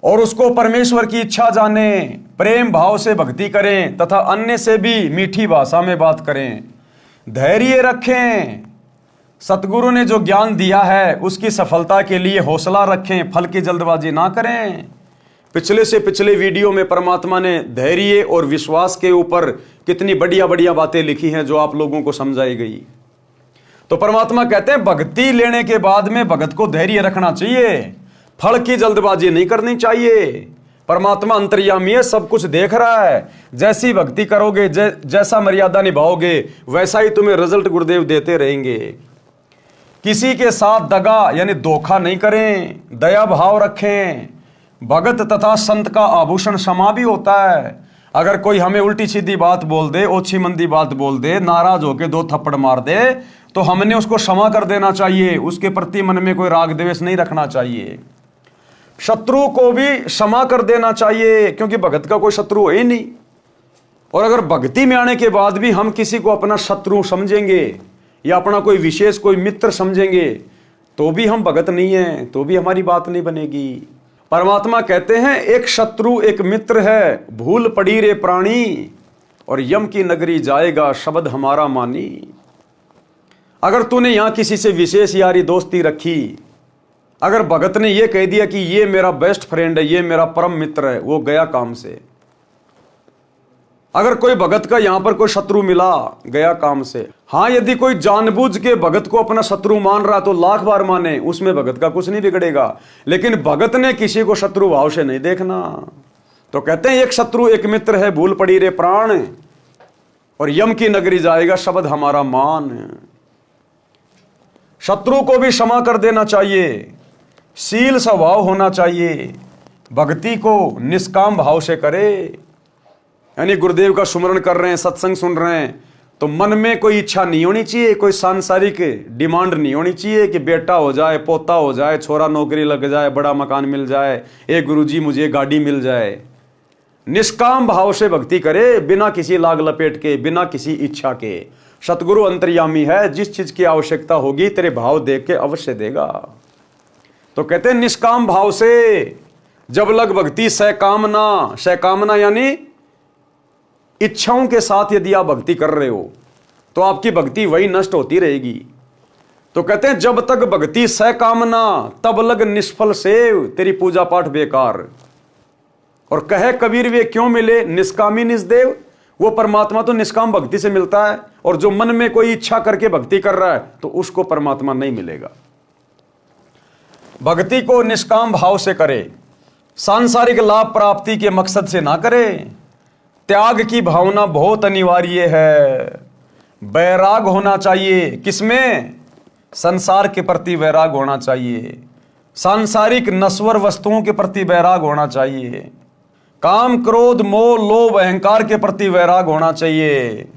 और उसको परमेश्वर की इच्छा जाने, प्रेम भाव से भक्ति करें तथा अन्य से भी मीठी भाषा में बात करें। धैर्य रखें, सतगुरु ने जो ज्ञान दिया है उसकी सफलता के लिए हौसला रखें, फल की जल्दबाजी ना करें। पिछले से पिछले वीडियो में परमात्मा ने धैर्य और विश्वास के ऊपर कितनी बढ़िया बढ़िया बातें लिखी हैं जो आप लोगों को समझाई गई। तो परमात्मा कहते हैं भक्ति लेने के बाद में भगत को धैर्य रखना चाहिए, फल की जल्दबाजी नहीं करनी चाहिए। परमात्मा अंतर्यामी है, सब कुछ देख रहा है। जैसी भक्ति करोगे, जैसा मर्यादा निभाओगे, वैसा ही तुम्हें रिजल्ट गुरुदेव देते रहेंगे। किसी के साथ दगा यानी धोखा नहीं करें, दया भाव रखें। भगत तथा संत का आभूषण क्षमा भी होता है। अगर कोई हमें उल्टी सीधी बात बोल दे, ओछी मंदी बात बोल दे, नाराज होके 2 थप्पड़ मार दे, तो हमने उसको क्षमा कर देना चाहिए। उसके प्रति मन में कोई राग द्वेष नहीं रखना चाहिए। शत्रु को भी क्षमा कर देना चाहिए, क्योंकि भगत का कोई शत्रु है ही नहीं। और अगर भक्ति में आने के बाद भी हम किसी को अपना शत्रु समझेंगे या अपना कोई विशेष कोई मित्र समझेंगे, तो भी हम भगत नहीं है, तो भी हमारी बात नहीं बनेगी। परमात्मा कहते हैं एक शत्रु एक मित्र है, भूल पड़ी रे प्राणी, और यम की नगरी जाएगा शब्द हमारा मानी। अगर तूने यहां किसी से विशेष यारी दोस्ती रखी, अगर भगत ने यह कह दिया कि ये मेरा बेस्ट फ्रेंड है, ये मेरा परम मित्र है, वो गया काम से। अगर कोई भगत का यहां पर कोई शत्रु मिला, गया काम से। हां, यदि कोई जानबूझ के भगत को अपना शत्रु मान रहा तो लाख बार माने, उसमें भगत का कुछ नहीं बिगड़ेगा। लेकिन भगत ने किसी को शत्रु भाव से नहीं देखना। तो कहते हैं एक शत्रु एक मित्र है, भूल पड़ी रे प्राण, और यम की नगरी जाएगा शब्द हमारा मान। शत्रु को भी क्षमा कर देना चाहिए, शील स्वभाव होना चाहिए, भक्ति को निष्काम भाव से करे। यानी गुरुदेव का सुमरण कर रहे हैं, सत्संग सुन रहे हैं, तो मन में कोई इच्छा नहीं होनी चाहिए, कोई सांसारिक डिमांड नहीं होनी चाहिए कि बेटा हो जाए, पोता हो जाए, छोरा नौकरी लग जाए, बड़ा मकान मिल जाए, एक गुरुजी मुझे गाड़ी मिल जाए। निष्काम भाव से भक्ति करे, बिना किसी लाग लपेट के, बिना किसी इच्छा के। सतगुरु अंतर्यामी है, जिस चीज की आवश्यकता होगी तेरे भाव देख के अवश्य देगा। तो कहते हैं निष्काम भाव से जब लग भक्ति सकामना, सकामना यानी इच्छाओं के साथ यदि आप भक्ति कर रहे हो तो आपकी भक्ति वही नष्ट होती रहेगी। तो कहते हैं जब तक भक्ति सकामना तब लग निष्फल सेव, तेरी पूजा पाठ बेकार। और कहे कबीर वे क्यों मिले निष्कामी निजदेव, वो परमात्मा तो निष्काम भक्ति से मिलता है, और जो मन में कोई इच्छा करके भक्ति कर रहा है तो उसको परमात्मा नहीं मिलेगा। भक्ति को निष्काम भाव से करे, सांसारिक लाभ प्राप्ति के मकसद से ना करे। त्याग की भावना बहुत अनिवार्य है। वैराग होना चाहिए, किसमें? संसार के प्रति वैराग होना चाहिए, सांसारिक नश्वर वस्तुओं के प्रति वैराग होना चाहिए, काम क्रोध मोह लोभ अहंकार के प्रति वैराग होना चाहिए।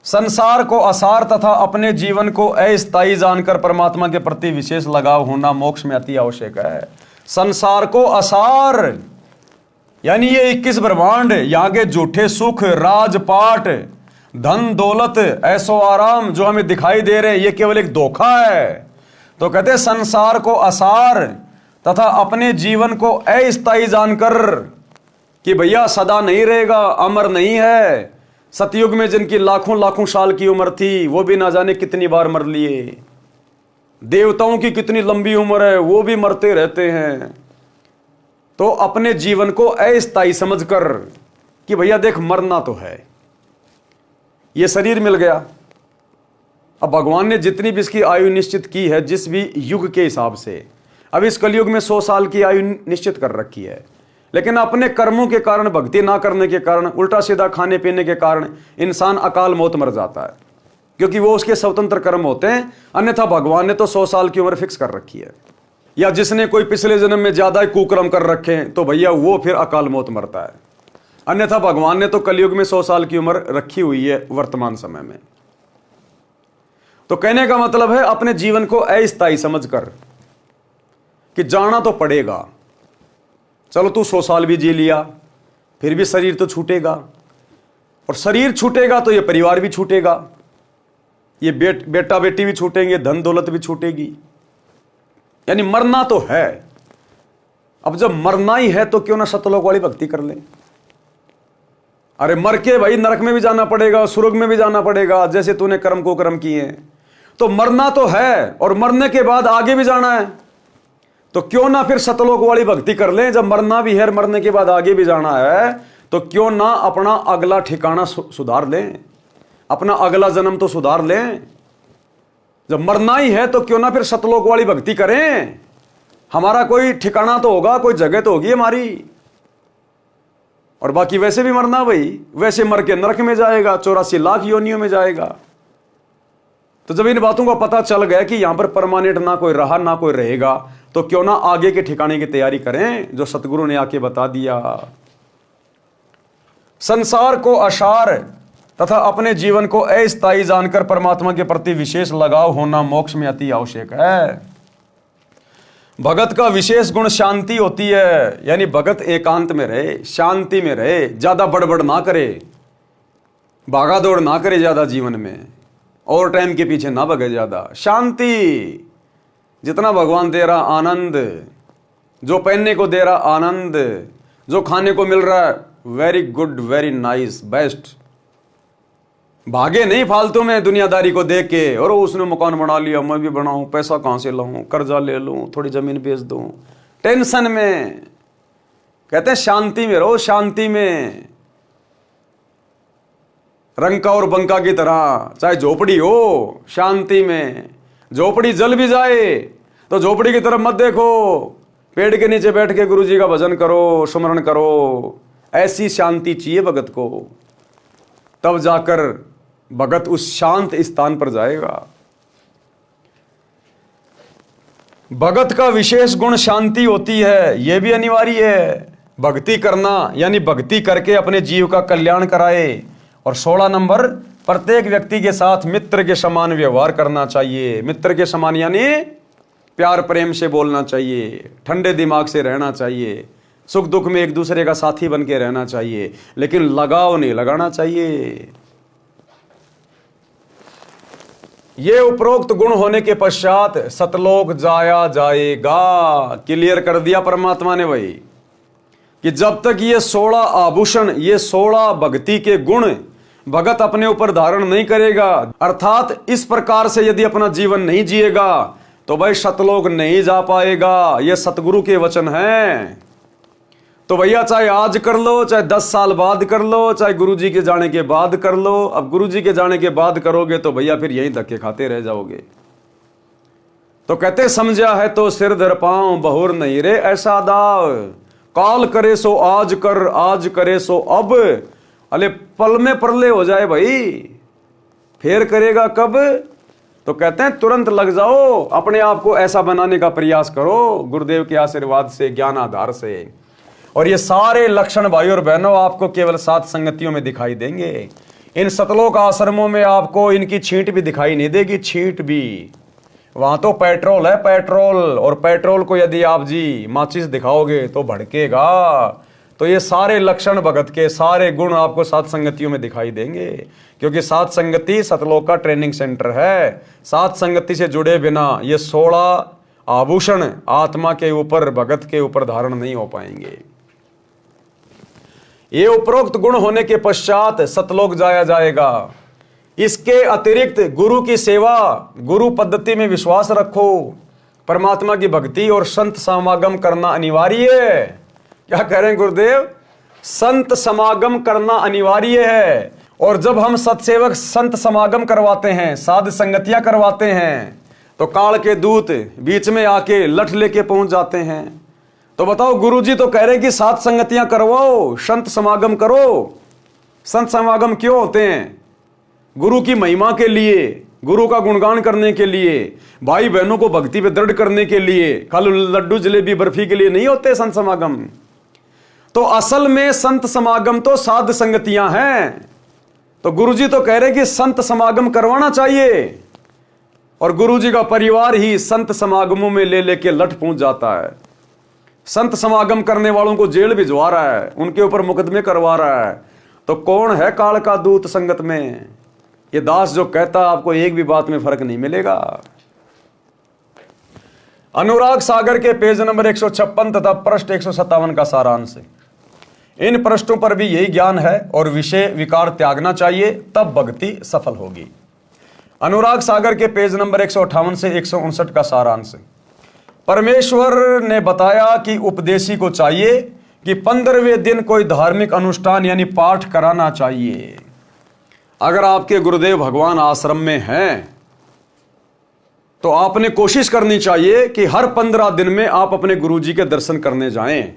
संसार को असार तथा अपने जीवन को अस्थायी जानकर परमात्मा के प्रति विशेष लगाव होना मोक्ष में अति आवश्यक है। संसार को असार यानी ये 21 ब्रह्मांड, यहाँ के झूठे सुख, राजपाट, धन दौलत, ऐशो आराम जो हमें दिखाई दे रहे हैं, ये केवल एक धोखा है। तो कहते हैं संसार को असार तथा अपने जीवन को अस्थायी जानकर कि भैया सदा नहीं रहेगा, अमर नहीं है। सतयुग में जिनकी लाखों लाखों साल की उम्र थी वो भी ना जाने कितनी बार मर लिए। देवताओं की कितनी लंबी उम्र है, वो भी मरते रहते हैं। तो अपने जीवन को अस्थायी समझकर कि भैया देख मरना तो है, ये शरीर मिल गया। अब भगवान ने जितनी भी इसकी आयु निश्चित की है जिस भी युग के हिसाब से, अब इस कलयुग में 100 साल की आयु निश्चित कर रखी है, लेकिन अपने कर्मों के कारण, भक्ति ना करने के कारण, उल्टा सीधा खाने पीने के कारण इंसान अकाल मौत मर जाता है, क्योंकि वो उसके स्वतंत्र कर्म होते हैं। अन्यथा भगवान ने तो 100 साल की उम्र फिक्स कर रखी है। या जिसने कोई पिछले जन्म में ज्यादा ही कुकर्म कर रखे हैं तो भैया वो फिर अकाल मौत मरता है। अन्यथा भगवान ने तो कलयुग में 100 साल की उम्र रखी हुई है वर्तमान समय में। तो कहने का मतलब है अपने जीवन को अस्थायी समझकर कि जाना तो पड़ेगा। चलो तू 100 साल भी जी लिया, फिर भी शरीर तो छूटेगा, और शरीर छूटेगा तो ये परिवार भी छूटेगा, ये बेटा बेटी भी छूटेंगे, धन दौलत भी छूटेगी। यानी मरना तो है। अब जब मरना ही है तो क्यों ना सतलोक वाली भक्ति कर ले। अरे मर के भाई नरक में भी जाना पड़ेगा, स्वर्ग में भी जाना पड़ेगा, जैसे तूने कर्म को कर्म किए हैं। तो मरना तो है, और मरने के बाद आगे भी जाना है, तो क्यों ना फिर सतलोक वाली भक्ति कर लें। जब मरना भी है, मरने के बाद आगे भी जाना है, तो क्यों ना अपना अगला ठिकाना सुधार लें, अपना अगला जन्म तो सुधार लें। जब मरना ही है तो क्यों ना फिर सतलोक वाली भक्ति करें। हमारा कोई ठिकाना तो होगा, कोई जगह तो होगी हमारी। और बाकी वैसे भी मरना भाई, वैसे मर के नरक में जाएगा, 84 लाख योनियों में जाएगा। तो जब इन बातों का पता चल गया कि यहां पर परमानेंट ना कोई रहा ना कोई रहेगा, तो क्यों ना आगे के ठिकाने की तैयारी करें जो सतगुरु ने आके बता दिया। संसार को असार तथा अपने जीवन को अस्थायी जानकर परमात्मा के प्रति विशेष लगाव होना मोक्ष में अति आवश्यक है। भगत का विशेष गुण शांति होती है, यानी भगत एकांत में रहे, शांति में रहे, ज्यादा बड़बड़ ना करे, भागा दौड़ ना करे ज्यादा जीवन में, और टाइम के पीछे ना भगे ज्यादा। शांति, जितना भगवान दे रहा आनंद, जो पहनने को दे रहा आनंद, जो खाने को मिल रहा है very good, very nice, best. भागे नहीं फालतू में दुनियादारी को देख के, और उसने मकान बना लिया मैं भी बनाऊं, पैसा कहां से लाऊं, कर्जा ले लूं, थोड़ी जमीन बेच दूं, टेंशन में। कहते हैं शांति में रहो, शांति में। रंका और बंका की तरह, चाहे झोपड़ी हो, शांति में। झोपड़ी जल भी जाए तो झोपड़ी की तरफ मत देखो, पेड़ के नीचे बैठ के गुरु जी का भजन करो, स्मरण करो। ऐसी शांति चाहिए भगत को, तब जाकर भगत उस शांत स्थान पर जाएगा। भगत का विशेष गुण शांति होती है, यह भी अनिवार्य है। भक्ति करना यानी भक्ति करके अपने जीव का कल्याण कराए। और 16 नंबर, प्रत्येक व्यक्ति के साथ मित्र के समान व्यवहार करना चाहिए। मित्र के समान यानी प्यार प्रेम से बोलना चाहिए, ठंडे दिमाग से रहना चाहिए, सुख दुख में एक दूसरे का साथी बन के रहना चाहिए, लेकिन लगाव नहीं लगाना चाहिए। ये उपरोक्त गुण होने के पश्चात सतलोक जाया जाएगा। क्लियर कर दिया परमात्मा ने भाई कि जब तक ये 16 आभूषण, ये 16 भक्ति के गुण भगत अपने ऊपर धारण नहीं करेगा, अर्थात इस प्रकार से यदि अपना जीवन नहीं जिएगा तो भाई सतलोक नहीं जा पाएगा। ये सतगुरु के वचन हैं। तो भैया चाहे आज कर लो, चाहे 10 साल बाद कर लो, चाहे गुरुजी के जाने के बाद कर लो। अब गुरुजी के जाने के बाद करोगे तो भैया फिर यहीं धक्के खाते रह जाओगे। तो कहते समझा है तो सिर धर पाऊं, बहुर नहीं रे ऐसा दाव। काल करे सो आज कर, आज करे सो अब। अले पल में परले हो जाए भाई, फिर करेगा कब? तो कहते हैं तुरंत लग जाओ, अपने आप को ऐसा बनाने का प्रयास करो गुरुदेव के आशीर्वाद से, ज्ञान आधार से। और ये सारे लक्षण भाई और बहनों आपको केवल 7 संगतियों में दिखाई देंगे। इन सतलोक आश्रमों में आपको इनकी छींट भी दिखाई नहीं देगी, छींट भी। वहां तो पेट्रोल है, पेट्रोल। और पेट्रोल को यदि आप जी माचिस दिखाओगे तो भड़केगा। तो ये सारे लक्षण भगत के, सारे गुण आपको 7 संगतियों में दिखाई देंगे, क्योंकि 7 संगति सतलोक का ट्रेनिंग सेंटर है। 7 संगति से जुड़े बिना ये 16 आभूषण आत्मा के ऊपर, भगत के ऊपर धारण नहीं हो पाएंगे। ये उपरोक्त गुण होने के पश्चात सतलोक जाया जाएगा। इसके अतिरिक्त गुरु की सेवा, गुरु पद्धति में विश्वास रखो, परमात्मा की भक्ति और संत समागम करना अनिवार्य है। क्या कह रहे हैं गुरुदेव? संत समागम करना अनिवार्य है। और जब हम सत्सेवक संत समागम करवाते हैं, साध संगतियां करवाते हैं, तो काल के दूत बीच में आके लठ लेके पहुंच जाते हैं। तो बताओ, गुरुजी तो कह रहे हैं कि 7 संगतियां करवाओ, संत समागम करो। संत समागम क्यों होते हैं? गुरु की महिमा के लिए, गुरु का गुणगान करने के लिए, भाई बहनों को भक्ति पे दृढ़ करने के लिए। खाली लड्डू जलेबी बर्फी के लिए नहीं होते संत समागम। तो असल में संत समागम तो साध संगतियां हैं। तो गुरुजी तो कह रहे कि संत समागम करवाना चाहिए, और गुरुजी का परिवार ही संत समागमों में ले लेके लठ पहुंच जाता है। संत समागम करने वालों को जेल भिजवा रहा है, उनके ऊपर मुकदमे करवा रहा है। तो कौन है काल का दूत संगत में? ये दास जो कहता, आपको एक भी बात में फर्क नहीं मिलेगा। अनुराग सागर के पेज नंबर 156 तथा पृष्ठ 157 का सारांश। इन पृष्ठों पर भी यही ज्ञान है और विषय विकार त्यागना चाहिए, तब भक्ति सफल होगी। अनुराग सागर के पेज नंबर 158 से 159 का सारांश। परमेश्वर ने बताया कि उपदेशी को चाहिए कि 15वें दिन कोई धार्मिक अनुष्ठान यानी पाठ कराना चाहिए। अगर आपके गुरुदेव भगवान आश्रम में हैं तो आपने कोशिश करनी चाहिए कि हर 15 दिन में आप अपने गुरुजी के दर्शन करने जाएं।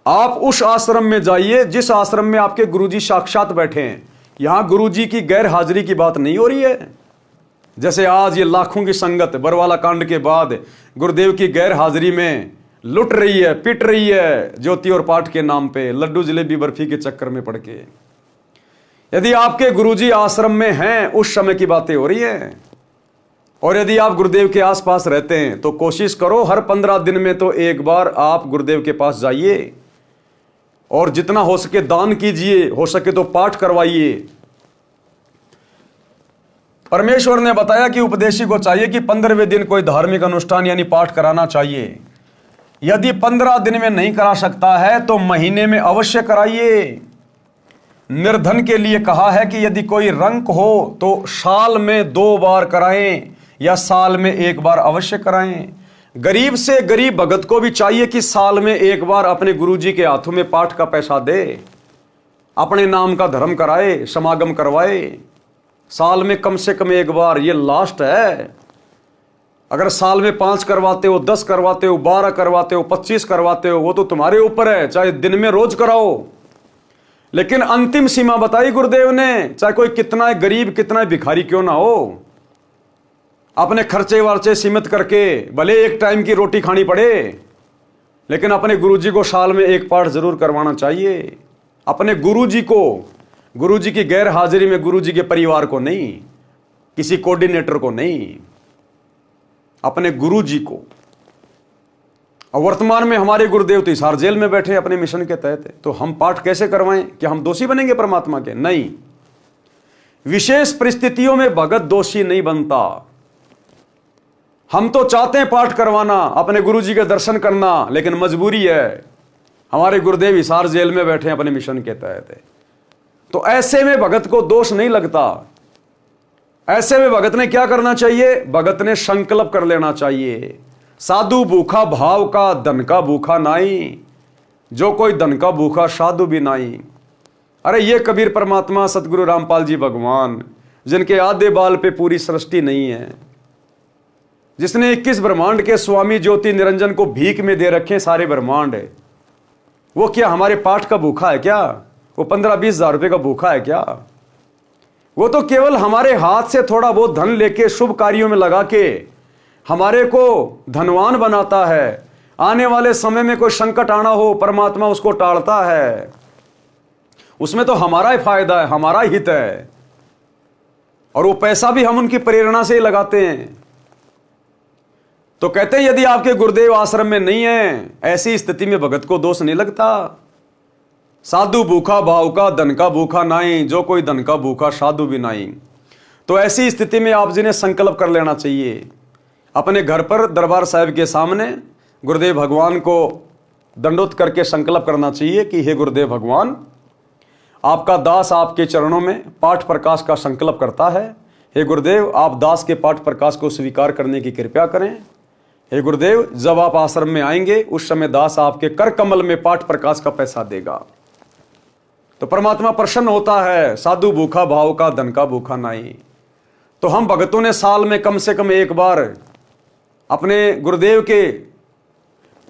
आप उस आश्रम में जाइए जिस आश्रम में आपके गुरुजी साक्षात बैठे हैं। यहां गुरुजी की गैर हाजिरी की बात नहीं हो रही है। जैसे आज ये लाखों की संगत बरवाला कांड के बाद गुरुदेव की गैर हाजिरी में लुट रही है, पिट रही है, ज्योति और पाठ के नाम पे, लड्डू जलेबी बर्फी के चक्कर में पड़ के। यदि आपके गुरुजी आश्रम में हैं, उस समय की बातें हो रही हैं। और यदि आप गुरुदेव के आसपास रहते हैं तो कोशिश करो हर 15 दिन में तो एक बार आप गुरुदेव के पास जाइए, और जितना हो सके दान कीजिए, हो सके तो पाठ करवाइए। परमेश्वर ने बताया कि उपदेशी को चाहिए कि 15वें दिन कोई धार्मिक अनुष्ठान यानी पाठ कराना चाहिए। यदि 15 दिन में नहीं करा सकता है तो महीने में अवश्य कराइए। निर्धन के लिए कहा है कि यदि कोई रंक हो तो साल में 2 बार कराएं या साल में 1 बार अवश्य कराएं। गरीब से गरीब भगत को भी चाहिए कि साल में 1 बार अपने गुरुजी के हाथों में पाठ का पैसा दे, अपने नाम का धर्म कराए, समागम करवाए। साल में कम से कम 1 बार, ये लास्ट है। अगर साल में 5 करवाते हो, 10 करवाते हो, 12 करवाते हो, 25 करवाते हो, वो तो तुम्हारे ऊपर है। चाहे दिन में रोज कराओ, लेकिन अंतिम सीमा बताई गुरुदेव ने। चाहे कोई कितना गरीब, कितना भिखारी क्यों ना हो, अपने खर्चे वर्चे सीमित करके भले 1 टाइम की रोटी खानी पड़े, लेकिन अपने गुरुजी को साल में 1 पाठ जरूर करवाना चाहिए। अपने गुरुजी को गुरुजी की गैर हाजिरी में गुरुजी के परिवार को नहीं, किसी कोऑर्डिनेटर को नहीं, अपने गुरुजी को। और वर्तमान में हमारे गुरुदेव तो हिसार जेल में बैठे अपने मिशन के तहत, तो हम पाठ कैसे करवाएं कि हम दोषी बनेंगे परमात्मा के? नहीं, विशेष परिस्थितियों में भगत दोषी नहीं बनता। हम तो चाहते हैं पाठ करवाना, अपने गुरुजी के दर्शन करना, लेकिन मजबूरी है, हमारे गुरुदेव हिसार जेल में बैठे हैं अपने मिशन के तहत। तो ऐसे में भगत को दोष नहीं लगता। ऐसे में भगत ने क्या करना चाहिए? भगत ने संकल्प कर लेना चाहिए, साधु भूखा भाव का, धन का भूखा नाई, जो कोई धन का भूखा साधु भी नाई। अरे ये कबीर परमात्मा सतगुरु रामपाल जी भगवान, जिनके आधे बाल पे पूरी सृष्टि नहीं है, जिसने 21 ब्रह्मांड के स्वामी ज्योति निरंजन को भीख में दे रखे सारे ब्रह्मांड, वो क्या हमारे पाठ का भूखा है क्या? वो 15-20 हजार रुपए का भूखा है क्या? वो तो केवल हमारे हाथ से थोड़ा बहुत धन लेके शुभ कार्यों में लगा के हमारे को धनवान बनाता है। आने वाले समय में कोई संकट आना हो, परमात्मा उसको टालता है, उसमें तो हमारा ही फायदा है, हमारा हित है, और वो पैसा भी हम उनकी प्रेरणा से ही लगाते हैं। तो कहते हैं यदि आपके गुरुदेव आश्रम में नहीं है, ऐसी स्थिति में भगत को दोष नहीं लगता। साधु भूखा भाव का, धन का भूखा नाई, जो कोई धन का भूखा साधु भी नाई। तो ऐसी स्थिति में आप जिन्हें संकल्प कर लेना चाहिए, अपने घर पर दरबार साहिब के सामने गुरुदेव भगवान को दंडोत करके संकल्प करना चाहिए कि हे गुरुदेव भगवान, आपका दास आपके चरणों में पाठ प्रकाश का संकल्प करता है। हे गुरुदेव, आप दास के पाठ प्रकाश को स्वीकार करने की कृपा करें। हे गुरुदेव, जब आप आश्रम में आएंगे उस समय दास आपके कर कमल में पाठ प्रकाश का पैसा देगा। तो परमात्मा प्रसन्न होता है। साधु भूखा भाव का, धन का भूखा नाई। तो हम भगतों ने साल में कम से कम एक बार अपने गुरुदेव के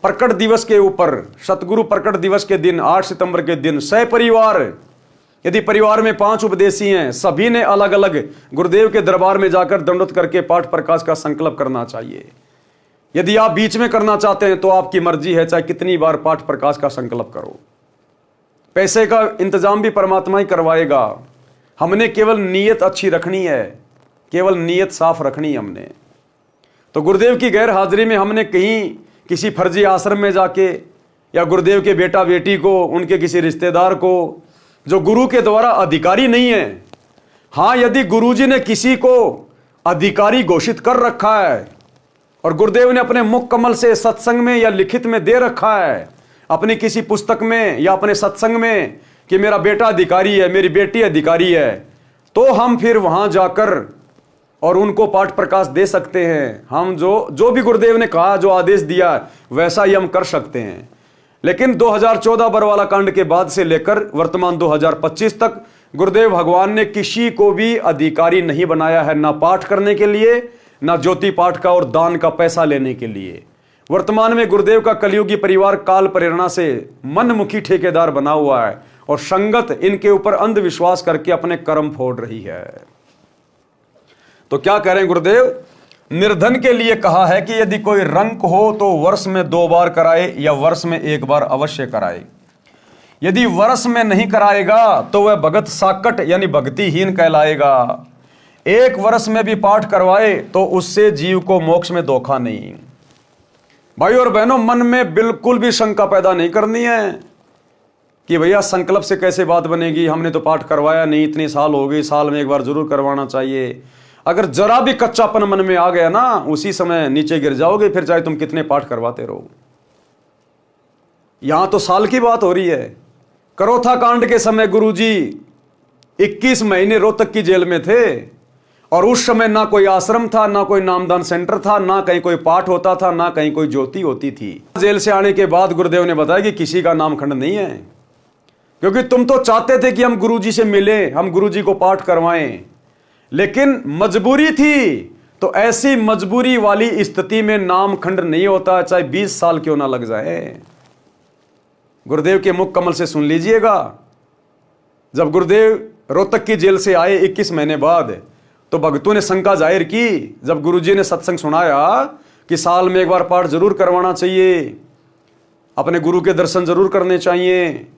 प्रकट दिवस के ऊपर, सतगुरु प्रकट दिवस के दिन 8 सितंबर के दिन सहपरिवार, यदि परिवार में 5 उपदेशी हैं, सभी ने अलग अलग गुरुदेव के दरबार में जाकर दंडोत करके पाठ प्रकाश का संकल्प करना चाहिए। यदि आप बीच में करना चाहते हैं तो आपकी मर्जी है, चाहे कितनी बार पाठ प्रकाश का संकल्प करो। पैसे का इंतजाम भी परमात्मा ही करवाएगा। हमने केवल नीयत अच्छी रखनी है, केवल नीयत साफ रखनी है हमने। तो गुरुदेव की गैर हाजिरी में हमने कहीं किसी फर्जी आश्रम में जाके, या गुरुदेव के बेटा बेटी को, उनके किसी रिश्तेदार को जो गुरु के द्वारा अधिकारी नहीं है, हाँ यदि गुरुजी ने किसी को अधिकारी घोषित कर रखा है और गुरुदेव ने अपने मुख कमल से सत्संग में या लिखित में दे रखा है, अपनी किसी पुस्तक में या अपने सत्संग में, कि मेरा बेटा अधिकारी है, मेरी बेटी अधिकारी है, तो हम फिर वहां जाकर और उनको पाठ प्रकाश दे सकते हैं। हम जो भी गुरुदेव ने कहा, जो आदेश दिया, वैसा ही हम कर सकते हैं। लेकिन 2014 बरवाला कांड के बाद से लेकर वर्तमान 2025 तक गुरुदेव भगवान ने किसी को भी अधिकारी नहीं बनाया है, ना पाठ करने के लिए, ना ज्योति पाठ का और दान का पैसा लेने के लिए। वर्तमान में गुरुदेव का कलयुगी परिवार काल प्रेरणा से मनमुखी ठेकेदार बना हुआ है और संगत इनके ऊपर अंधविश्वास करके अपने कर्म फोड़ रही है। तो क्या कह रहे हैं गुरुदेव? निर्धन के लिए कहा है कि यदि कोई रंक हो तो वर्ष में 2 बार कराए या वर्ष में 1 बार अवश्य कराए। यदि वर्ष में नहीं कराएगा तो वह भगत साकट यानी भक्तिहीन कहलाएगा। 1 वर्ष में भी पाठ करवाए तो उससे जीव को मोक्ष में धोखा नहीं। भाई और बहनों, मन में बिल्कुल भी शंका पैदा नहीं करनी है कि भैया संकल्प से कैसे बात बनेगी, हमने तो पाठ करवाया नहीं, इतने साल हो गए, साल में 1 बार जरूर करवाना चाहिए। अगर जरा भी कच्चापन मन में आ गया ना, उसी समय नीचे गिर जाओगे, फिर चाहे तुम कितने पाठ करवाते रहो। यहां तो साल की बात हो रही है। करोथा कांड के समय गुरुजी 21 महीने रोहतक की जेल में थे और उस समय ना कोई आश्रम था, ना कोई नामदान सेंटर था, ना कहीं कोई पाठ होता था, ना कहीं कोई ज्योति होती थी। जेल से आने के बाद गुरुदेव ने बताया कि किसी का नामखंड नहीं है, क्योंकि तुम तो चाहते थे कि हम गुरुजी से मिले, हम गुरुजी को पाठ करवाएं, लेकिन मजबूरी थी। तो ऐसी मजबूरी वाली स्थिति में नामखंड नहीं होता, चाहे 20 साल क्यों ना लग जाए। गुरुदेव के मुख कमल से सुन लीजिएगा। जब गुरुदेव रोहतक की जेल से आए 21 महीने बाद, तो भक्तों ने शंका जाहिर की। जब गुरुजी ने सत्संग सुनाया कि साल में 1 बार पाठ जरूर करवाना चाहिए, अपने गुरु के दर्शन जरूर करने चाहिए,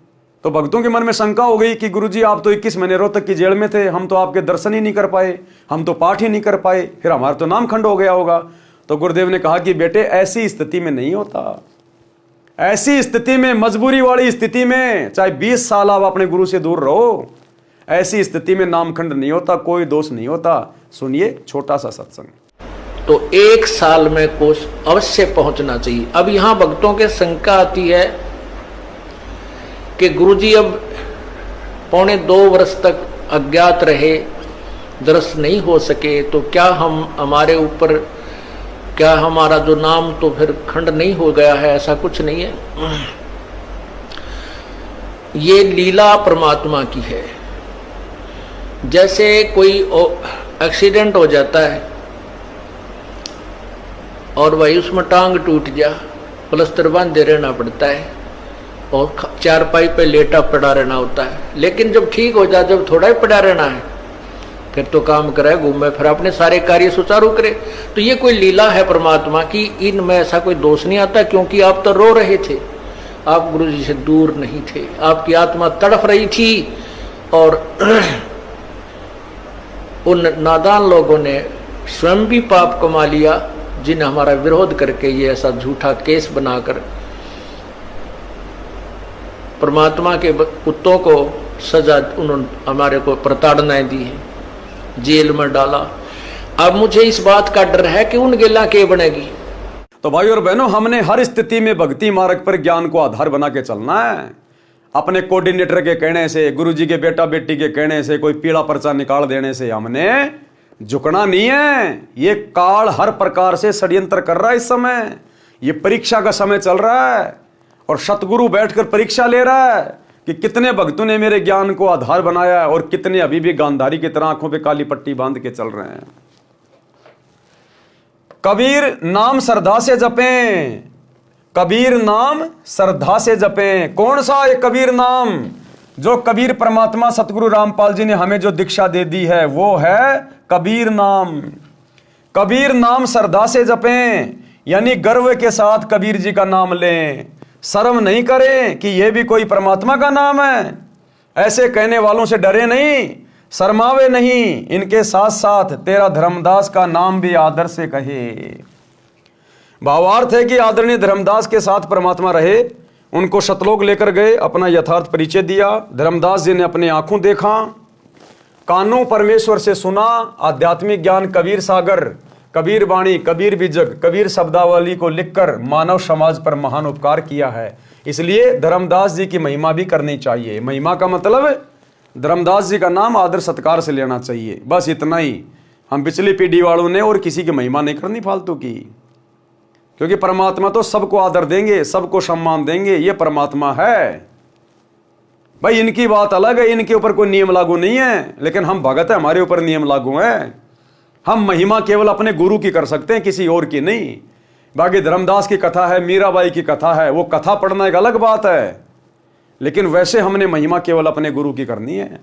तो भक्तों के मन में शंका हो गई कि गुरुजी आप तो 21 महीने रोहतक की जेल में थे, हम तो आपके दर्शन ही नहीं कर पाए, हम तो पाठ ही नहीं कर पाए, फिर हमारा तो नाम खंड हो गया होगा। तो गुरुदेव ने कहा कि बेटे ऐसी स्थिति में नहीं होता। ऐसी स्थिति में, मजबूरी वाली स्थिति में, चाहे 20 साल आप अपने गुरु से दूर रहो, ऐसी स्थिति में नामखंड नहीं होता, कोई दोष नहीं होता। सुनिए छोटा सा सत्संग। तो 1 साल में कोष अवश्य पहुंचना चाहिए। अब यहां भक्तों के शंका आती है कि गुरुजी अब 1.25 वर्ष तक अज्ञात रहे, दर्शन नहीं हो सके, तो क्या हमारे ऊपर, क्या हमारा जो नाम तो फिर खंड नहीं हो गया है? ऐसा कुछ नहीं है। ये लीला परमात्मा की है। जैसे कोई एक्सीडेंट हो जाता है और भाई उसमें टांग टूट जा, प्लास्टर बांधे रहना पड़ता है और चारपाई पे लेटा पड़ा रहना होता है। लेकिन जब ठीक हो जाए, जब थोड़ा ही पड़ा रहना है, फिर तो काम करे, घूमे, फिर अपने सारे कार्य सुचारू करे। तो ये कोई लीला है परमात्मा की, इनमें ऐसा कोई दोष नहीं आता। क्योंकि आप तो रो रहे थे, आप गुरु जी से दूर नहीं थे, आपकी आत्मा तड़फ रही थी और उन नादान लोगों ने स्वयं भी पाप कमा लिया, जिन्हें हमारा विरोध करके ये ऐसा झूठा केस बनाकर परमात्मा के कुत्तों को सजा, उन्होंने हमारे को प्रताड़नाएं दी है, जेल में डाला। अब मुझे इस बात का डर है कि उन गेला के बनेगी। तो भाई और बहनों, हमने हर स्थिति में भक्ति मार्ग पर ज्ञान को आधार बना के चलना है। अपने कोऑर्डिनेटर के कहने से, गुरुजी के बेटा बेटी के कहने से, कोई पीला पर्चा निकाल देने से हमने झुकना नहीं है। ये काल हर प्रकार से षड्यंत्र कर रहा है। इस समय ये परीक्षा का समय चल रहा है और सतगुरु बैठकर परीक्षा ले रहा है कि कितने भक्तों ने मेरे ज्ञान को आधार बनाया है और कितने अभी भी गांधारी की तरह आंखों पे काली पट्टी बांध के चल रहे हैं। कबीर नाम श्रद्धा से जपें, कबीर नाम श्रद्धा से जपें। कौन सा ये कबीर नाम? जो कबीर परमात्मा सतगुरु रामपाल जी ने हमें जो दीक्षा दे दी है वो है कबीर नाम। कबीर नाम श्रद्धा से जपें, यानी गर्व के साथ कबीर जी का नाम लें। शर्म नहीं करें कि यह भी कोई परमात्मा का नाम है। ऐसे कहने वालों से डरे नहीं, शर्मावे नहीं। इनके साथ साथ तेरा धर्मदास का नाम भी आदर से कहे। भावार्थ है कि आदरणीय धर्मदास के साथ परमात्मा रहे, उनको शतलोक लेकर गए, अपना यथार्थ परिचय दिया। धर्मदास जी ने अपनी आंखों देखा, कानों परमेश्वर से सुना। आध्यात्मिक ज्ञान कबीर सागर, कबीर वाणी, कबीर बीजक, कबीर शब्दावली को लिखकर मानव समाज पर महान उपकार किया है। इसलिए धर्मदास जी की महिमा भी करनी चाहिए। महिमा का मतलब धर्मदास जी का नाम आदर सत्कार से लेना चाहिए, बस इतना ही। हम पिछली पीढ़ी वालों ने और किसी की महिमा नहीं करनी फालतू की, क्योंकि परमात्मा तो सबको आदर देंगे, सबको सम्मान देंगे। ये परमात्मा है भाई, इनकी बात अलग है, इनके ऊपर कोई नियम लागू नहीं है। लेकिन हम भगत है, हमारे ऊपर नियम लागू है। हम महिमा केवल अपने गुरु की कर सकते हैं, किसी और की नहीं। बाकी धर्मदास की कथा है, मीराबाई की कथा है, वो कथा पढ़ना एक अलग बात है, लेकिन वैसे हमने महिमा केवल अपने गुरु की करनी है।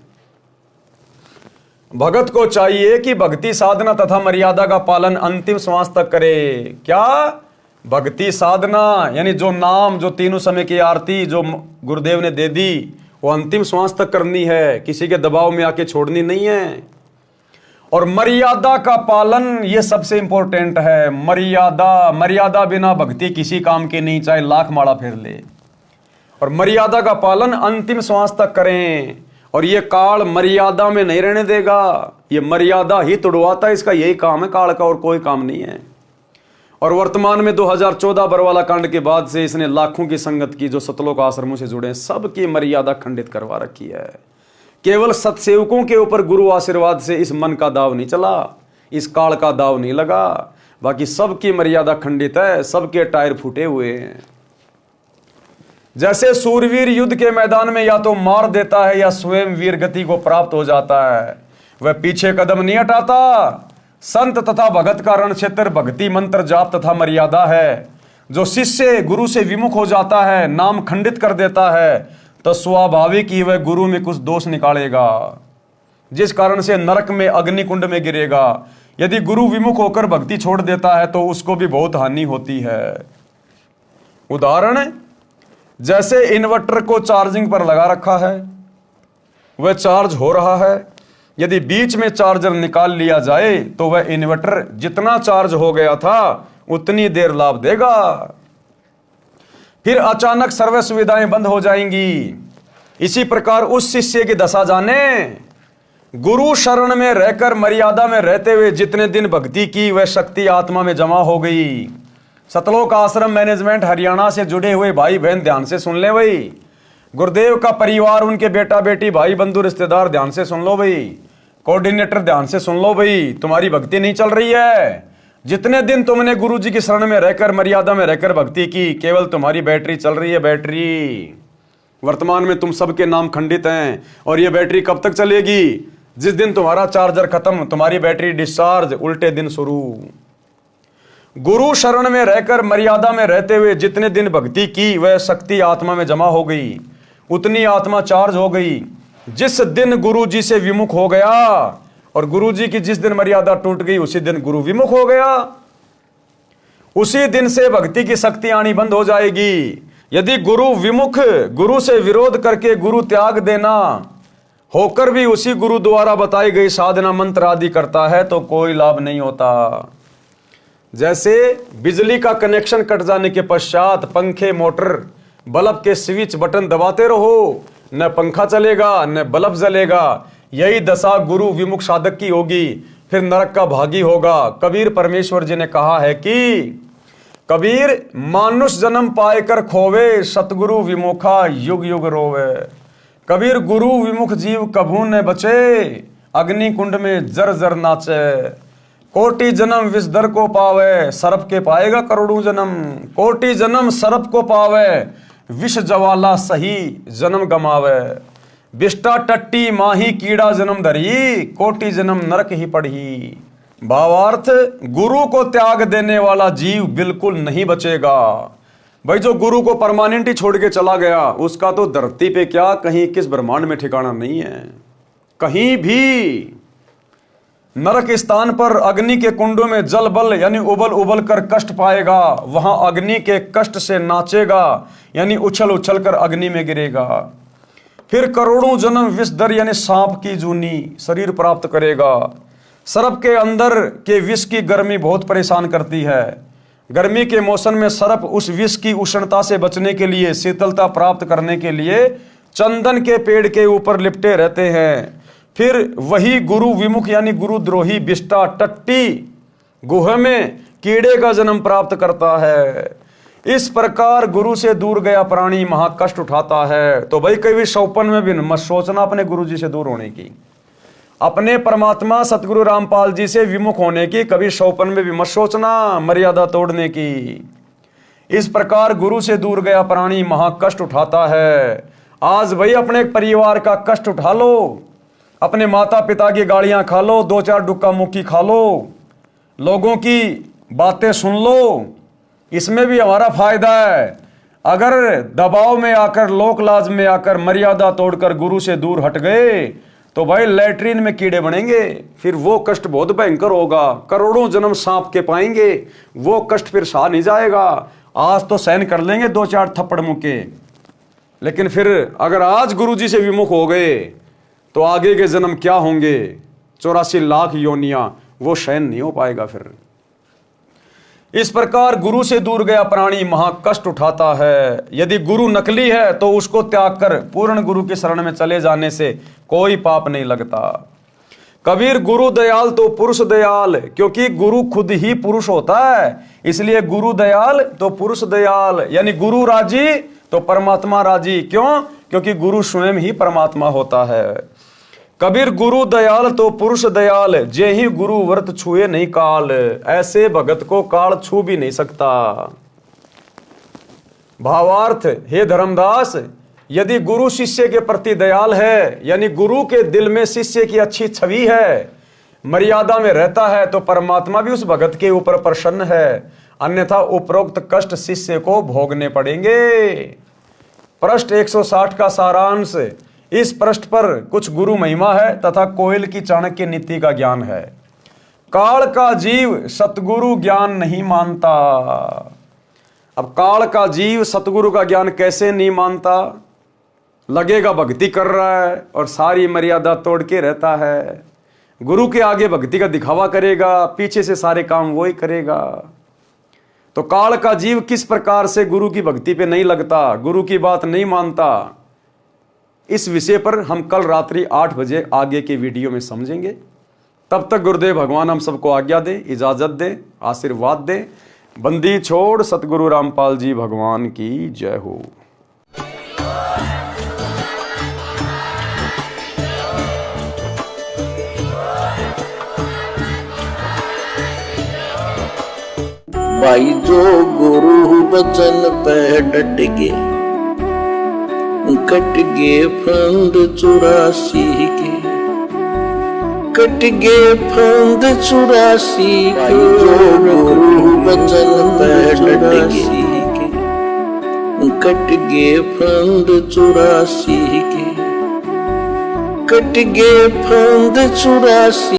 भगत को चाहिए कि भक्ति साधना तथा मर्यादा का पालन अंतिम श्वास तक करे। क्या? भक्ति साधना, यानी जो नाम, जो तीनों समय की आरती जो गुरुदेव ने दे दी, वो अंतिम श्वास तक करनी है, किसी के दबाव में आके छोड़नी नहीं है। और मर्यादा का पालन, ये सबसे इंपॉर्टेंट है। मर्यादा बिना भक्ति किसी काम की नहीं, चाहे लाख माला फेर ले। और मर्यादा का पालन अंतिम श्वास तक करें। और ये काल मर्यादा में नहीं रहने देगा, ये मर्यादा ही तोड़वाता है। इसका यही काम है काल का, और कोई काम नहीं है। और वर्तमान में 2014 बरवाला कांड के बाद से इसने लाखों की संगत की, जो सतलोक आश्रमों से जुड़े हैं, सबकी मर्यादा खंडित करवा रखी है। केवल सत्सेवकों के ऊपर गुरु आशीर्वाद से इस मन का दाव नहीं चला, इस काल का दाव नहीं लगा। बाकी सबकी मर्यादा खंडित है, सबके टायर फूटे हुए हैं। जैसे सूरवीर युद्ध के मैदान में या तो मार देता है या स्वयं वीर गति को प्राप्त हो जाता है, वह पीछे कदम नहीं हटाता। संत तथा भगत का रण क्षेत्र भक्ति मंत्र जाप तथा मर्यादा है। जो शिष्य गुरु से विमुख हो जाता है, नाम खंडित कर देता है, तो स्वाभाविक ही वह गुरु में कुछ दोष निकालेगा, जिस कारण से नरक में, अग्निकुंड में गिरेगा। यदि गुरु विमुख होकर भक्ति छोड़ देता है तो उसको भी बहुत हानि होती है। उदाहरण, जैसे इन्वर्टर को चार्जिंग पर लगा रखा है, वह चार्ज हो रहा है। यदि बीच में चार्जर निकाल लिया जाए तो वह इन्वर्टर जितना चार्ज हो गया था उतनी देर लाभ देगा। फिर अचानक सर्व सुविधाएं बंद हो जाएंगी। इसी प्रकार उस शिष्य की दशा जाने। गुरु शरण में रहकर मर्यादा में रहते हुए जितने दिन भक्ति की वह शक्ति आत्मा में जमा हो गई। सतलोक आश्रम मैनेजमेंट हरियाणा से जुड़े हुए भाई बहन ध्यान से सुन ले भाई। गुरुदेव का परिवार, उनके बेटा बेटी भाई बंधु रिश्तेदार ध्यान से सुन लो भाई। कोऑर्डिनेटर ध्यान से सुन लो भाई। तुम्हारी भक्ति नहीं चल रही है। जितने दिन तुमने गुरु जी की शरण में रहकर मर्यादा में रहकर भक्ति की, केवल तुम्हारी बैटरी चल रही है। बैटरी वर्तमान में तुम सबके नाम खंडित हैं और ये बैटरी कब तक चलेगी? जिस दिन तुम्हारा चार्जर खत्म, तुम्हारी बैटरी डिस्चार्ज, उल्टे दिन शुरू। गुरु शरण में रहकर मर्यादा में रहते हुए जितने दिन भक्ति की वह शक्ति आत्मा में जमा हो गई, उतनी आत्मा चार्ज हो गई। जिस दिन गुरु जी से विमुख हो गया, और गुरु जी की जिस दिन मर्यादा टूट गई उसी दिन गुरु विमुख हो गया। उसी दिन से भक्ति की शक्ति आनी बंद हो जाएगी। यदि गुरु विमुख, गुरु से विरोध करके गुरु त्याग देना होकर भी उसी गुरु द्वारा बताई गई साधना मंत्र आदि करता है तो कोई लाभ नहीं होता। जैसे बिजली का कनेक्शन कट जाने के पश्चात पंखे, मोटर, बल्ब के स्विच बटन दबाते रहो, न पंखा चलेगा न बल्ब जलेगा। यही दशा गुरु विमुख साधक की होगी, फिर नरक का भागी होगा। कबीर परमेश्वर जी ने कहा है कि कबीर मानुष जन्म पाए कर खोवे, सतगुरु विमुखा युग युग रोवे। कबीर गुरु विमुख जीव कभू न बचे, अग्नि कुंड में जर जर नाचे। कोटि जन्म विषधर को पावे, सरप के पाएगा करोड़ों जन्म। कोटि जन्म सरप को पावे, विष ज्वाला सही जन्म गमावे। बिष्टा टट्टी माही कीड़ा जन्म धरी, कोटि जन्म नरक ही पढ़ी। भावार्थ, गुरु को त्याग देने वाला जीव बिल्कुल नहीं बचेगा। भाई जो गुरु को परमानेंट ही छोड़ के चला गया उसका तो धरती पे क्या, कहीं किस ब्रह्मांड में ठिकाना नहीं है। कहीं भी नरक स्थान पर अग्नि के कुंडों में जल बल यानी उबल उबल कर कष्ट पाएगा, वहां अग्नि के कष्ट से नाचेगा यानी उछल उछल कर अग्नि में गिरेगा। फिर करोड़ों जन्म विषधर यानी सांप की जूनी शरीर प्राप्त करेगा। सर्प के अंदर के विष की गर्मी बहुत परेशान करती है। गर्मी के मौसम में सर्प उस विष की उष्णता से बचने के लिए, शीतलता प्राप्त करने के लिए चंदन के पेड़ के ऊपर लिपटे रहते हैं। फिर वही गुरु विमुख यानी गुरुद्रोही बिष्टा टट्टी गुहा में कीड़े का जन्म प्राप्त करता है। इस प्रकार गुरु से दूर गया प्राणी महाकष्ट उठाता है। तो भाई कभी शौपन में भी मत सोचना अपने गुरु जी से दूर होने की, अपने परमात्मा सतगुरु रामपाल जी से विमुख होने की कभी शौपन में भी मत सोचना, मर्यादा तोड़ने की। इस प्रकार गुरु से दूर गया प्राणी महाकष्ट उठाता है। आज भाई अपने परिवार का कष्ट उठा लो, अपने माता पिता की गालियां खा लो, 2-4 डुक्का मुक्की खा लो, लोगों की बातें सुन लो, इसमें भी हमारा फायदा है। अगर दबाव में आकर, लोक लाज में आकर, मर्यादा तोड़कर गुरु से दूर हट गए तो भाई लैट्रीन में कीड़े बनेंगे। फिर वो कष्ट बहुत भयंकर होगा, करोड़ों जन्म सांप के पाएंगे, वो कष्ट फिर सहा नहीं जाएगा। आज तो सहन कर लेंगे 2-4 थप्पड़ मुक्के, लेकिन फिर अगर आज गुरु जी से विमुख हो गए तो आगे के जन्म क्या होंगे, 84 लाख योनियां, वो सहन नहीं हो पाएगा फिर। इस प्रकार गुरु से दूर गया प्राणी महाकष्ट उठाता है। यदि गुरु नकली है तो उसको त्याग कर पूर्ण गुरु की शरण में चले जाने से कोई पाप नहीं लगता। कबीर गुरु दयाल तो पुरुष दयाल, क्योंकि गुरु खुद ही पुरुष होता है, इसलिए गुरु दयाल तो पुरुष दयाल, यानी गुरु राजी तो परमात्मा राजी। क्यों? क्योंकि गुरु स्वयं ही परमात्मा होता है। कबीर गुरु दयाल तो पुरुष दयाल, जे ही गुरु व्रत छुए नहीं काल, ऐसे भगत को काल छू भी नहीं सकता। भावार्थ, हे धर्मदास, यदि गुरु शिष्य के प्रति दयाल है, यानी गुरु के दिल में शिष्य की अच्छी छवि है, मर्यादा में रहता है, तो परमात्मा भी उस भगत के ऊपर प्रसन्न है। अन्यथा उपरोक्त कष्ट शिष्य को भोगने पड़ेंगे। पृष्ठ 160 का सारांश। इस पृष्ठ पर कुछ गुरु महिमा है तथा कोयल की चाणक्य नीति का ज्ञान है। काल का जीव सतगुरु ज्ञान नहीं मानता। अब काल का जीव सतगुरु का ज्ञान कैसे नहीं मानता, लगेगा भक्ति कर रहा है और सारी मर्यादा तोड़ के रहता है, गुरु के आगे भक्ति का दिखावा करेगा, पीछे से सारे काम वो ही करेगा। तो काल का जीव किस प्रकार से गुरु की भक्ति पे नहीं लगता, गुरु की बात नहीं मानता, इस विषय पर हम कल रात्रि 8 बजे आगे के वीडियो में समझेंगे। तब तक गुरुदेव भगवान हम सबको आज्ञा दे, इजाजत दे, आशीर्वाद दे। बंदी छोड़ सतगुरु रामपाल जी भगवान की जय हो। भाई जो गुरु बचन पे डट गे, कट गे फंद 84 के, कट गे फंद 84 के। जो गुरु बचन पे डट गे, कट गे फंद 84 के, कट गे फंद 84।